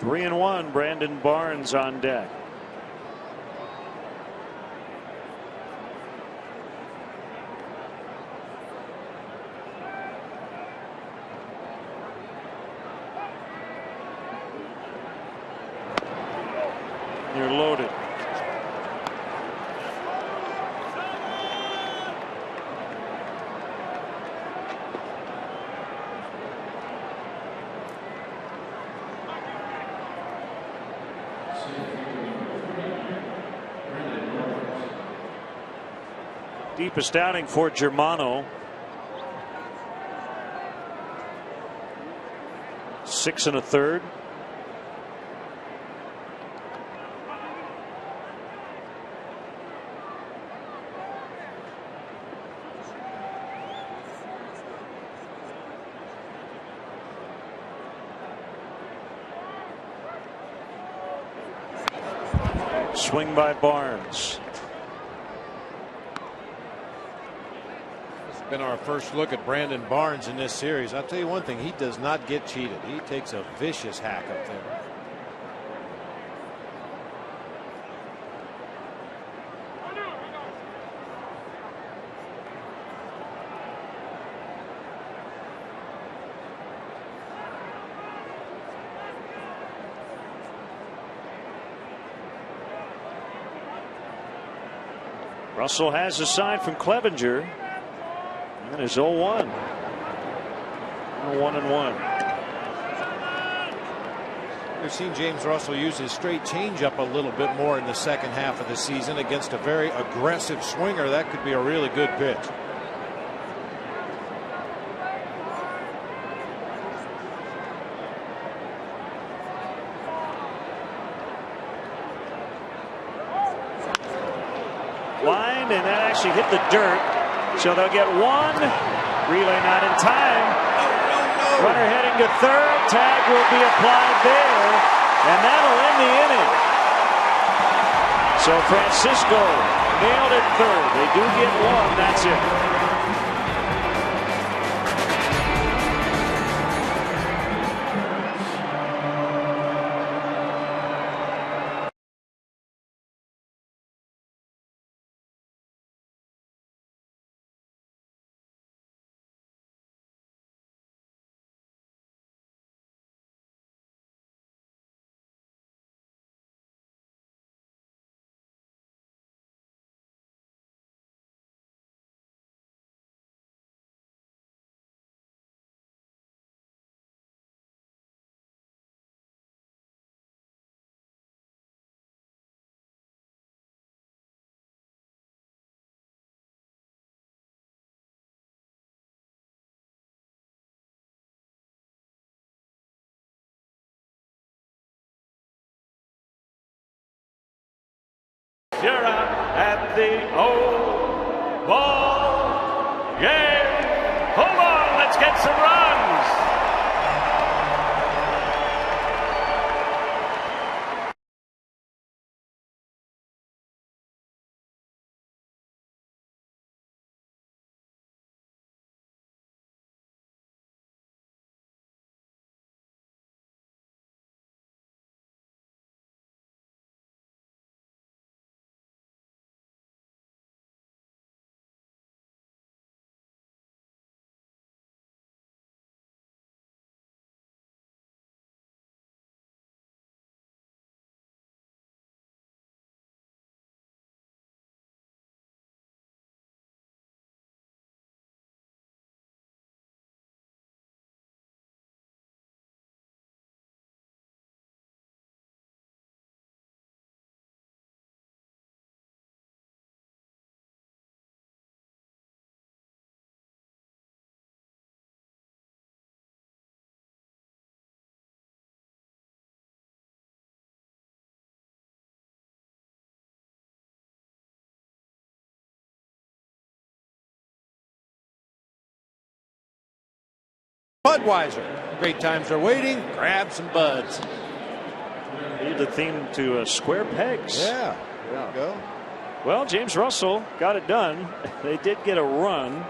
Three and one. Brandon Barnes on deck. You're loaded. Deepest outing for Germano. 6 1/3. Swing by Barnes. It's been our first look at Brandon Barnes in this series. I'll tell you one thing, he does not get cheated. He takes a vicious hack up there. Russell has a sign from Clevenger. And is 0-1. 1-1. We've seen James Russell use his straight changeup a little bit more in the second half of the season against a very aggressive swinger. That could be a really good pitch. Line, and that actually hit the dirt. So they'll get one. Relay not in time. Runner heading to third. Tag will be applied there. And that'll end the inning. So Francisco nailed it third. They do get one. That's it. You're out at the O ball game. Hold on, let's get some runs. Budweiser. Great times are waiting. Grab some buds. Lead the theme to square pegs. Yeah. There you go. Well, James Russell got it done. They did get a run.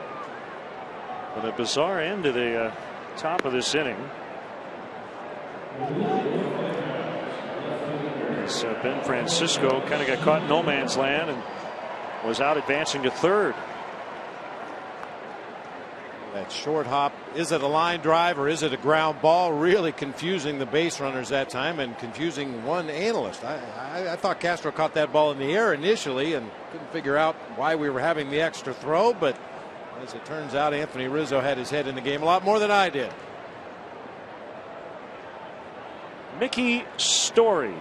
But a bizarre end to the top of this inning. As Ben Francisco kind of got caught in no man's land and was out advancing to third. That short hop, is it a line drive or is it a ground ball? Really confusing the base runners that time and confusing one analyst. I thought Castro caught that ball in the air initially and couldn't figure out why we were having the extra throw, but as it turns out, Anthony Rizzo had his head in the game a lot more than I did. Mickey Story.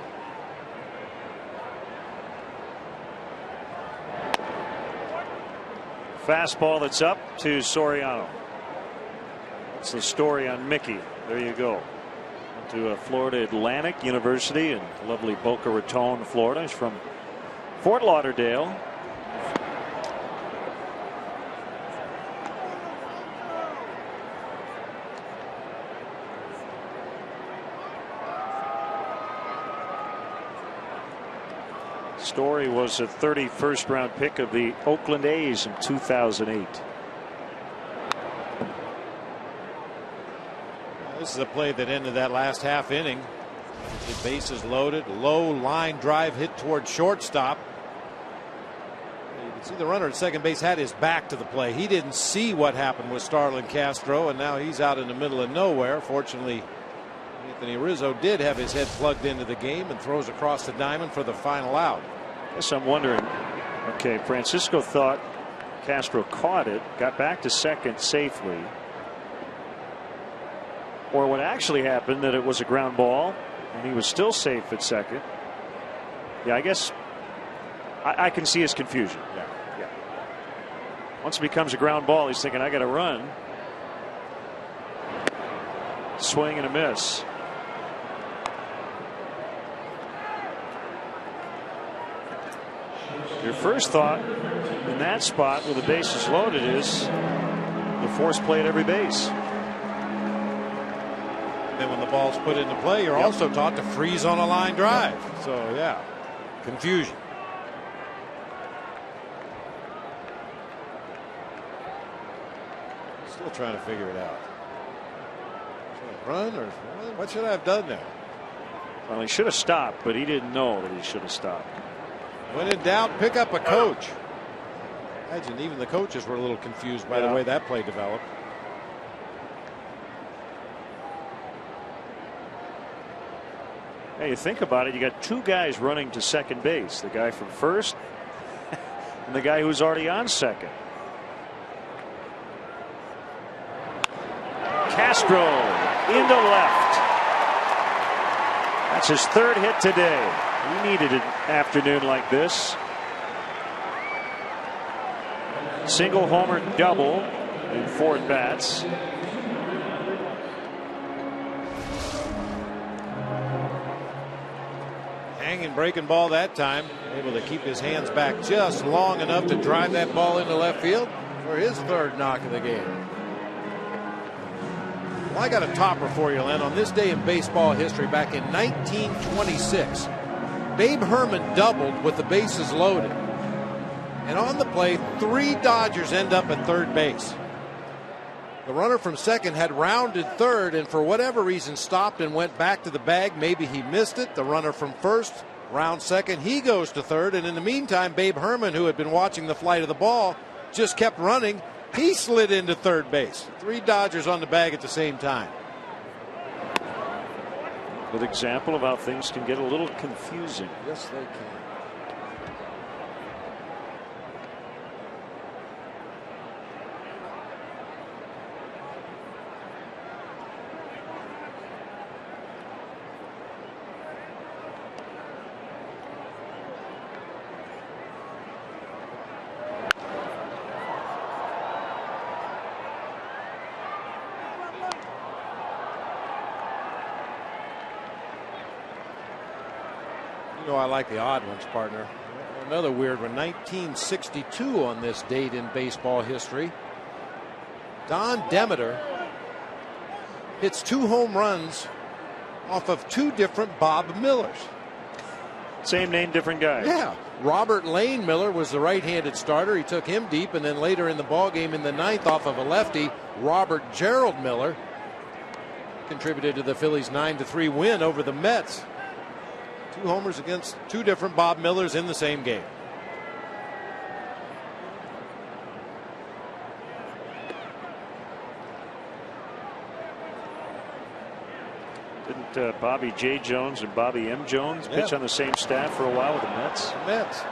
Fastball that's up to Soriano. That's the story on Mickey. There you go. Went to Florida Atlantic University in lovely Boca Raton, Florida. He's from Fort Lauderdale. Story was a 31st round pick of the Oakland A's in 2008. This is a play that ended that last half inning. The bases loaded, low line drive hit toward shortstop. You can see the runner at second base had his back to the play. He didn't see what happened with Starlin Castro, and now he's out in the middle of nowhere. Fortunately, Anthony Rizzo did have his head plugged into the game and throws across the diamond for the final out. Guess I'm wondering. Okay, Francisco thought Castro caught it, got back to second safely. Or what actually happened, that it was a ground ball and he was still safe at second. Yeah, I guess I can see his confusion. Yeah. Once it becomes a ground ball, he's thinking, I got to run. Swing and a miss. Your first thought in that spot with the bases loaded is the force play at every base. Then when the ball's put into play, you're also taught to freeze on a line drive. So yeah, confusion. Still trying to figure it out. Should I run or what should I have done there? Well, he should have stopped, but he didn't know that he should have stopped. When in doubt, pick up a coach. Imagine even the coaches were a little confused by the way that play developed. Hey, you think about it, you got two guys running to second base, the guy from first and the guy who's already on second. Castro into left. That's his third hit today. We needed an afternoon like this. Single homer double in 4 at bats. Hanging breaking ball that time, able to keep his hands back just long enough to drive that ball into left field for his third knock of the game. Well, I got a topper for you, Len. On this day in baseball history, back in 1926, Babe Herman doubled with the bases loaded. And on the play, 3 Dodgers end up at third base. The runner from second had rounded third and for whatever reason stopped and went back to the bag. Maybe he missed it. The runner from first rounds second. He goes to third. And in the meantime, Babe Herman, who had been watching the flight of the ball, just kept running. He slid into third base. 3 Dodgers on the bag at the same time. Good example of how things can get a little confusing. Yes, they can. You know, I like the odd ones, partner. Another weird one. 1962 on this date in baseball history. Don Demeter hits 2 home runs off of 2 different Bob Millers. Same name, different guy. Yeah. Robert Lane Miller was the right-handed starter. He took him deep, and then later in the ballgame in the 9th off of a lefty, Robert Gerald Miller contributed to the Phillies' 9-3 win over the Mets. 2 homers against 2 different Bob Millers in the same game. Didn't Bobby J. Jones and Bobby M. Jones pitch on the same staff for a while with the Mets? Mets.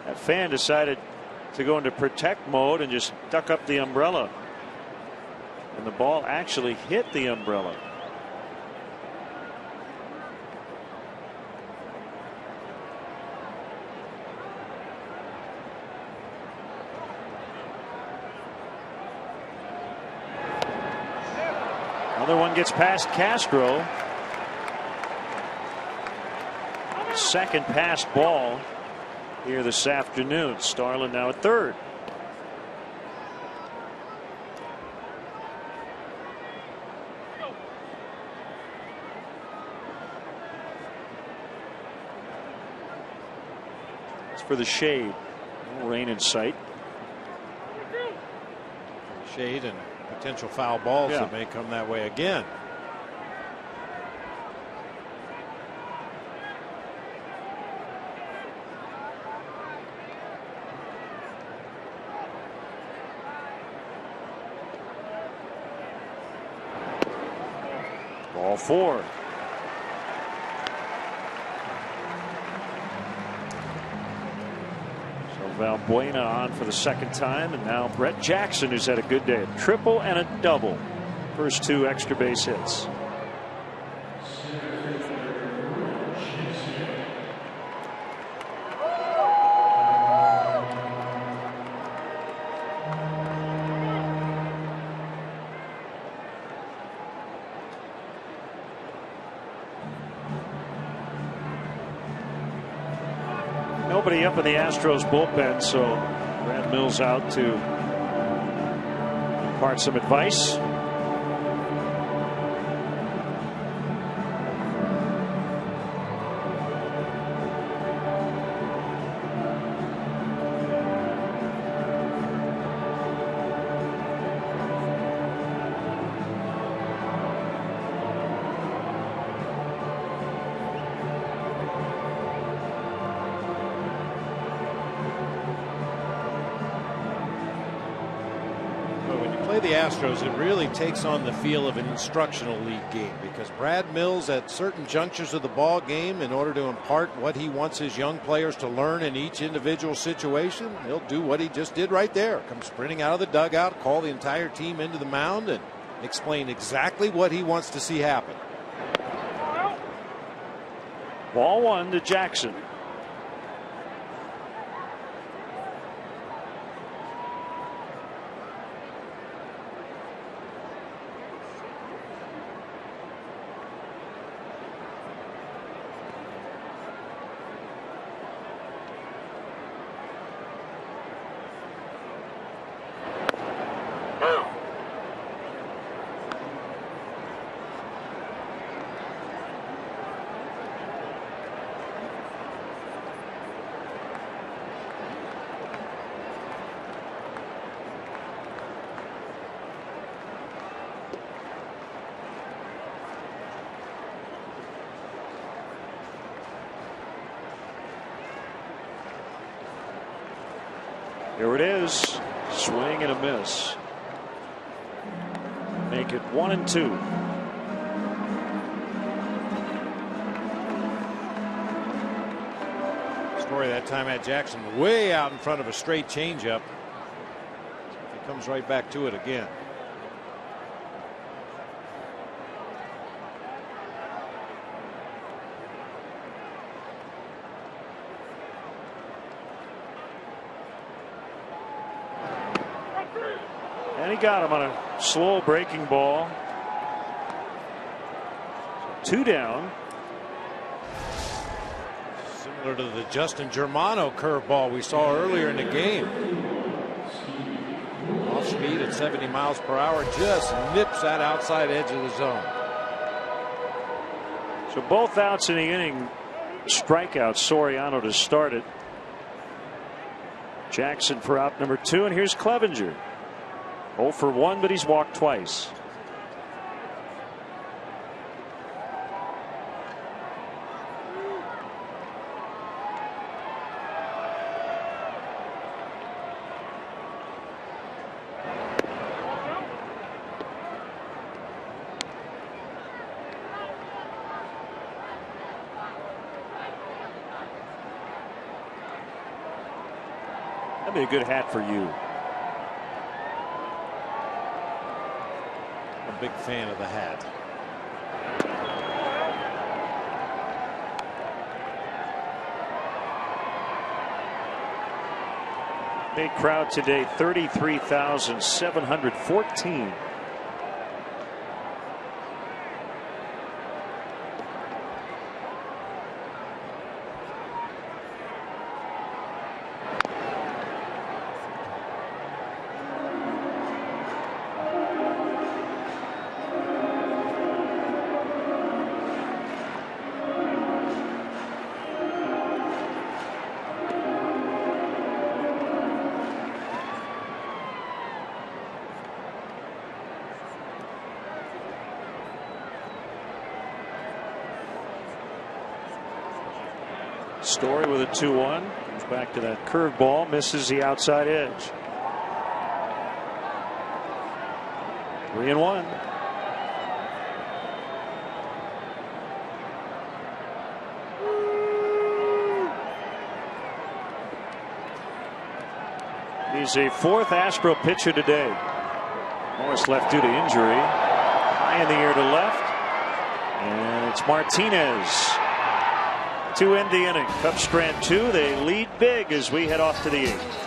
That fan decided to go into protect mode and just duck up the umbrella. And the ball actually hit the umbrella. Another one gets past Castro. Second pass ball here this afternoon. Starlin now at third. It's for the shade. No rain in sight. Shade and potential foul balls that may come that way again. Ball 4. Valbuena on for the second time, and now Brett Jackson, who's had a good day. A triple and a double. First 2 extra base hits. Nobody up in the Astros bullpen, so Brad Mills out to impart some advice. The Astros, it really takes on the feel of an instructional league game, because Brad Mills at certain junctures of the ball game, in order to impart what he wants his young players to learn in each individual situation, he'll do what he just did right there. Come sprinting out of the dugout, call the entire team into the mound, and explain exactly what he wants to see happen. Ball 1 to Jackson. Here it is. Swing and a miss. Make it 1-2. Story that time at Jackson way out in front of a straight changeup. He comes right back to it again. And he got him on a slow breaking ball. 2 down. Similar to the Justin Germano curveball we saw earlier in the game. Off speed at 70 miles per hour, just nips that outside edge of the zone. So both outs in the inning, strikeout. Soriano to start it. Jackson for out number 2, and here's Clevenger. 0 for 1, but he's walked twice. That'd be a good hat for you. A big fan of the hat. Big crowd today, 33,714. Story with a 2-1. Comes back to that curveball, misses the outside edge. 3-1. He's a fourth Astro pitcher today. Morris left due to injury. High in the air to left. And it's Martinez to end the inning. Cubs strand 2. They lead big as we head off to the 8th.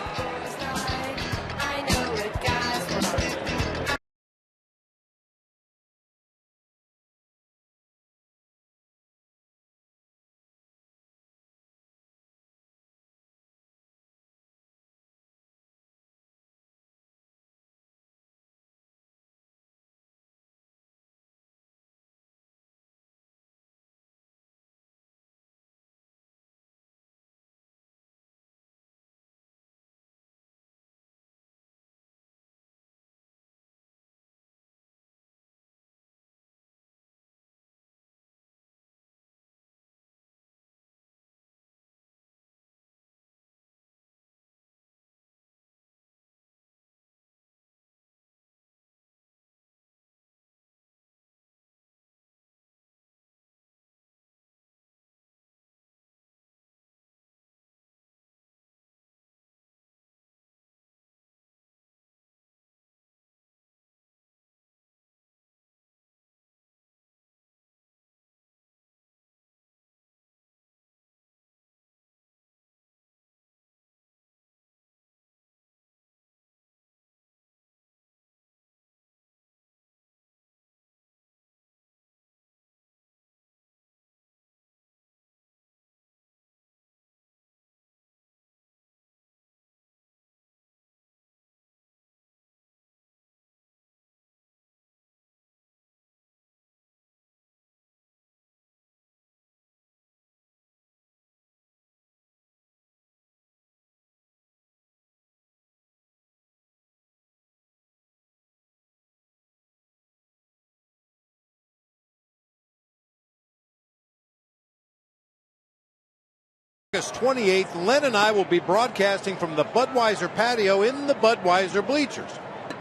August 28th, Len and I will be broadcasting from the Budweiser patio in the Budweiser bleachers.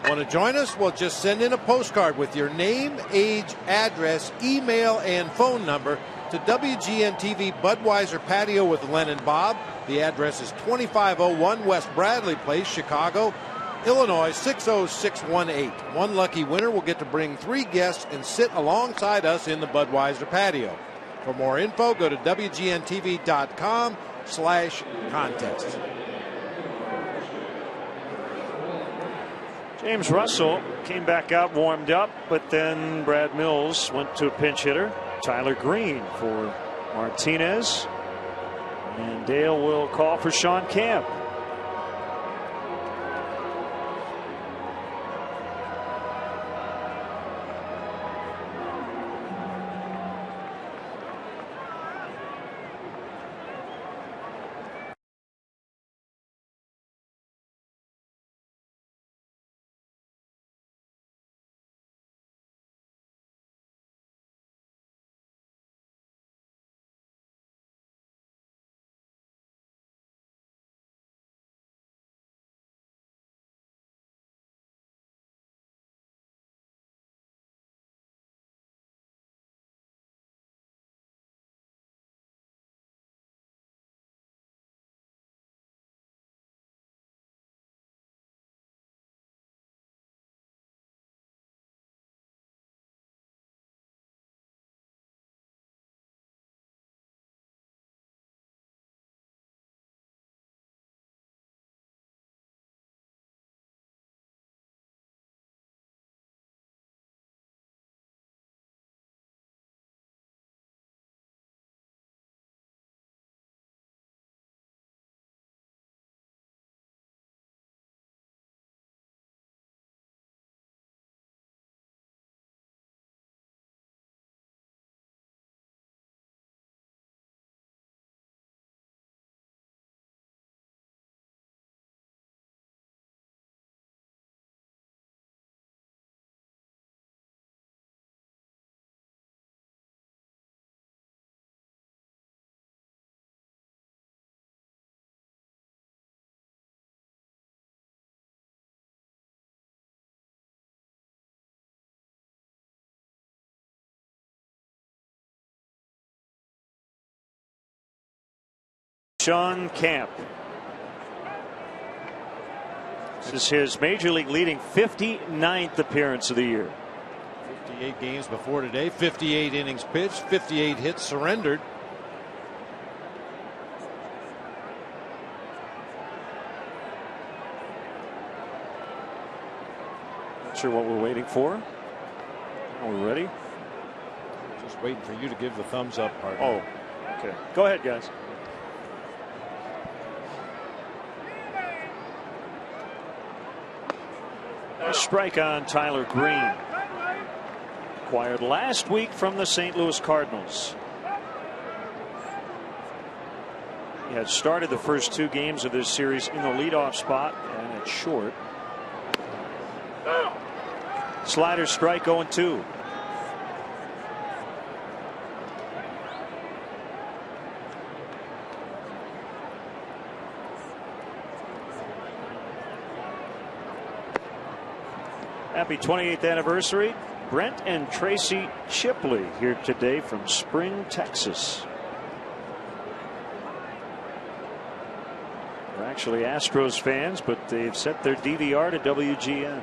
Want to join us? Well, just send in a postcard with your name, age, address, email, and phone number to WGN TV Budweiser Patio with Len and Bob. The address is 2501 West Bradley Place, Chicago, Illinois 60618. One lucky winner will get to bring 3 guests and sit alongside us in the Budweiser patio. For more info, go to WGNTV.com/contest. James Russell came back out, warmed up, but then Brad Mills went to a pinch hitter. Tyler Green for Martinez. And Dale will call for Sean Camp. John Camp. This is his major league leading 59th appearance of the year. 58 games before today, 58 innings pitched, 58 hits surrendered. Not sure what we're waiting for. Are we ready? Just waiting for you to give the thumbs up part. Oh, okay. Go ahead, guys. A strike on Tyler Green. Acquired last week from the St. Louis Cardinals. He had started the first 2 games of this series in the leadoff spot and at short. Slider strike 0-2. Happy 28th anniversary. Brent and Tracy Shipley here today from Spring, Texas. They're actually Astros fans, but they've set their DVR to WGN.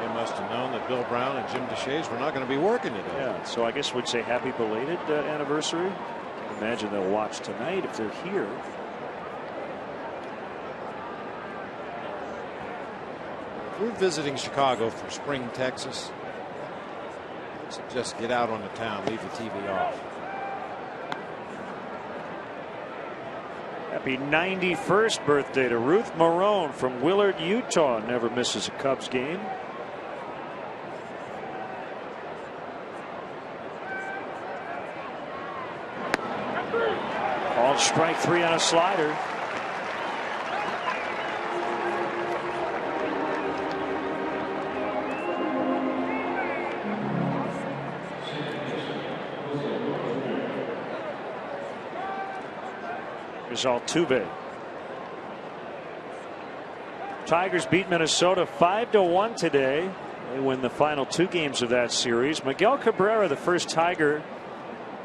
They must have known that Bill Brown and Jim Deshaies were not going to be working today. Yeah, so I guess we'd say happy belated anniversary. I imagine they'll watch tonight if they're here. We're visiting Chicago from Spring, Texas. So just get out on the town, leave the TV off. Happy 91st birthday to Ruth Marone from Willard, Utah. Never misses a Cubs game. Called strike 3 on a slider. Altuve. Tigers beat Minnesota 5-1 today. They win the final 2 games of that series. Miguel Cabrera, the first Tiger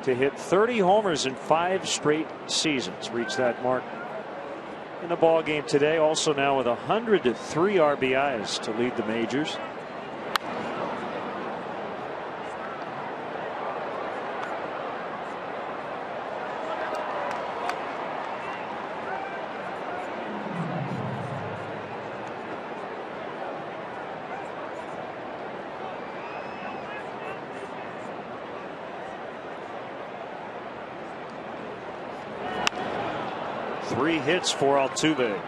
to hit 30 homers in 5 straight seasons, reached that mark in the ball game today. Also now with 103 RBIs to lead the majors. Three hits for Altuve.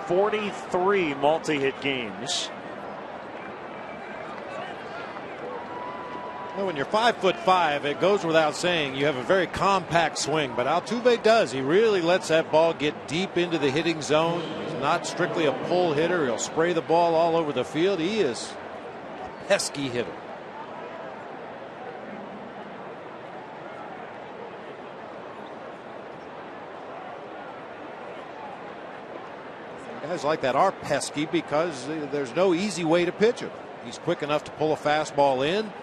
43 multi-hit games. Well, when you're 5'5", it goes without saying you have a very compact swing, but Altuve does. He really lets that ball get deep into the hitting zone. He's not strictly a pull hitter. He'll spray the ball all over the field. He is a pesky hitter. Guys like that are pesky because there's no easy way to pitch him. He's quick enough to pull a fastball in,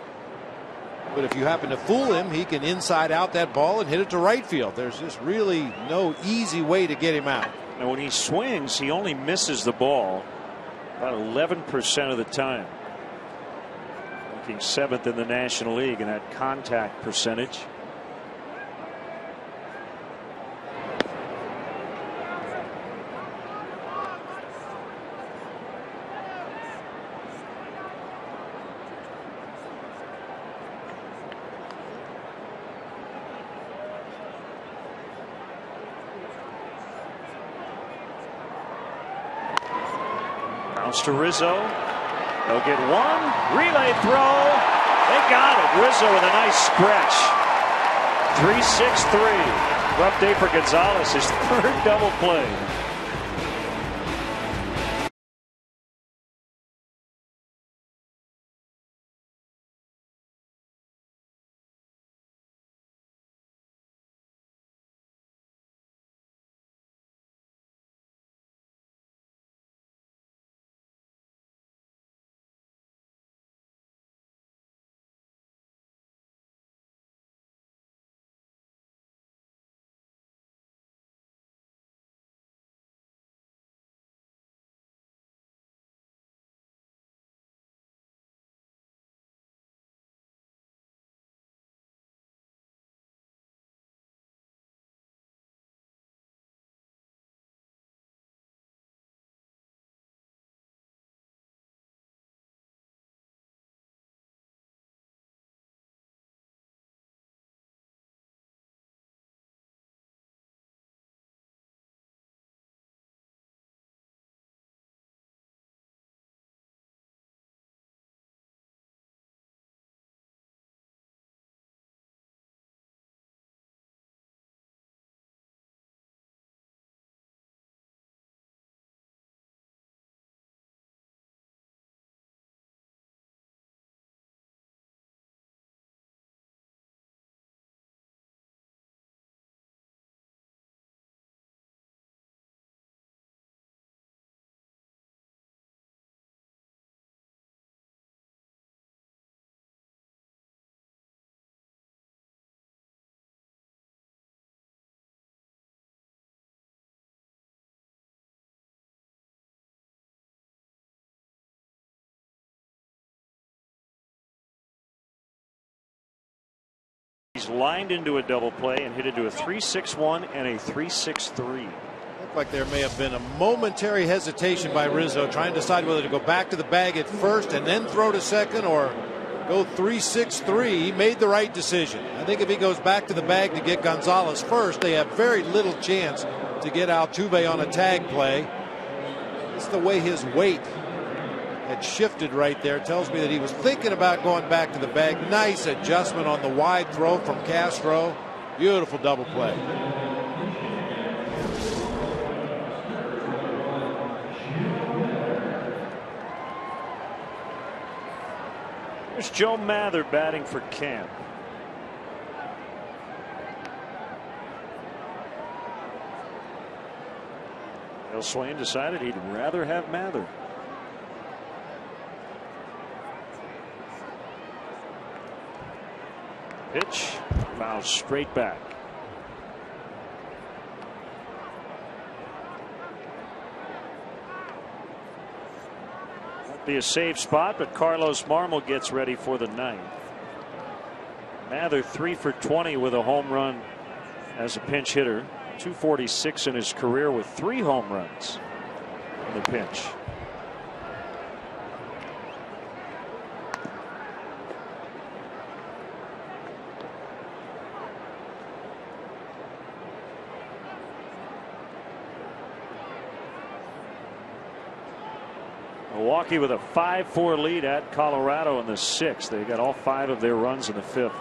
but if you happen to fool him, he can inside out that ball and hit it to right field. There's just really no easy way to get him out. And when he swings, he only misses the ball about 11% of the time. Ranking 7th in the National League in that contact percentage. To Rizzo. They'll get one. Relay throw. They got it. Rizzo with a nice stretch. 3-6-3. Rough day for Gonzalez. His 3rd double play. He's lined into a double play and hit into a 3-6-1 and a 3-6-3. Looked like there may have been a momentary hesitation by Rizzo, trying to decide whether to go back to the bag at first and then throw to second, or go 3-6-3. He made the right decision. I think if he goes back to the bag to get Gonzalez first, they have very little chance to get Altuve on a tag play. It's the way his weight had shifted right there. Tells me that he was thinking about going back to the bag. Nice adjustment on the wide throw from Castro. Beautiful double play. There's Joe Mather batting for Camp. Bill Swain decided he'd rather have Mather. Pitch, foul straight back. Won't be a safe spot, but Carlos Marmol gets ready for the ninth. Mather 3 for 20 with a home run as a pinch hitter. 246 in his career with 3 home runs in the pinch. Milwaukee with a 5-4 lead at Colorado in the 6th. They got all 5 of their runs in the 5th.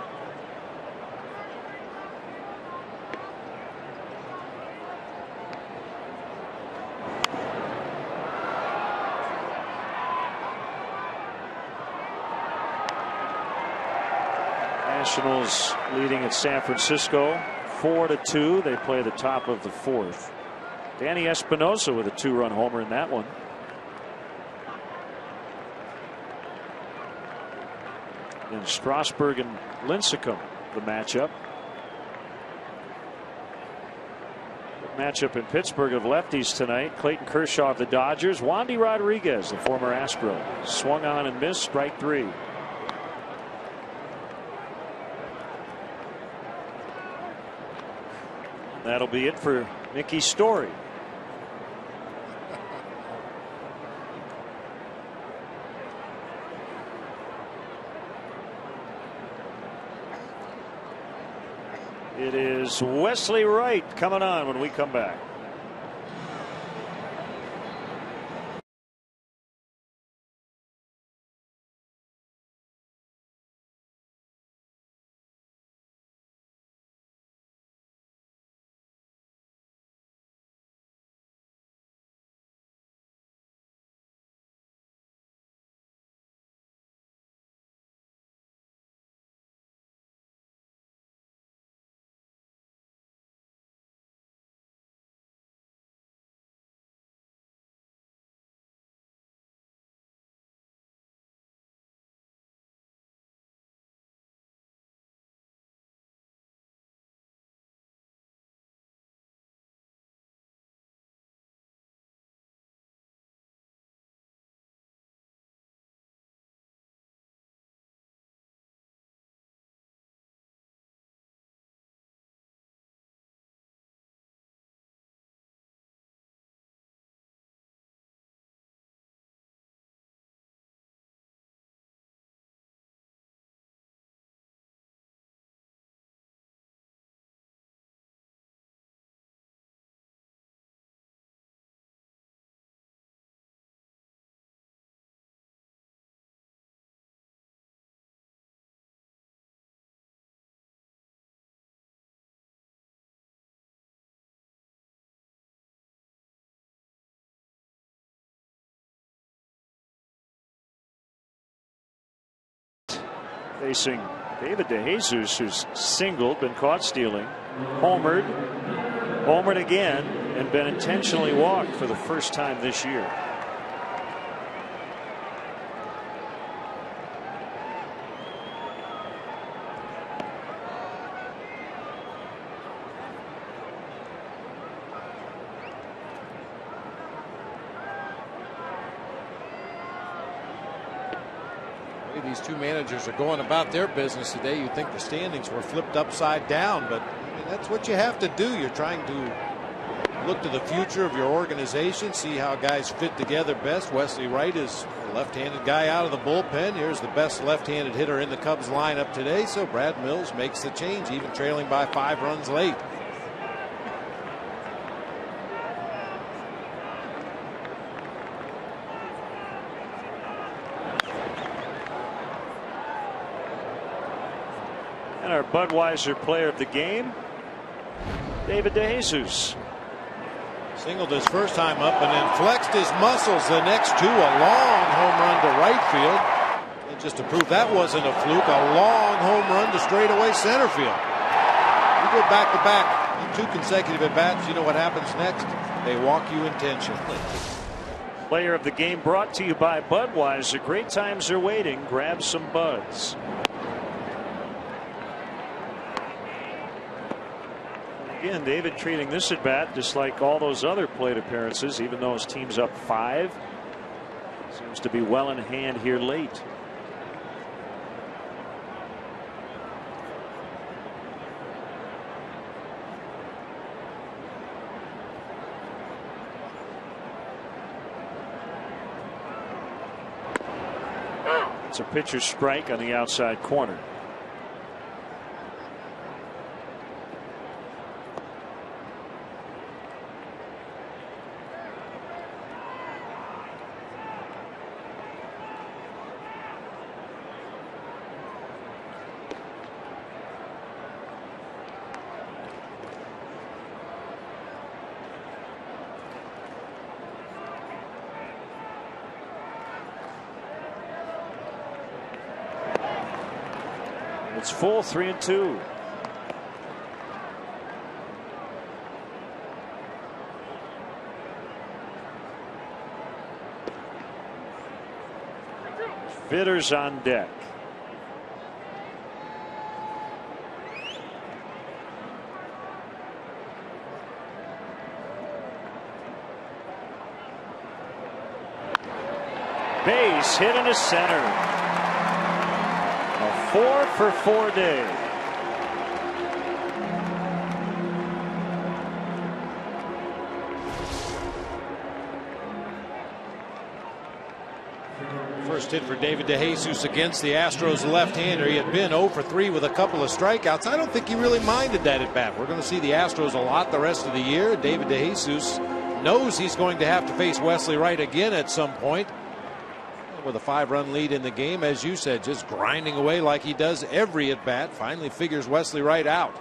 Nationals leading at San Francisco 4-2. They play the top of the 4th. Danny Espinosa with a 2-run homer in that one. And Strasburg and Lincecum, the matchup. Good matchup in Pittsburgh of lefties tonight. Clayton Kershaw of the Dodgers. Wandy Rodriguez, the former Astro, swung on and missed, strike 3. That'll be it for Mickey Story. It is Wesley Wright coming on when we come back. Facing David DeJesus, who's singled, been caught stealing, homered again, and been intentionally walked for the first time this year. way these two managers are going about their business today, you'd think the standings were flipped upside down, but I mean, that's what you have to do. You're trying to look to the future of your organization, see how guys fit together best. Wesley Wright is a left-handed guy out of the bullpen. Here's the best left-handed hitter in the Cubs lineup today, so Brad Mills makes the change, even trailing by 5 runs late. And our Budweiser player of the game, David DeJesus. Singled his first time up and then flexed his muscles the next two. A long home run to right field. And just to prove that wasn't a fluke, a long home run to straightaway center field. You go back to back, 2 consecutive at bats. You know what happens next? They walk you intentionally. Player of the game brought to you by Budweiser. Great times are waiting. Grab some buds. Again, David treating this at bat just like all those other plate appearances, even though his team's up 5. Seems to be well in hand here late. It's a pitcher's strike on the outside corner. It's full, 3-2. Fitters on deck. Base hit into center. 4-for-4 day. First hit for David DeJesus against the Astros left-hander. He had been 0-for-3 with a couple of strikeouts. I don't think he really minded that at bat. We're going to see the Astros a lot the rest of the year. David DeJesus knows he's going to have to face Wesley Wright again at some point. With a 5-run lead in the game, as you said, just grinding away like he does every at bat. Finally figures Wesley Wright out.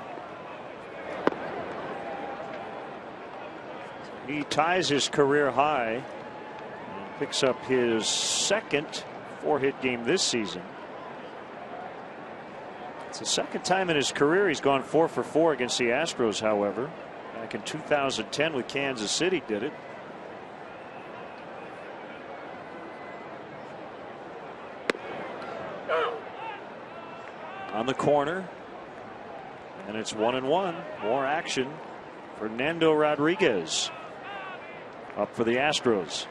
He ties his career high, picks up his second 4-hit game this season. It's the second time in his career he's gone 4-for-4 against the Astros, however. Back in 2010 with Kansas City did it. On the corner, and it's 1-1. More action. Fernando Rodriguez up for the Astros.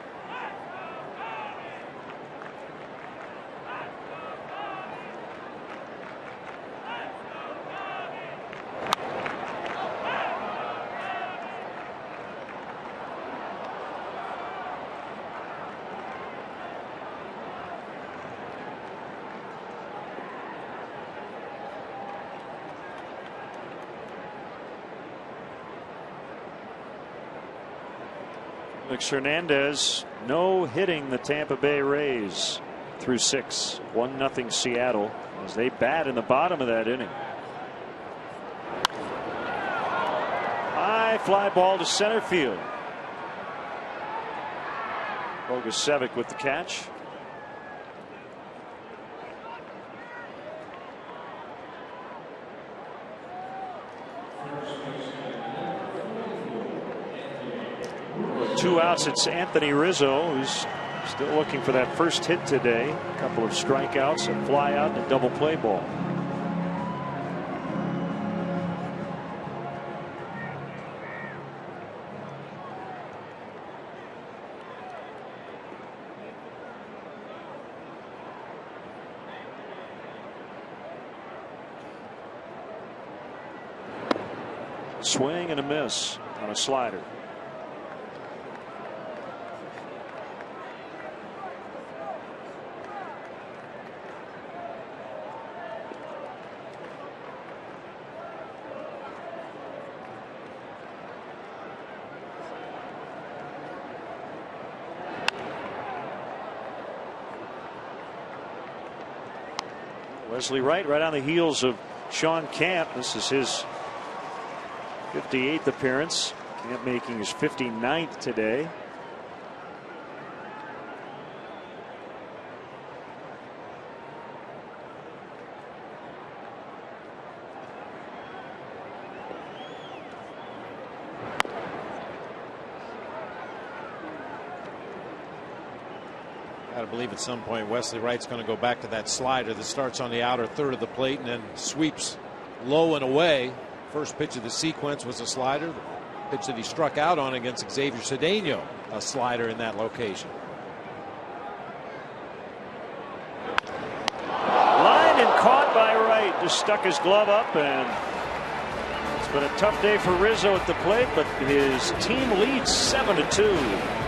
Alex Hernandez no hitting the Tampa Bay Rays through 6. 1-0 Seattle as they bat in the bottom of that inning. High fly ball to center field. Bogusevic with the catch. With 2 outs, it's Anthony Rizzo, who's still looking for that first hit today. A couple of strikeouts, a fly out, and a double play ball. Swing and a miss on a slider. Wesley Wright right on the heels of Sean Camp. This is his 58th appearance. Camp making his 59th today. Got to believe at some point Wesley Wright's going to go back to that slider that starts on the outer third of the plate and then sweeps low and away. First pitch of the sequence was a slider. The pitch that he struck out on against Xavier Cedeno, a slider in that location. Line and caught by Wright. Just stuck his glove up, and it's been a tough day for Rizzo at the plate, but his team leads 7-2.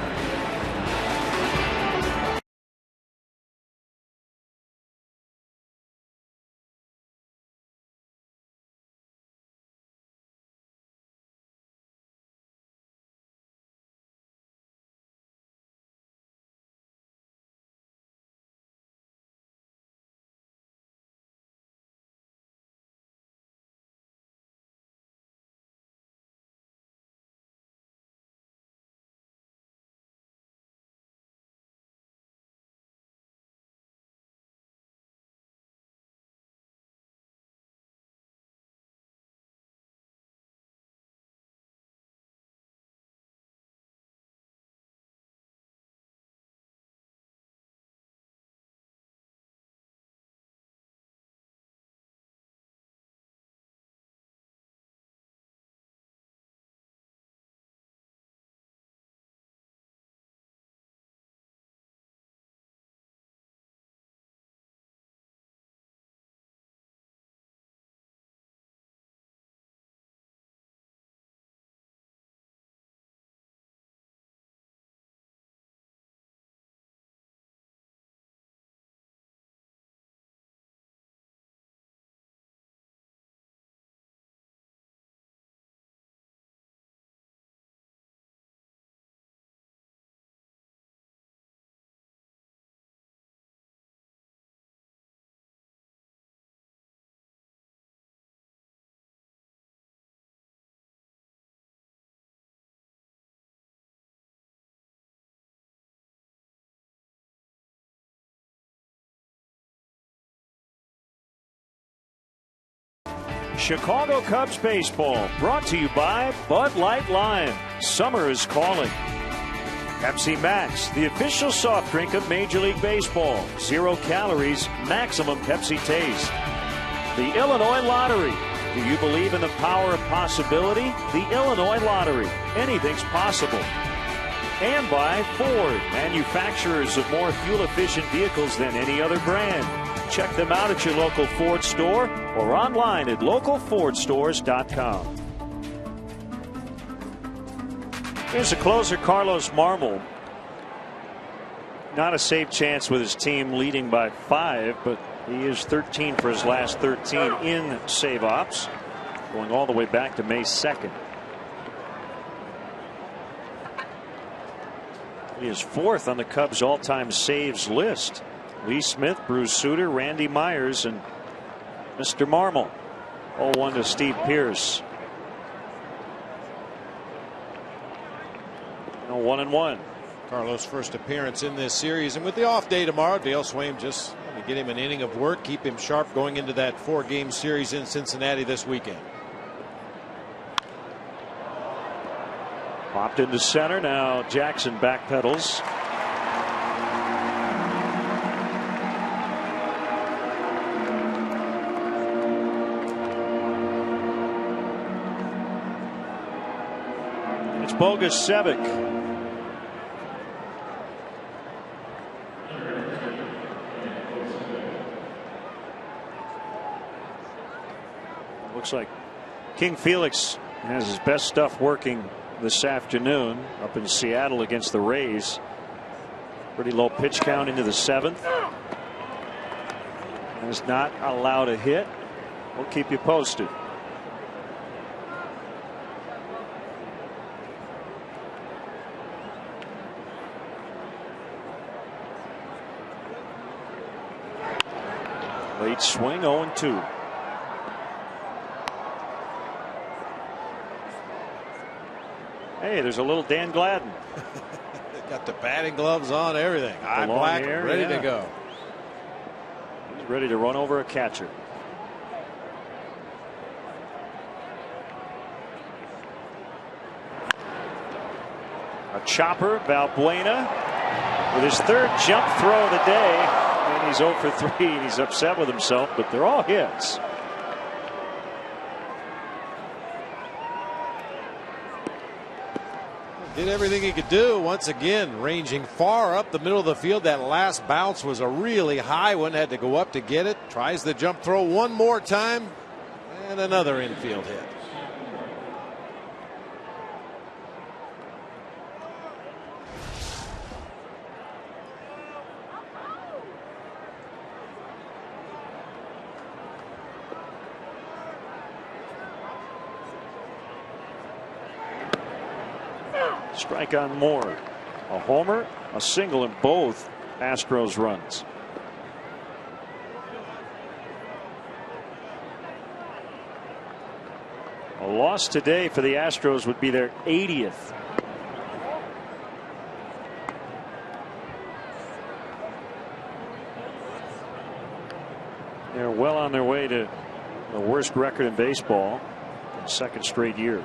Chicago Cubs baseball brought to you by Bud Light Lime. Summer is calling. Pepsi Max, the official soft drink of Major League Baseball. 0 calories, maximum Pepsi taste. The Illinois Lottery. Do you believe in the power of possibility? The Illinois Lottery. Anything's possible. And by Ford, manufacturers of more fuel-efficient vehicles than any other brand. Check them out at your local Ford store or online at localfordstores.com. Here's the closer, Carlos Marmol. Not a safe chance with his team leading by 5, but he is 13 for his last 13 in save ops, going all the way back to May 2nd. He is 4th on the Cubs all-time saves list. Lee Smith, Bruce Sutter, Randy Myers, and Mr. Marmol. 0-1 to Steve Pearce. 1-1. Carlos' first appearance in this series, and with the off day tomorrow, Dale Swaim just going to get him an inning of work, keep him sharp going into that 4-game series in Cincinnati this weekend. Popped into center. Now Jackson backpedals. It's Bogus Sevic. Looks like King Felix Has his best stuff working this afternoon up in Seattle against the Rays. Pretty low pitch count into the 7th. Has not allowed a hit. We'll keep you posted. Late swing, 0-2. Hey, there's a little Dan Gladden. Got the batting gloves on, everything. Eye black, hair, ready to go. He's ready to run over a catcher. A chopper, Valbuena, with his 3rd jump throw of the day. And he's 0 for 3, and he's upset with himself, but they're all hits. Did everything he could do. Once again, ranging far up the middle of the field. That last bounce was a really high one. Had to go up to get it. Tries the jump throw one more time. And another infield hit. Strike on Moore. A homer, a single in both Astros runs. A loss today for the Astros would be their 80th. They're well on their way to the worst record in baseball for the 2nd straight year.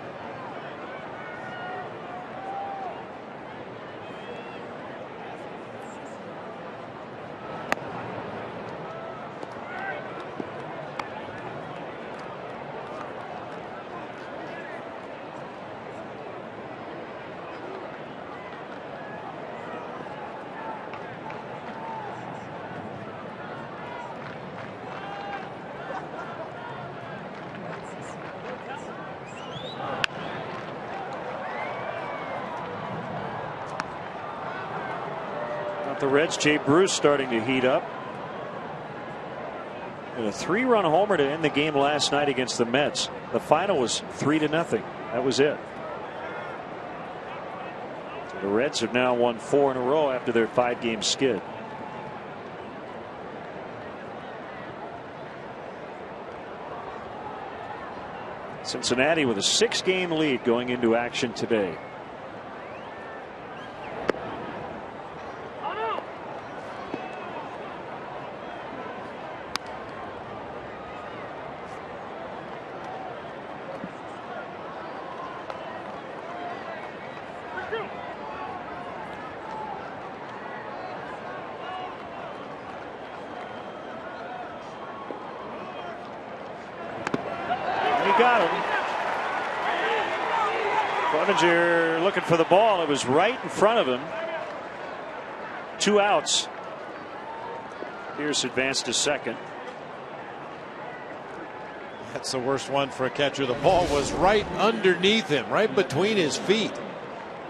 The Reds, Jay Bruce starting to heat up. And a 3-run homer to end the game last night against the Mets. The final was 3-0. That was it. So the Reds have now won 4 in a row after their 5-game skid. Cincinnati with a 6-game lead going into action today. Got him. Clevenger looking for the ball. It was right in front of him. 2 outs. Pierce advanced to second. That's the worst one for a catcher. The ball was right underneath him, right between his feet.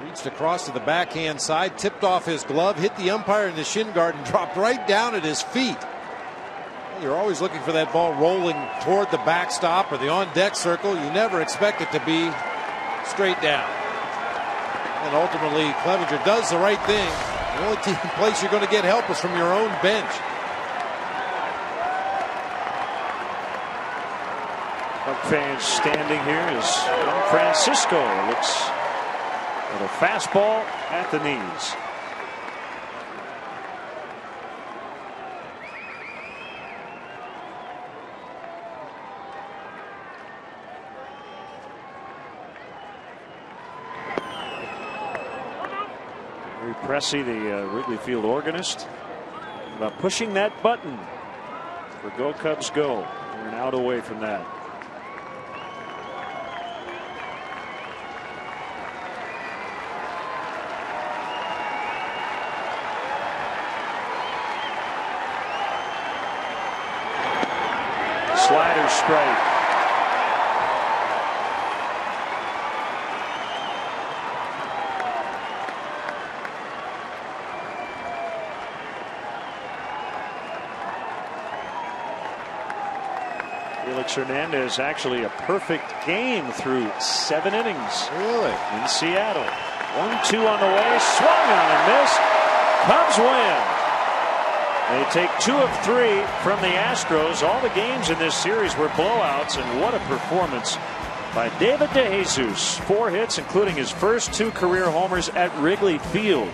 Reached across to the backhand side, tipped off his glove, hit the umpire in the shin guard, and dropped right down at his feet. You're always looking for that ball rolling toward the backstop or the on-deck circle. You never expect it to be straight down. And ultimately, Clevenger does the right thing. The only place you're going to get help is from your own bench. Cub fans standing here as young Francisco looks at a fastball at the knees. Gary Pressy, the Wrigley Field organist, about pushing that button for Go Cubs Go. We're an out away from that. Slider strike. Felix Hernandez actually a perfect game through 7 innings. Really? In Seattle. 1-2 on the way. Swung on and missed. Cubs win. They take 2 of 3 from the Astros. All the games in this series were blowouts, and what a performance by David DeJesus. 4 hits, including his first 2 career homers at Wrigley Field.